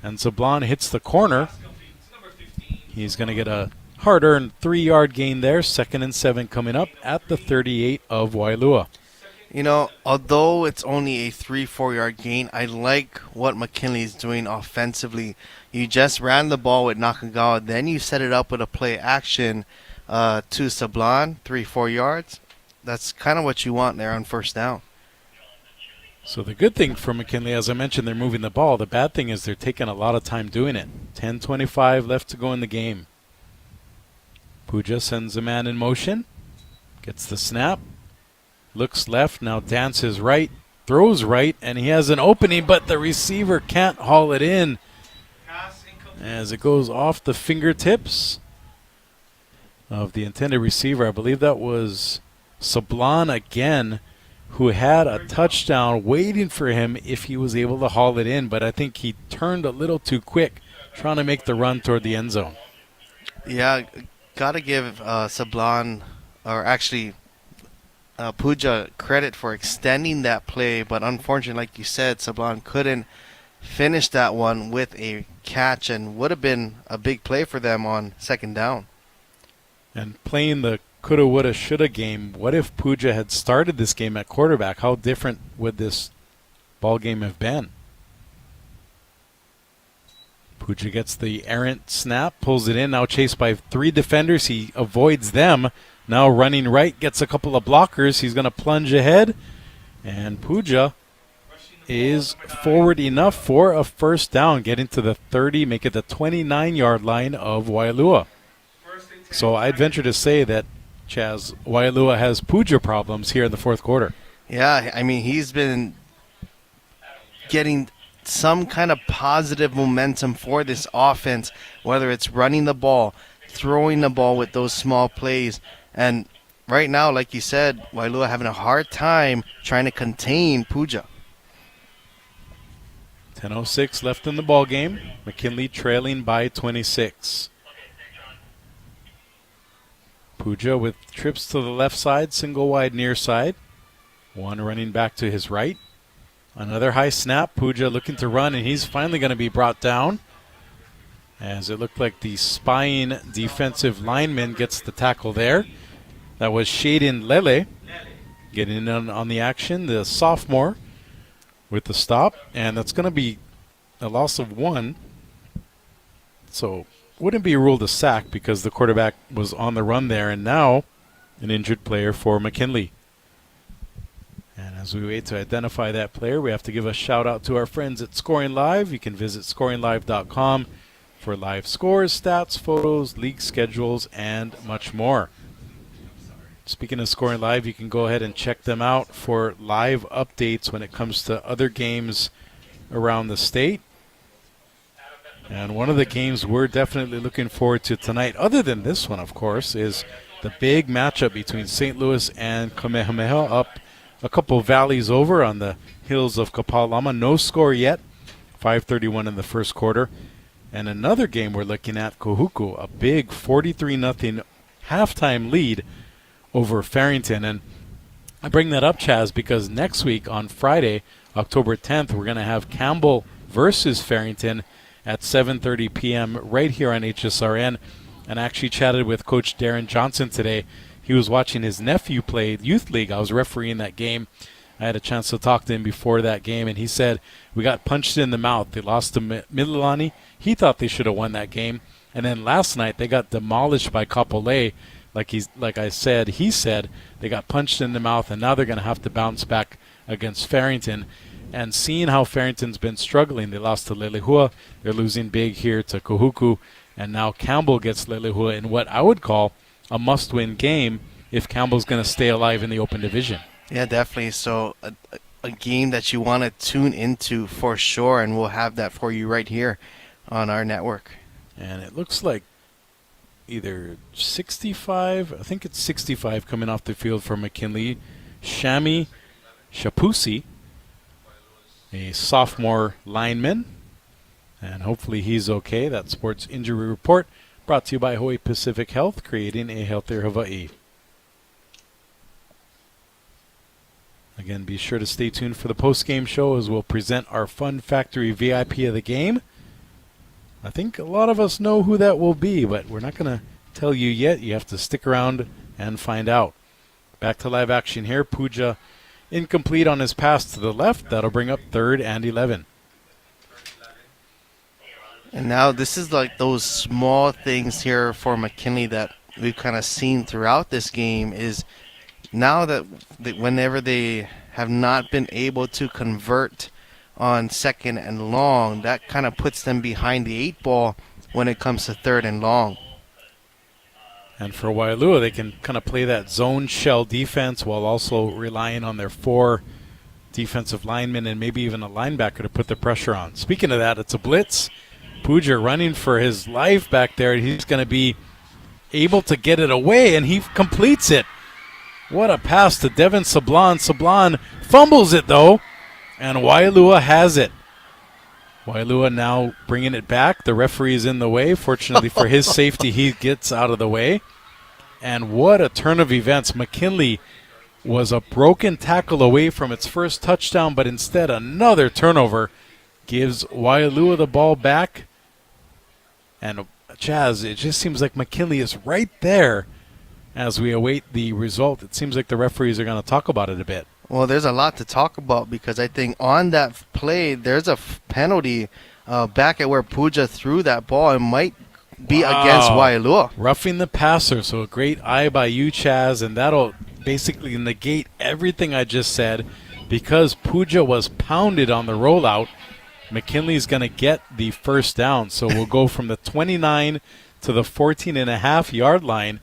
and Sablan hits the corner. He's going to get a hard-earned 3-yard gain there. 2nd and 7 coming up at the 38 of Waialua. You know, although it's only a 3-4 yard gain, I like what McKinley is doing offensively. You just ran the ball with Nakagawa, then you set it up with a play action to Sablan, 3-4 yards. That's kind of what you want there on first down. So the good thing for McKinley, as I mentioned, they're moving the ball. The bad thing is they're taking a lot of time doing it. 10:25 left to go in the game. Puja sends a man in motion, gets the snap, looks left, now dances right, throws right, and he has an opening, but the receiver can't haul it in as it goes off the fingertips of the intended receiver. I believe that was Sablan again, who had a touchdown waiting for him if he was able to haul it in, but I think he turned a little too quick trying to make the run toward the end zone. Yeah, got to give Sablan, or actually Puja, credit for extending that play, but unfortunately, like you said, Sablan couldn't finished that one with a catch and would have been a big play for them on second down. And playing the coulda, woulda, shoulda game, what if Puja had started this game at quarterback? How different would this ball game have been? Puja gets the errant snap, pulls it in, now chased by 3 defenders. He avoids them. Now running right, gets a couple of blockers. He's going to plunge ahead. And Puja is forward enough for a first down, get into the 30, make it the 29-yard line of Waialua. So I'd venture to say that, Chaz, Waialua has Puja problems here in the fourth quarter. Yeah, I mean, he's been getting some kind of positive momentum for this offense, whether it's running the ball, throwing the ball with those small plays. And right now, like you said, Waialua having a hard time trying to contain Puja. 10:06 left in the ball game. McKinley trailing by 26. Puja with trips to the left side, single wide near side. One running back to his right. Another high snap. Puja looking to run, and he's finally going to be brought down, as it looked like the spying defensive lineman gets the tackle there. That was Shaden Lele getting in on the action, the sophomore, with the stop, and that's going to be a loss of 1. So wouldn't be ruled a sack because the quarterback was on the run there, and now an injured player for McKinley. And as we wait to identify that player, we have to give a shout out to our friends at Scoring Live. You can visit scoringlive.com for live scores, stats, photos, league schedules, and much more. Speaking of Scoring Live, you can go ahead and check them out for live updates when it comes to other games around the state. And one of the games we're definitely looking forward to tonight, other than this one, of course, is the big matchup between St. Louis and Kamehameha up a couple valleys over on the hills of Kapalama. No score yet, 5:31 in the first quarter. And another game we're looking at, Kohuku, a big 43-0 halftime lead over Farrington. And I bring that up, Chaz, because next week on Friday, October 10th, we're going to have Campbell versus Farrington at 7:30 p.m. right here on HSRN. And I actually chatted with Coach Darren Johnson today. He was watching his nephew play Youth League. I was refereeing that game. I had a chance to talk to him before that game, and he said, we got punched in the mouth. They lost to Mililani. He thought they should have won that game. And then last night, they got demolished by Kapolei. He said they got punched in the mouth, and now they're going to have to bounce back against Farrington. And seeing how Farrington's been struggling, they lost to Lelehua. They're losing big here to Kohuku. And now Campbell gets Lelehua in what I would call a must-win game if Campbell's going to stay alive in the open division. Yeah, definitely. So a game that you want to tune into for sure, and we'll have that for you right here on our network. And it looks like either 65, I think it's 65 coming off the field for McKinley. Shami Shapusi, a sophomore lineman, and hopefully he's okay. That sports injury report brought to you by Hawaii Pacific Health, creating a healthier Hawaii. Again, be sure to stay tuned for the post-game show as we'll present our Fun Factory VIP of the game. I think a lot of us know who that will be, but we're not going to tell you yet. You have to stick around and find out. Back to live action here. Puja incomplete on his pass to the left. That'll bring up 3rd and 11. And now this is like those small things here for McKinley that we've kind of seen throughout this game is now that whenever they have not been able to convert on 2nd and long, that kind of puts them behind the 8 ball when it comes to 3rd and long. And for Waialua, they can kind of play that zone shell defense while also relying on their 4 defensive linemen and maybe even a linebacker to put the pressure on. Speaking of that, it's a blitz. Puja running for his life back there. He's going to be able to get it away, and he completes it. What a pass to Devin Sablon. Sablon fumbles it, though, and Waialua has it. Waialua now bringing it back. The referee is in the way. Fortunately for his safety, he gets out of the way. And what a turn of events. McKinley was a broken tackle away from its first touchdown, but instead another turnover gives Waialua the ball back. And Chaz, it just seems like McKinley is right there as we await the result. It seems like the referees are going to talk about it a bit. Well, there's a lot to talk about because I think on that play, there's a penalty back at where Puja threw that ball. It might be against Waialua. Roughing the passer, so a great eye by you, Chaz, and that'll basically negate everything I just said because Puja was pounded on the rollout. McKinley's going to get the first down, so we'll go from the 29 to the 14.5-yard line,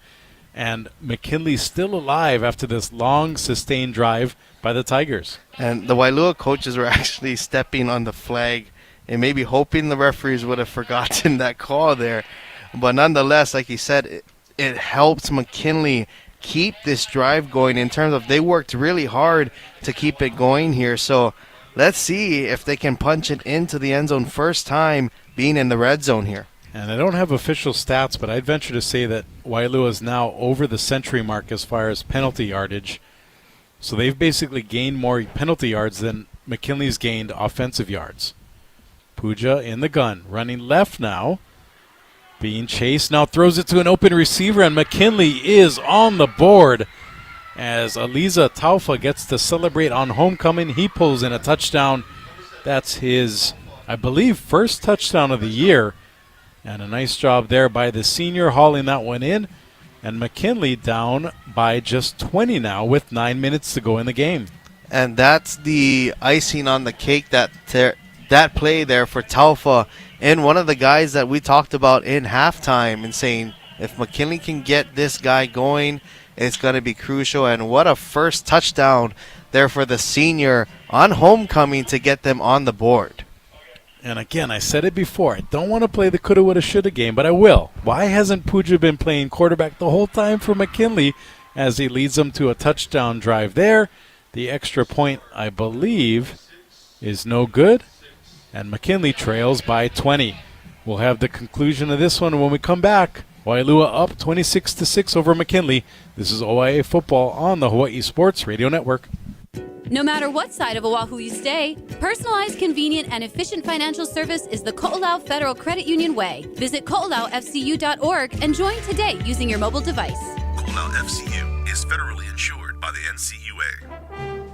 and McKinley's still alive after this long, sustained drive by the Tigers. And the Waialua coaches were actually stepping on the flag and maybe hoping the referees would have forgotten that call there. But nonetheless, like you said, it helps McKinley keep this drive going in terms of they worked really hard to keep it going here. So let's see if they can punch it into the end zone first time being in the red zone here. And I don't have official stats, but I'd venture to say that Waialua is now over the century mark as far as penalty yardage. So they've basically gained more penalty yards than McKinley's gained offensive yards. Puja in the gun, running left now. Being chased, now throws it to an open receiver, and McKinley is on the board as Aliza Taufa gets to celebrate on homecoming. He pulls in a touchdown. That's his, I believe, first touchdown of the year. And a nice job there by the senior hauling that one in. And McKinley down by just 20 now with 9 minutes to go in the game. And that's the icing on the cake, that play there for Taufa. And one of the guys that we talked about in halftime and saying if McKinley can get this guy going, it's going to be crucial. And what a first touchdown there for the senior on homecoming to get them on the board. And again, I said it before, I don't want to play the coulda, woulda, shoulda game, but I will. Why hasn't Puja been playing quarterback the whole time for McKinley as he leads them to a touchdown drive there? The extra point, I believe, is no good. And McKinley trails by 20. We'll have the conclusion of this one when we come back. Waialua up 26-6 over McKinley. This is OIA football on the Hawaii Sports Radio Network. No matter what side of Oahu you stay, personalized, convenient, and efficient financial service is the Ko'olau Federal Credit Union way. Visit ko'olaufcu.org and join today using your mobile device. Ko'olau FCU is federally insured by the NCUA.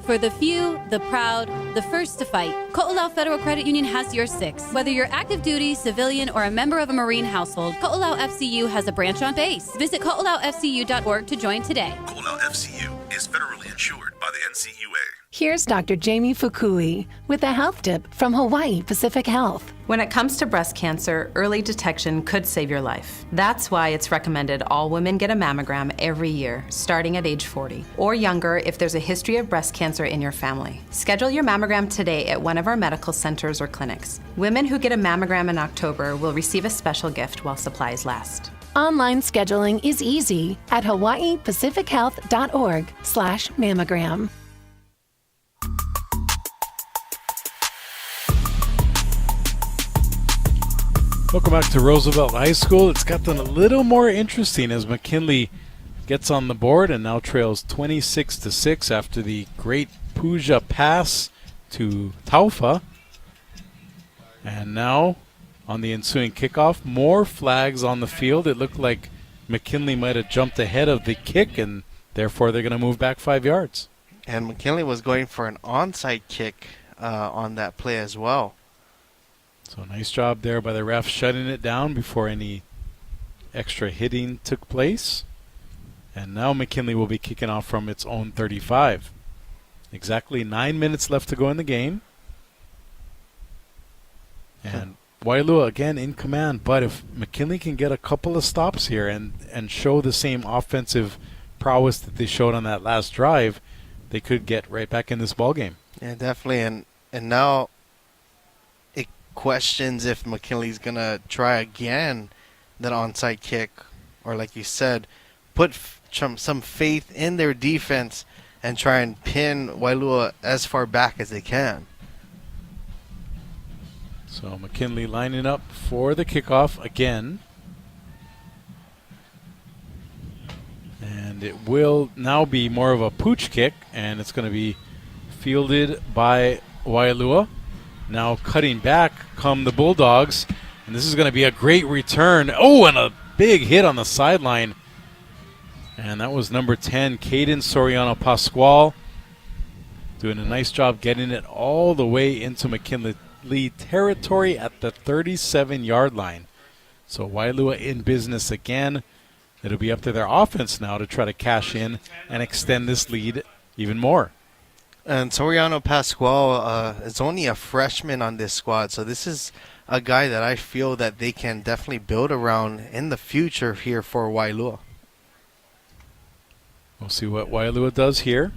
For the few, the proud, the first to fight, Ko'olau Federal Credit Union has your six. Whether you're active duty, civilian, or a member of a Marine household, Ko'olau FCU has a branch on base. Visit ko'olaufcu.org to join today. Ko'olau FCU is federally insured by the NCUA. Here's Dr. Jamie Fukui with a health tip from Hawaii Pacific Health. When it comes to breast cancer, early detection could save your life. That's why it's recommended all women get a mammogram every year, starting at age 40, or younger if there's a history of breast cancer in your family. Schedule your mammogram today at one of our medical centers or clinics. Women who get a mammogram in October will receive a special gift while supplies last. Online scheduling is easy at hawaiipacifichealth.org/mammogram. Welcome back to Roosevelt High School. It's gotten a little more interesting as McKinley gets on the board and now trails 26-6 after the great Puja pass to Taufa. And now on the ensuing kickoff, more flags on the field. It looked like McKinley might have jumped ahead of the kick, and therefore they're going to move back 5 yards. And McKinley was going for an onside kick on that play as well. So nice job there by the ref shutting it down before any extra hitting took place. And now McKinley will be kicking off from its own 35. Exactly 9 minutes left to go in the game. And Waialua again in command, but if McKinley can get a couple of stops here and show the same offensive prowess that they showed on that last drive, they could get right back in this ballgame. Yeah, definitely. And now it questions if McKinley's going to try again that onside kick, or like you said, put some faith in their defense and try and pin Waialua as far back as they can. So McKinley lining up for the kickoff again. And it will now be more of a pooch kick, and it's going to be fielded by Waialua. Now cutting back come the Bulldogs. And this is going to be a great return. Oh, and a big hit on the sideline. And that was number 10, Caden Soriano Pascual, doing a nice job getting it all the way into McKinley territory at the 37-yard line. So Waialua in business again. It'll be up to their offense now to try to cash in and extend this lead even more. And Soriano Pascual is only a freshman on this squad, so this is a guy that I feel that they can definitely build around in the future here for Waialua. We'll see what Waialua does here.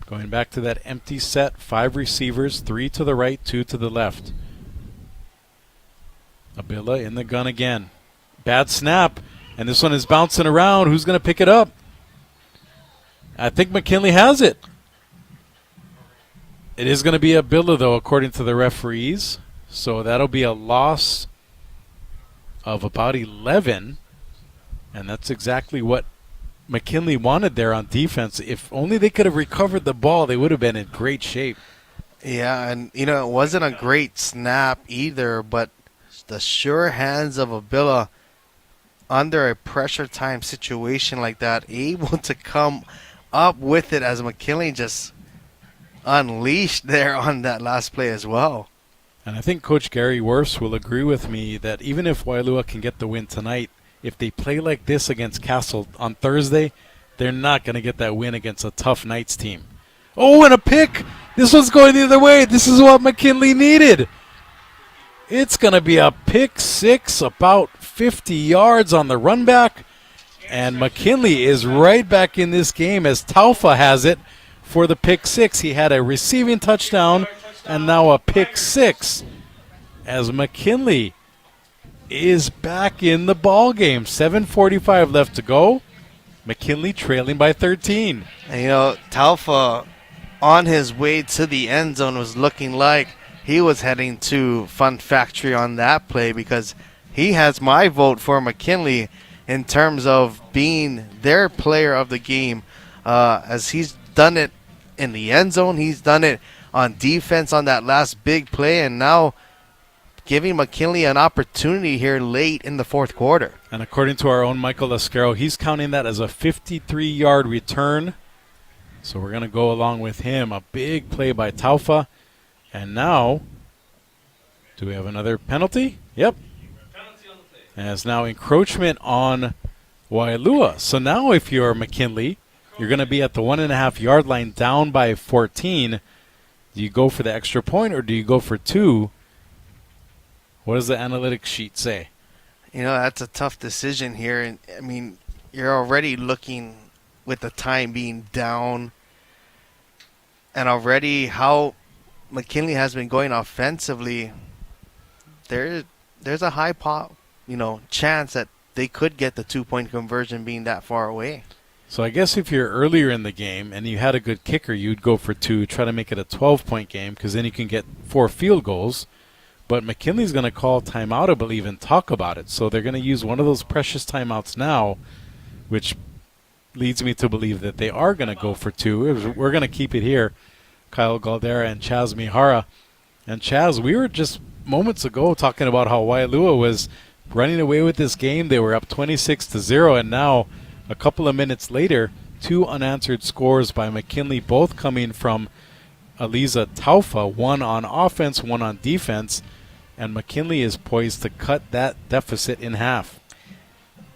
Going back to that empty set, 5 receivers, 3 to the right, 2 to the left. Abila in the gun again. Bad snap, and this one is bouncing around. Who's going to pick it up? I think McKinley has it. It is going to be Abila, though, according to the referees. So that'll be a loss of about 11, and that's exactly what McKinley wanted there on defense. If only they could have recovered the ball, they would have been in great shape. Yeah, and, it wasn't a great snap either, but the sure hands of Abila under a pressure time situation like that, able to come up with it as McKinley just unleashed there on that last play as well. And I think Coach Gary Wirfs will agree with me that even if Waialua can get the win tonight, if they play like this against Castle on Thursday, they're not going to get that win against a tough Knights team. Oh, and a pick! This one's going the other way. This is what McKinley needed. It's going to be a pick 6, about 50 yards on the run back. And McKinley is right back in this game as Taufa has it for the pick 6. He had a receiving touchdown and now a pick 6 as McKinley is back in the ball game. 7:45 left to go. McKinley trailing by 13. And Taufa on his way to the end zone was looking like he was heading to Fun Factory on that play, because he has my vote for McKinley in terms of being their player of the game, as he's done it in the end zone. He's done it on defense on that last big play, and now giving McKinley an opportunity here late in the fourth quarter. And according to our own Michael Lascaro, he's counting that as a 53-yard return. So we're going to go along with him. A big play by Taufa. And now, do we have another penalty? Yep. And it's now encroachment on Waialua. So now if you're McKinley, you're going to be at the 1.5-yard line down by 14. Do you go for the extra point or do you go for 2? What does the analytics sheet say? That's a tough decision here. And I mean, you're already looking with the time being down, and already how McKinley has been going offensively. There's a high chance that they could get the 2-point conversion being that far away. So I guess if you're earlier in the game and you had a good kicker, you'd go for 2, try to make it a 12-point game, because then you can get 4 field goals. But McKinley's going to call timeout, I believe, and talk about it. So they're going to use one of those precious timeouts now, which leads me to believe that they are going to go for 2. We're going to keep it here. Kyle Galdera and Chaz Mihara. And Chaz, we were just moments ago talking about how Waialua was running away with this game. They were up 26-0, and now a couple of minutes later, 2 unanswered scores by McKinley, both coming from Aliza Taufa, one on offense, one on defense. And McKinley is poised to cut that deficit in half.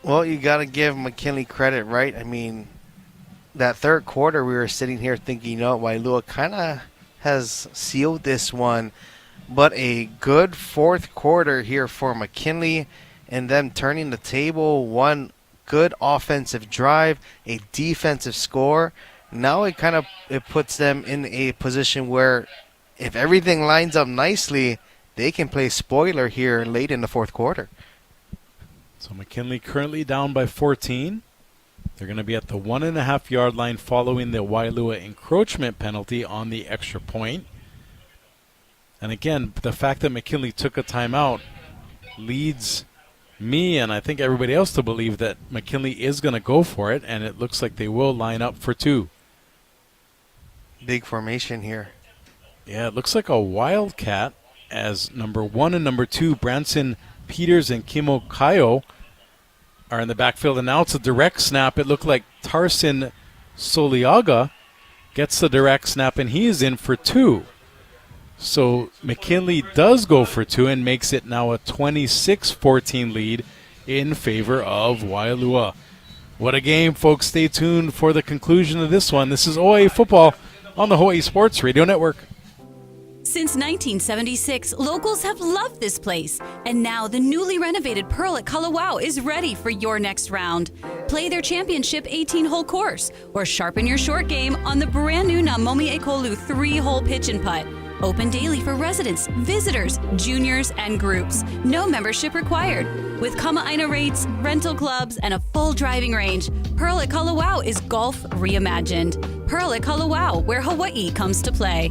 Well, you got to give McKinley credit, right? I mean, that third quarter we were sitting here thinking, Waialua kind of has sealed this one. But a good fourth quarter here for McKinley, and them turning the table. One good offensive drive, a defensive score. Now it puts them in a position where if everything lines up nicely, they can play spoiler here late in the fourth quarter. So McKinley currently down by 14. They're going to be at the 1.5-yard line following the Waialua encroachment penalty on the extra point. And again, the fact that McKinley took a timeout leads me and I think everybody else to believe that McKinley is going to go for it, and it looks like they will line up for 2. Big formation here. Yeah, it looks like a wildcat. as number 1 and number 2, Branson Peters and Kimo Kayo, are in the backfield. And now it's a direct snap. It looked like Tarsin Soliaga gets the direct snap, and he is in for 2. So McKinley does go for 2 and makes it now a 26-14 lead in favor of Waialua. What a game, folks. Stay tuned for the conclusion of this one. This is OIA football on the Hawaii Sports Radio Network. Since 1976, locals have loved this place. And now the newly renovated Pearl at Kalawao is ready for your next round. Play their championship 18-hole course or sharpen your short game on the brand new Namomi Ekolu 3-hole pitch and putt. Open daily for residents, visitors, juniors, and groups. No membership required. With Kama'aina rates, rental clubs, and a full driving range, Pearl at Kalawao is golf reimagined. Pearl at Kalawao, where Hawaii comes to play.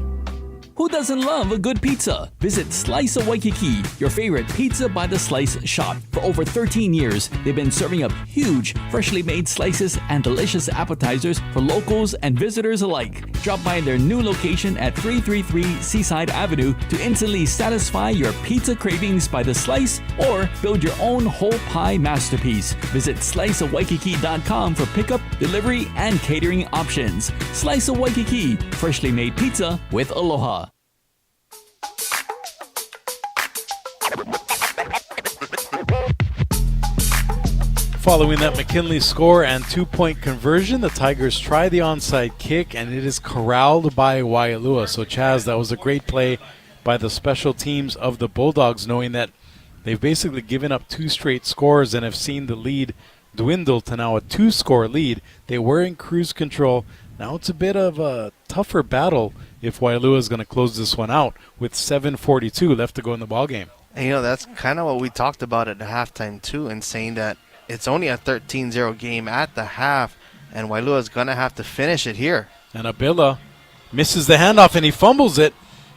Who doesn't love a good pizza? Visit Slice of Waikiki, your favorite Pizza by the Slice shop. For over 13 years, they've been serving up huge, freshly made slices and delicious appetizers for locals and visitors alike. Drop by their new location at 333 Seaside Avenue to instantly satisfy your pizza cravings by the slice or build your own whole pie masterpiece. Visit sliceofwaikiki.com for pickup, delivery, and catering options. Slice of Waikiki, freshly made pizza with aloha. Following that McKinley score and 2-point conversion, the Tigers try the onside kick, and it is corralled by Waialua. So, Chaz, that was a great play by the special teams of the Bulldogs, knowing that they've basically given up 2 straight scores and have seen the lead dwindle to now a 2-score lead. They were in cruise control. Now it's a bit of a tougher battle if Waialua is going to close this one out with 7:42 left to go in the ballgame. And, that's kind of what we talked about at the halftime, too, and saying that it's only a 13-0 game at the half, and Waialua is going to have to finish it here. And Abila misses the handoff, and he fumbles it.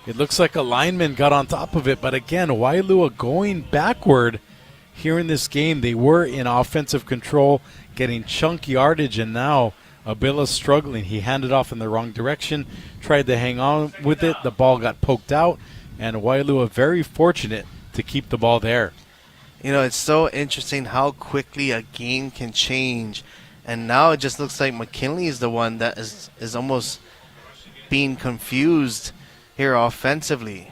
It looks like a lineman got on top of it, but again, Waialua going backward here in this game. They were in offensive control, getting chunk yardage, and now Abila's struggling. He handed off in the wrong direction, tried to hang on with it. The ball got poked out, and Waialua very fortunate to keep the ball there. It's so interesting how quickly a game can change. And now it just looks like McKinley is the one that is almost being confused here offensively.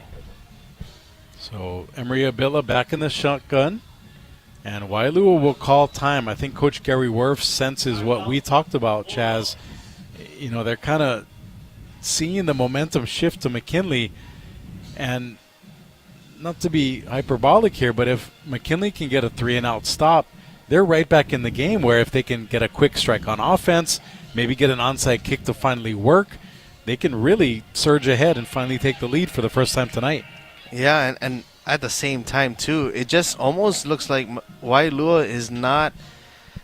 So Emery Abila back in the shotgun. And Waialua will call time. I think Coach Gary Wirf senses what we talked about, Chaz. They're kind of seeing the momentum shift to McKinley. And not to be hyperbolic here, but if McKinley can get a 3-and-out stop, they're right back in the game, where if they can get a quick strike on offense, maybe get an onside kick to finally work, they can really surge ahead and finally take the lead for the first time tonight. Yeah, and at the same time, too, it just almost looks like Waialua is not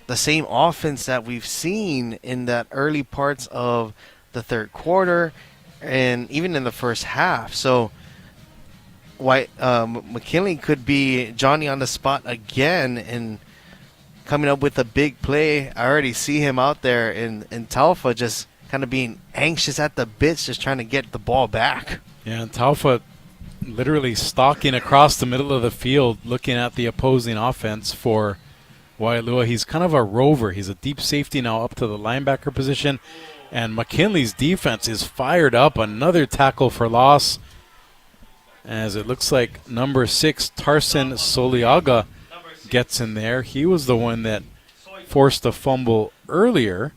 the same offense that we've seen in that early parts of the third quarter and even in the first half. So McKinley could be Johnny on the spot again and coming up with a big play. I already see him out there in Taufa just kind of being anxious at the bits, just trying to get the ball back. Yeah, and Taufa literally stalking across the middle of the field looking at the opposing offense for Waialua. He's kind of a rover. He's a deep safety now up to the linebacker position. And McKinley's defense is fired up. Another tackle for loss, as it looks like number 6, Tarsin Soliaga, gets in there. He was the one that forced a fumble earlier.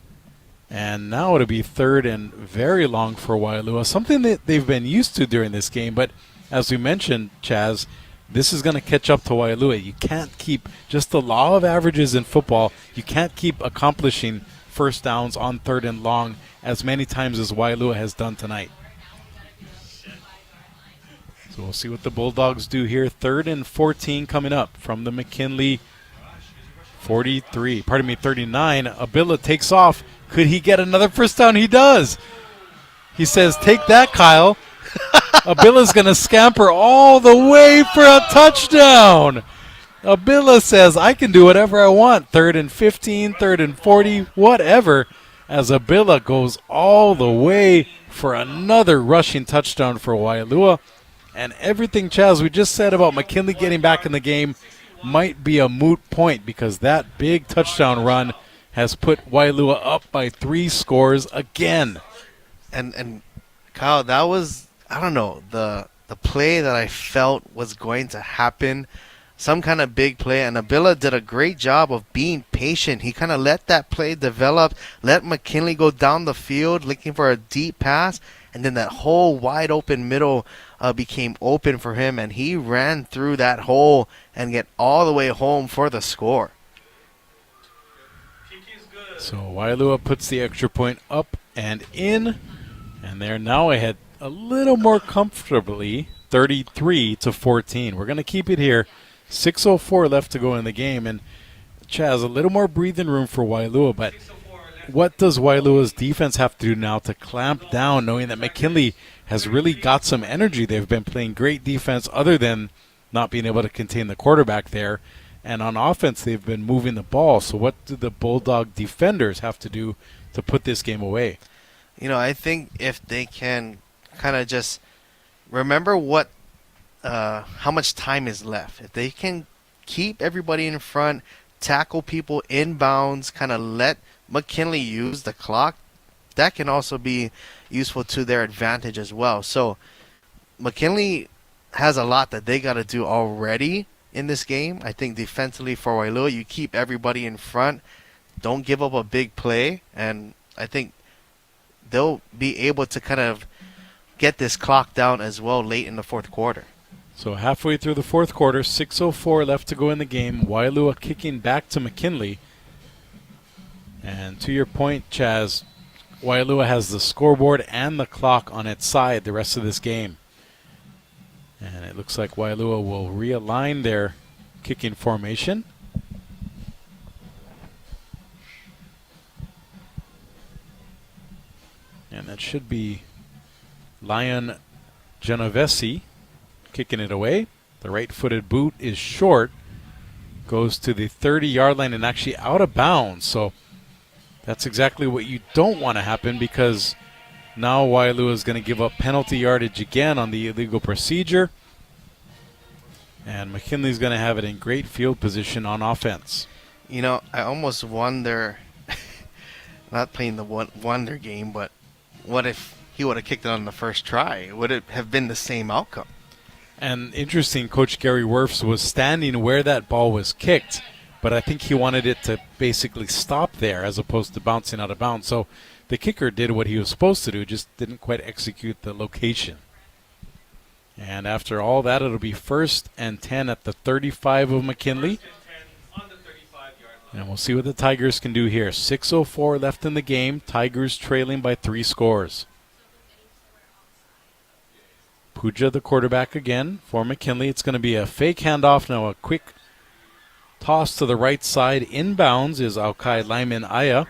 And now it'll be 3rd and very long for Waialua, something that they've been used to during this game. But as we mentioned, Chaz, this is going to catch up to Waialua. You can't keep, just the law of averages in football, you can't keep accomplishing first downs on 3rd and long as many times as Waialua has done tonight. So we'll see what the Bulldogs do here. 3rd and 14 coming up from the McKinley 39. Abila takes off. Could he get another first down? He does. He says, "Take that, Kyle." Abila's going to scamper all the way for a touchdown. Abila says, "I can do whatever I want." 3rd and 15, 3rd and 40, whatever, as Abila goes all the way for another rushing touchdown for Waialua. And everything, Chaz, we just said about McKinley getting back in the game might be a moot point because that big touchdown run has put Waialua up by 3 scores again. And Kyle, that was, I don't know, the play that I felt was going to happen. Some kind of big play, and Abila did a great job of being patient. He kind of let that play develop, let McKinley go down the field looking for a deep pass, and then that whole wide open middle became open for him, and he ran through that hole and get all the way home for the score. So Waialua puts the extra point up and in, and they're now ahead a little more comfortably, 33-14. We're going to keep it here. 6:04 left to go in the game, and Chaz, a little more breathing room for Waialua, but what does Waialua's defense have to do now to clamp down, knowing that McKinley has really got some energy? They've been playing great defense other than not being able to contain the quarterback there, and on offense they've been moving the ball. So what do the Bulldog defenders have to do to put this game away? You know, I think if they can kind of just remember how much time is left. If they can keep everybody in front, tackle people inbounds, kind of let McKinley use the clock, that can also be useful to their advantage as well. So McKinley has a lot that they got to do already in this game. I think defensively for Waialua, you keep everybody in front, don't give up a big play, and I think they'll be able to kind of get this clock down as well late in the fourth quarter. So halfway through the fourth quarter, 6:04 left to go in the game. Waialua kicking back to McKinley. And to your point, Chaz, Waialua has the scoreboard and the clock on its side the rest of this game. And it looks like Waialua will realign their kicking formation. And that should be Lion Genovese kicking it away. The right-footed boot is short, goes to the 30-yard line and actually out of bounds. So that's exactly what you don't want to happen, because now Waialua is going to give up penalty yardage again on the illegal procedure. And McKinley's going to have it in great field position on offense. You know, I almost wonder, not playing the wonder game, but what if he would have kicked it on the first try? Would it have been the same outcome? And interesting, Coach Gary Wirfs was standing where that ball was kicked, but I think he wanted it to basically stop there as opposed to bouncing out of bounds. So the kicker did what he was supposed to do, just didn't quite execute the location. And after all that, it'll be 1st and 10 at the 35 of McKinley. And we'll see what the Tigers can do here. 6:04 left in the game. Tigers trailing by 3 scores. Puja, the quarterback again for McKinley. It's going to be a fake handoff now. A quick toss to the right side. Inbounds is Aukai Lyman Aya.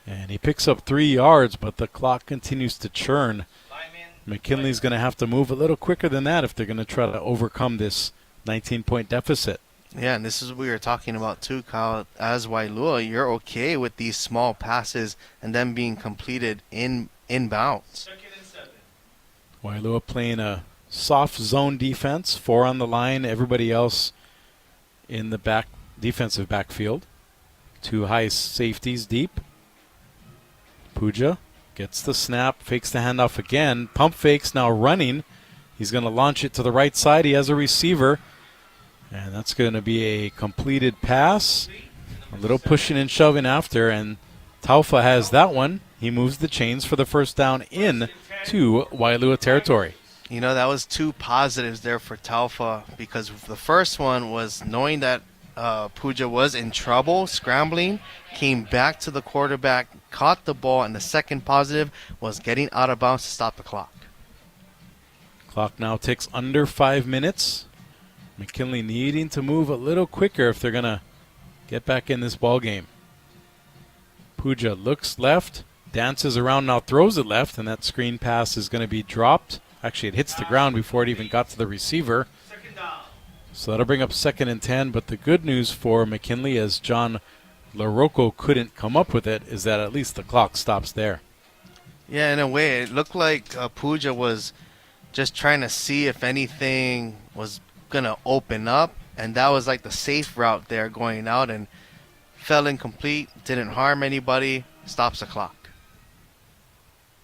And he picks up 3 yards, but the clock continues to churn. McKinley's going to have to move a little quicker than that if they're going to try to overcome this 19-point deficit. Yeah, and this is what we were talking about too, Kyle. As Waialua, you're okay with these small passes and them being completed inbounds. Waialua playing a soft zone defense, 4 on the line, everybody else in the defensive backfield. 2 high safeties deep. Puja gets the snap, fakes the handoff again. Pump fakes, now running. He's going to launch it to the right side. He has a receiver. And that's going to be a completed pass. A little pushing and shoving after, and Taufa has that one. He moves the chains for the first down in to Waialua territory. You know, that was 2 positives there for Taufa, because the first one was knowing that Puja was in trouble, scrambling, came back to the quarterback, caught the ball, and the second positive was getting out of bounds to stop the clock. Clock now ticks under 5 minutes. McKinley needing to move a little quicker if they're going to get back in this ball game. Puja looks left, dances around, now throws it left, and that screen pass is going to be dropped. Actually, it hits the ground before it even got to the receiver. So that'll bring up 2nd and 10, but the good news for McKinley, as John LaRocco couldn't come up with it, is that at least the clock stops there. Yeah, in a way, it looked like Puja was just trying to see if anything was going to open up. And that was like the safe route there going out, and fell incomplete, didn't harm anybody, stops the clock.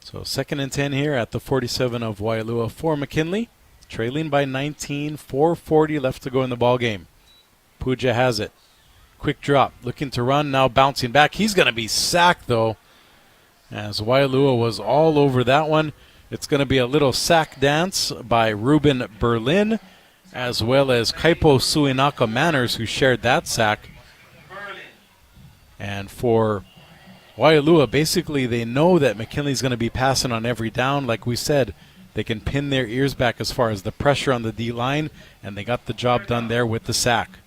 So 2nd and 10 here at the 47 of Waialua for McKinley. Trailing by 19, 4:40 left to go in the ball game. Puja has it. Quick drop, looking to run, now bouncing back. He's going to be sacked, though, as Waialua was all over that one. It's going to be a little sack dance by Ruben Berlin, as well as Kaipo Suinaka Manners, who shared that sack. And for Waialua, basically they know that McKinley's going to be passing on every down. Like we said, they can pin their ears back as far as the pressure on the D-line, and they got the job done there with the sack.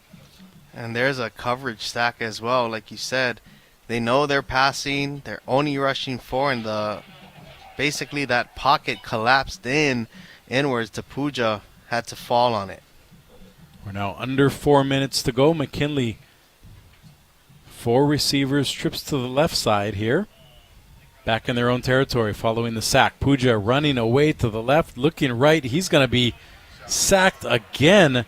And there's a coverage sack as well, like you said. They know they're passing, they're only rushing 4, and basically that pocket collapsed inwards to Puja, had to fall on it. We're now under 4 minutes to go. McKinley, 4 receivers, trips to the left side here. Back in their own territory following the sack. Puja running away to the left, looking right. He's going to be sacked again.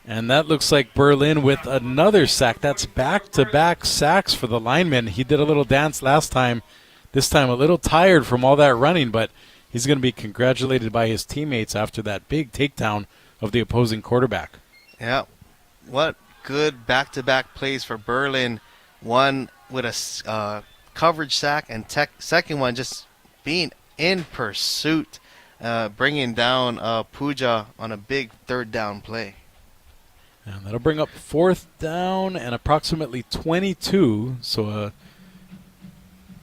And that looks like Berlin with another sack. That's back-to-back sacks for the lineman. He did a little dance last time. This time a little tired from all that running, but he's going to be congratulated by his teammates after that big takedown of the opposing quarterback. Yeah. What good back-to-back plays for Berlin. One with a coverage sack, and second one just being in pursuit, bringing down Puja on a big 3rd down play. And that'll bring up 4th down and approximately 22. So a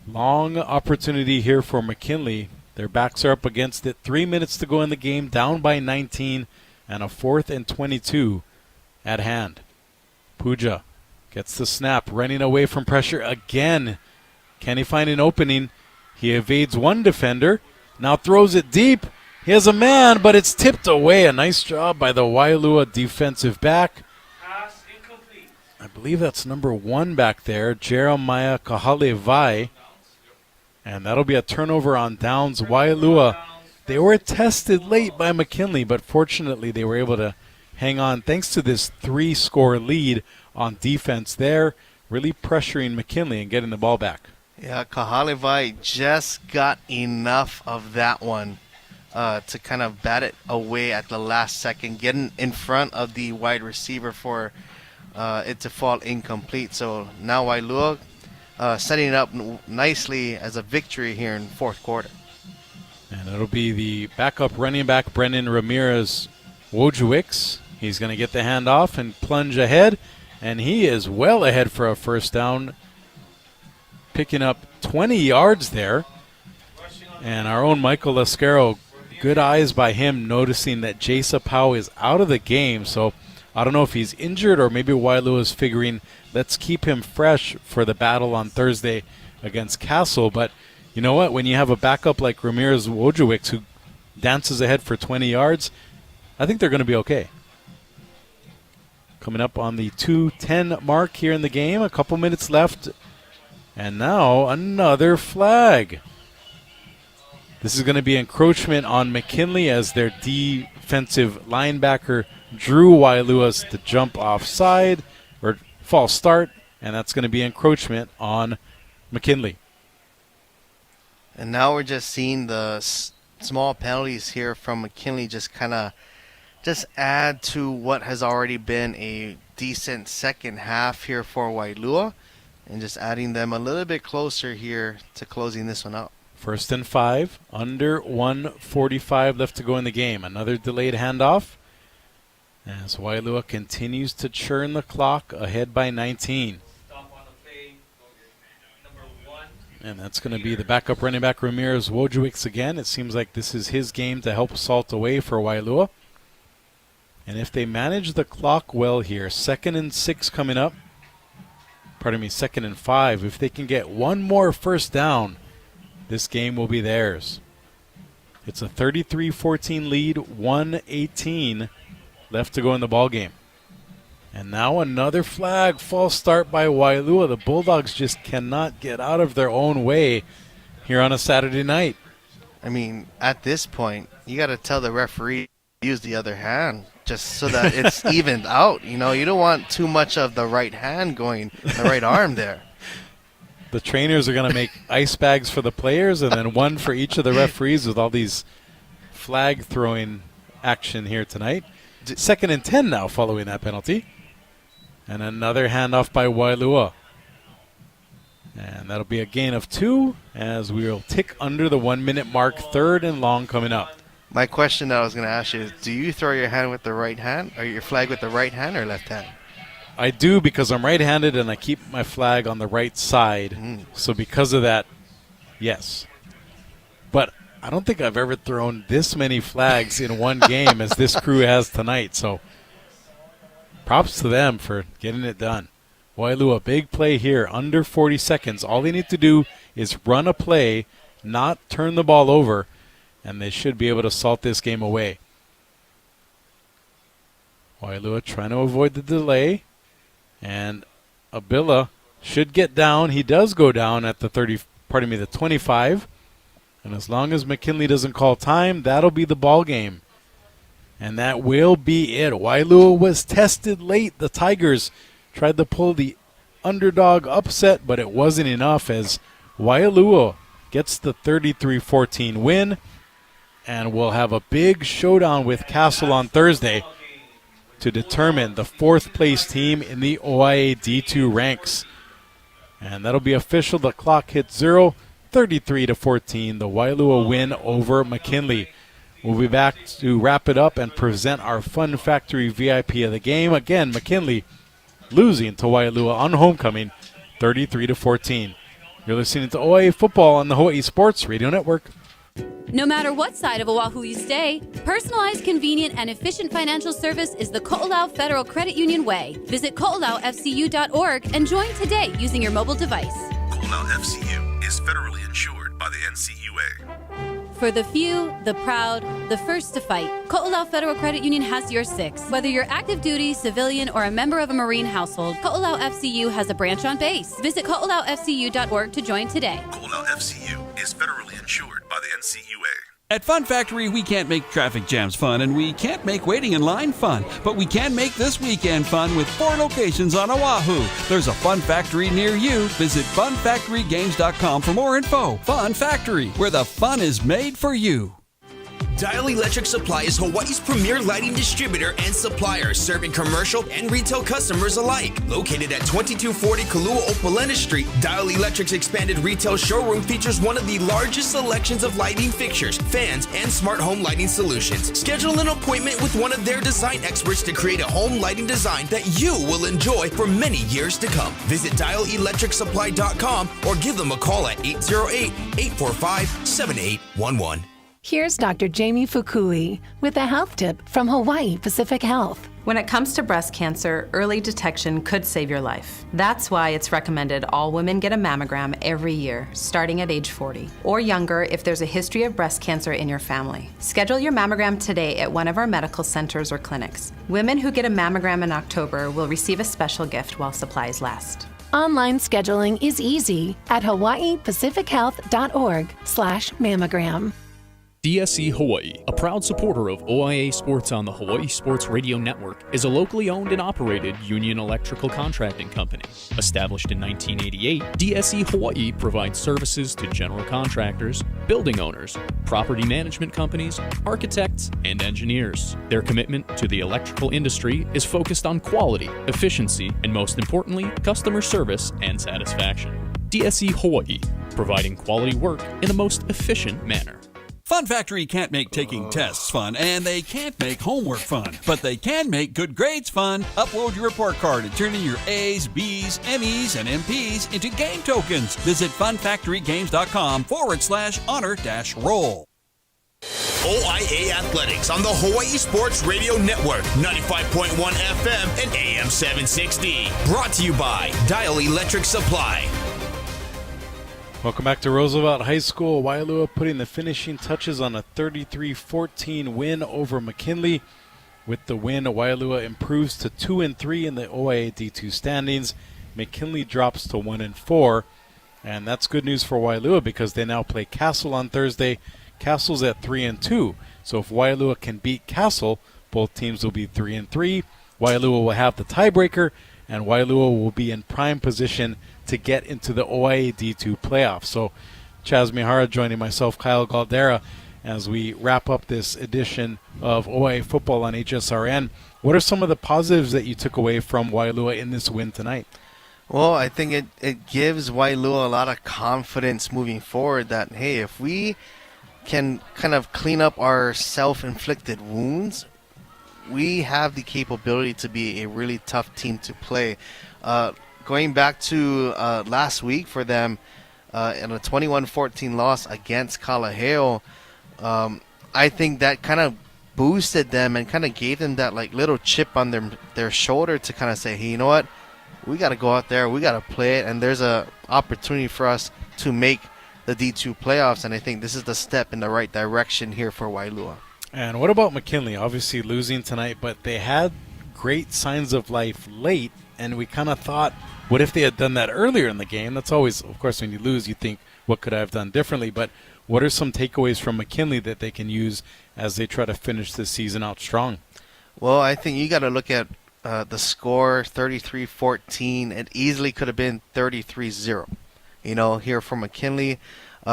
long opportunity here for McKinley. Their backs are up against it. 3 minutes to go in the game, down by 19, and a 4th and 22 at hand. Puja gets the snap, running away from pressure again. Can he find an opening? He evades one defender, now throws it deep. He has a man, but it's tipped away. A nice job by the Waialua defensive back. I believe that's number 1 back there, Jeremiah Kahalevai. And that'll be a turnover on downs. Waialua, they were tested late by McKinley, but fortunately they were able to hang on thanks to this 3-score lead on defense there, really pressuring McKinley and getting the ball back. Yeah, Kahalevai just got enough of that one to kind of bat it away at the last second, getting in front of the wide receiver for it to fall incomplete. So now Waialua setting it up nicely as a victory here in 4th quarter. And it'll be the backup running back, Brendan Ramirez Wojciech. He's going to get the handoff and plunge ahead, and he is well ahead for a 1st down, picking up 20 yards there. And our own Michael Lascaro, good eyes by him, noticing that Jasa Pau is out of the game. So I don't know if he's injured or maybe Waialua is figuring, let's keep him fresh for the battle on Thursday against Castle. But you know what? When you have a backup like Ramirez Wojciech who dances ahead for 20 yards, I think they're going to be okay. Coming up on the 2:10 mark here in the game, a couple minutes left. And now another flag. This is going to be encroachment on McKinley as their defensive linebacker drew Waialua's to jump offside or false start, and that's going to be encroachment on McKinley. And now we're just seeing the small penalties here from McKinley just kind of just add to what has already been a decent second half here for Waialua, and just adding them a little bit closer here to closing this one out. 1st and 5, under 1:45 left to go in the game. Another delayed handoff as Waialua continues to churn the clock, ahead by 19. And that's going to be the backup running back Ramirez Wojciech again. It seems like this is his game to help salt away for Waialua. And if they manage the clock well here, 2nd and 6 coming up. 2nd and 5. If they can get one more 1st down, this game will be theirs. It's a 33-14 lead, 1:18 left to go in the ball game. And now another flag, false start by Waialua. The Bulldogs just cannot get out of their own way here on a Saturday night. I mean, at this point, You got to tell the referee to use the other hand just so that it's evened out. You know, you don't want too much of the right hand going, the right arm there. The trainers are going to make ice bags for the players and then one for each of the referees with all these flag throwing action here tonight. 2nd and 10 now following that penalty. And another handoff by Waialua. And that'll be a gain of 2 as we will tick under the 1 minute mark. 3rd and long coming up. My question that I was going to ask you is, do you throw your hand with the right hand or your flag with the right hand or left hand? I do because I'm right-handed and I keep my flag on the right side. So because of that, yes. But I don't think I've ever thrown this many flags in one game as this crew has tonight. So props to them for getting it done. Waialua, big play here, under 40 seconds. All they need to do is run a play, not turn the ball over, and they should be able to salt this game away. Waialua trying to avoid the delay. And Abila should get down. He does go down at the 25. And as long as McKinley doesn't call time, that'll be the ball game. And that will be it. Waialua was tested late. The Tigers tried to pull the underdog upset, but it wasn't enough as Waialua gets the 33-14 win. And we'll have a big showdown with Castle on Thursday to determine the 4th place team in the OIA D2 ranks. And that'll be official. The clock hits 0, 33-14, the Waialua win over McKinley. We'll be back to wrap it up and present our Fun Factory VIP of the game. Again, McKinley losing to Waialua on homecoming, 33-14. You're listening to OIA Football on the Hawaii Sports Radio Network. No matter what side of Oahu you stay, personalized, convenient, and efficient financial service is the Ko'olau Federal Credit Union way. Visit ko'olaufcu.org and join today using your mobile device. Ko'olau FCU is federally insured by the NCUA. For the few, the proud, the first to fight, Ko'olau Federal Credit Union has your six. Whether you're active duty, civilian, or a member of a Marine household, Ko'olau FCU has a branch on base. Visit ko'olaufcu.org to join today. Ko'olau FCU is federally insured by the NCUA. At Fun Factory, we can't make traffic jams fun, and we can't make waiting in line fun, but we can make this weekend fun with 4 locations on Oahu. There's a Fun Factory near you. Visit funfactorygames.com for more info. Fun Factory, where the fun is made for you. Dial Electric Supply is Hawaii's premier lighting distributor and supplier, serving commercial and retail customers alike. Located at 2240 Kalu'opolena Street, Dial Electric's expanded retail showroom features one of the largest selections of lighting fixtures, fans, and smart home lighting solutions. Schedule an appointment with one of their design experts to create a home lighting design that you will enjoy for many years to come. Visit dialelectricsupply.com or give them a call at 808-845-7811. Here's Dr. Jamie Fukui with a health tip from Hawaii Pacific Health. When it comes to breast cancer, early detection could save your life. That's why it's recommended all women get a mammogram every year, starting at age 40, or younger if there's a history of breast cancer in your family. Schedule your mammogram today at one of our medical centers or clinics. Women who get a mammogram in October will receive a special gift while supplies last. Online scheduling is easy at hawaiipacifichealth.org/mammogram. DSE Hawaii, a proud supporter of OIA Sports on the Hawaii Sports Radio Network, is a locally owned and operated union electrical contracting company. Established in 1988, DSE Hawaii provides services to general contractors, building owners, property management companies, architects, and engineers. Their commitment to the electrical industry is focused on quality, efficiency, and most importantly, customer service and satisfaction. DSE Hawaii, providing quality work in the most efficient manner. Fun Factory can't make taking tests fun, and they can't make homework fun, but they can make good grades fun. Upload your report card and turn in your A's, B's, M's, and MP's into game tokens. Visit funfactorygames.com/honor-roll. OIA Athletics on the Hawaii Sports Radio Network, 95.1 FM and AM 760. Brought to you by Dial Electric Supply. Welcome back to Roosevelt High School. Waialua putting the finishing touches on a 33-14 win over McKinley. With the win, Waialua improves to 2-3 in the OIA D2 standings. McKinley drops to 1-4. And that's good news for Waialua because they now play Castle on Thursday. Castle's at 3-2. So if Waialua can beat Castle, both teams will be 3-3. Waialua will have the tiebreaker, and Waialua will be in prime position to get into the OIA D2 playoffs. So Chaz Mihara joining myself, Kyle Galdera, as we wrap up this edition of OIA football on HSRN. What are some of the positives that you took away from Waialua in this win tonight? Well, I think it gives Waialua a lot of confidence moving forward that, hey, if we can kind of clean up our self-inflicted wounds, we have the capability to be a really tough team to play. Going back to last week for them in a 21-14 loss against Kalaheo, I think that kind of boosted them and kind of gave them that like little chip on their shoulder to kind of say, hey, you know what? We got to go out there. We got to play it. And there's a opportunity for us to make the D2 playoffs. And I think this is the step in the right direction here for Waialua. And what about McKinley? Obviously losing tonight, but they had great signs of life late. And we kind of thought, what if they had done that earlier in the game? That's always, of course, when you lose, you think, what could I have done differently? But what are some takeaways from McKinley that they can use as they try to finish this season out strong? Well, I think you got to look at the score, 33-14. It easily could have been 33-0. You know, here for McKinley,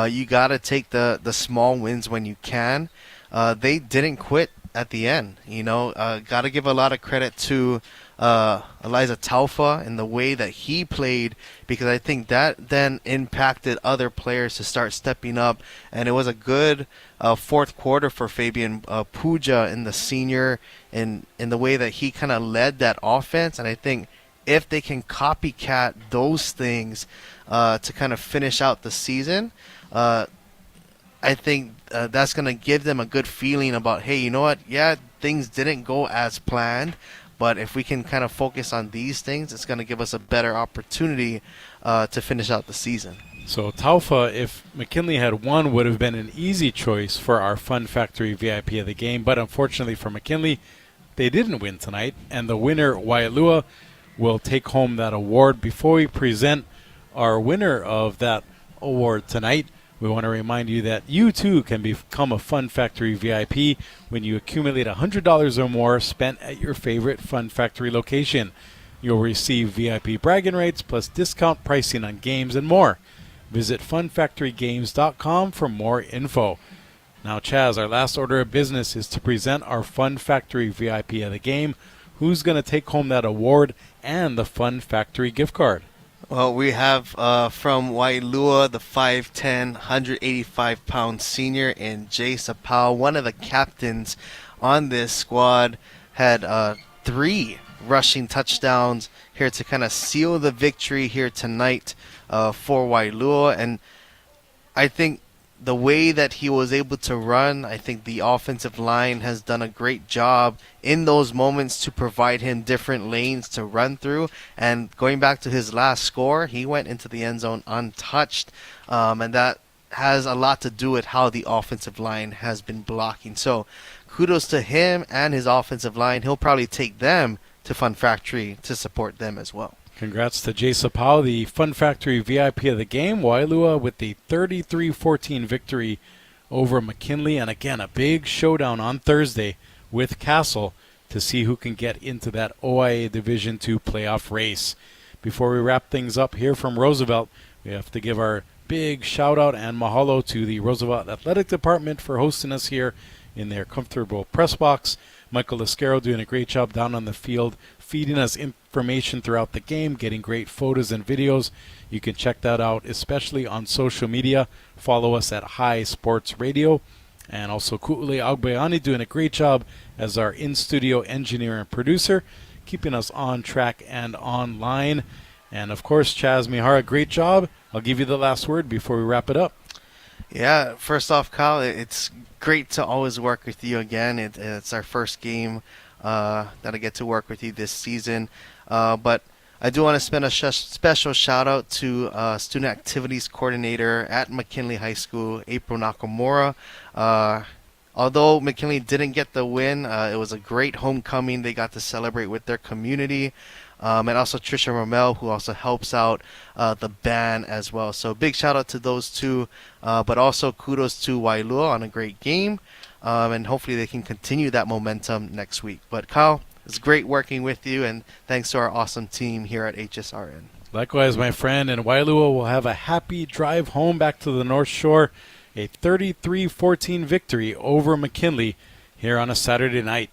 you got to take the small wins when you can. They didn't quit at the end. You know, got to give a lot of credit to Eliza Taufa and the way that he played, because I think that then impacted other players to start stepping up. And it was a good fourth quarter for Fabian Puja in the senior in the way that he kind of led that offense. And I think if they can copycat those things to kind of finish out the season, I think that's going to give them a good feeling about, hey, you know what? Yeah, things didn't go as planned, but if we can kind of focus on these things, it's going to give us a better opportunity to finish out the season. So Taufa, if McKinley had won, would have been an easy choice for our Fun Factory VIP of the game. But unfortunately for McKinley, they didn't win tonight. And the winner, Waialua, will take home that award. Before we present our winner of that award tonight, we want to remind you that you too can become a Fun Factory VIP when you accumulate $100 or more spent at your favorite Fun Factory location. You'll receive VIP bragging rights plus discount pricing on games and more. Visit funfactorygames.com for more info. Now, Chaz, our last order of business is to present our Fun Factory VIP of the game. Who's going to take home that award and the Fun Factory gift card? Well, we have from Waialua, the 5'10", 185-pound senior, and Jay Sapau, one of the captains on this squad, had 3 rushing touchdowns here to kind of seal the victory here tonight for Waialua. And I think the way that he was able to run, I think the offensive line has done a great job in those moments to provide him different lanes to run through. And going back to his last score, he went into the end zone untouched. And that has a lot to do with how the offensive line has been blocking. So kudos to him and his offensive line. He'll probably take them to Fun Factory to support them as well. Congrats to Jay Sapau, the Fun Factory VIP of the game. Waialua with the 33-14 victory over McKinley. And again, a big showdown on Thursday with Castle to see who can get into that OIA Division II playoff race. Before we wrap things up here from Roosevelt, we have to give our big shout out and mahalo to the Roosevelt Athletic Department for hosting us here in their comfortable press box. Michael Lascaro doing a great job down on the field, feeding us information throughout the game, getting great photos and videos. You can check that out, especially on social media. Follow us at High Sports Radio. And also Ku'ule Agbayani doing a great job as our in-studio engineer and producer, keeping us on track and online. And of course, Chaz Mihara, great job. I'll give you the last word before we wrap it up. Yeah, first off, Kyle, it's great to always work with you again. It's our first game that I get to work with you this season. But I do want to spend a special shout out to Student Activities Coordinator at McKinley High School, April Nakamura. Although McKinley didn't get the win, it was a great homecoming. They got to celebrate with their community. and also Trisha Rommel, who also helps out the band as well. So big shout out to those two, but also kudos to Waialua on a great game, and hopefully they can continue that momentum next week. But Kyle, it's great working with you, and thanks to our awesome team here at HSRN. Likewise, my friend, and Waialua will have a happy drive home back to the North Shore, a 33-14 victory over McKinley here on a Saturday night.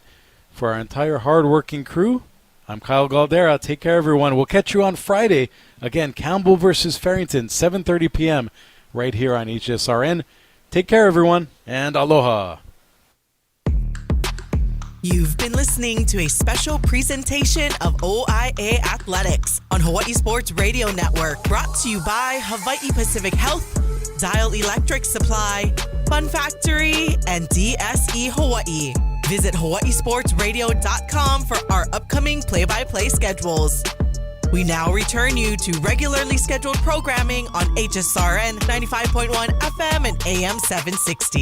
For our entire hard-working crew, I'm Kyle Galdera. Take care, everyone. We'll catch you on Friday. Again, Campbell versus Farrington, 7:30 p.m. right here on HSRN. Take care, everyone, and aloha. You've been listening to a special presentation of OIA Athletics on Hawaii Sports Radio Network, brought to you by Hawaii Pacific Health, Dial Electric Supply, Fun Factory, and DSE Hawaii. Visit hawaiisportsradio.com for our upcoming play-by-play schedules. We now return you to regularly scheduled programming on HSRN 95.1 FM and AM 760.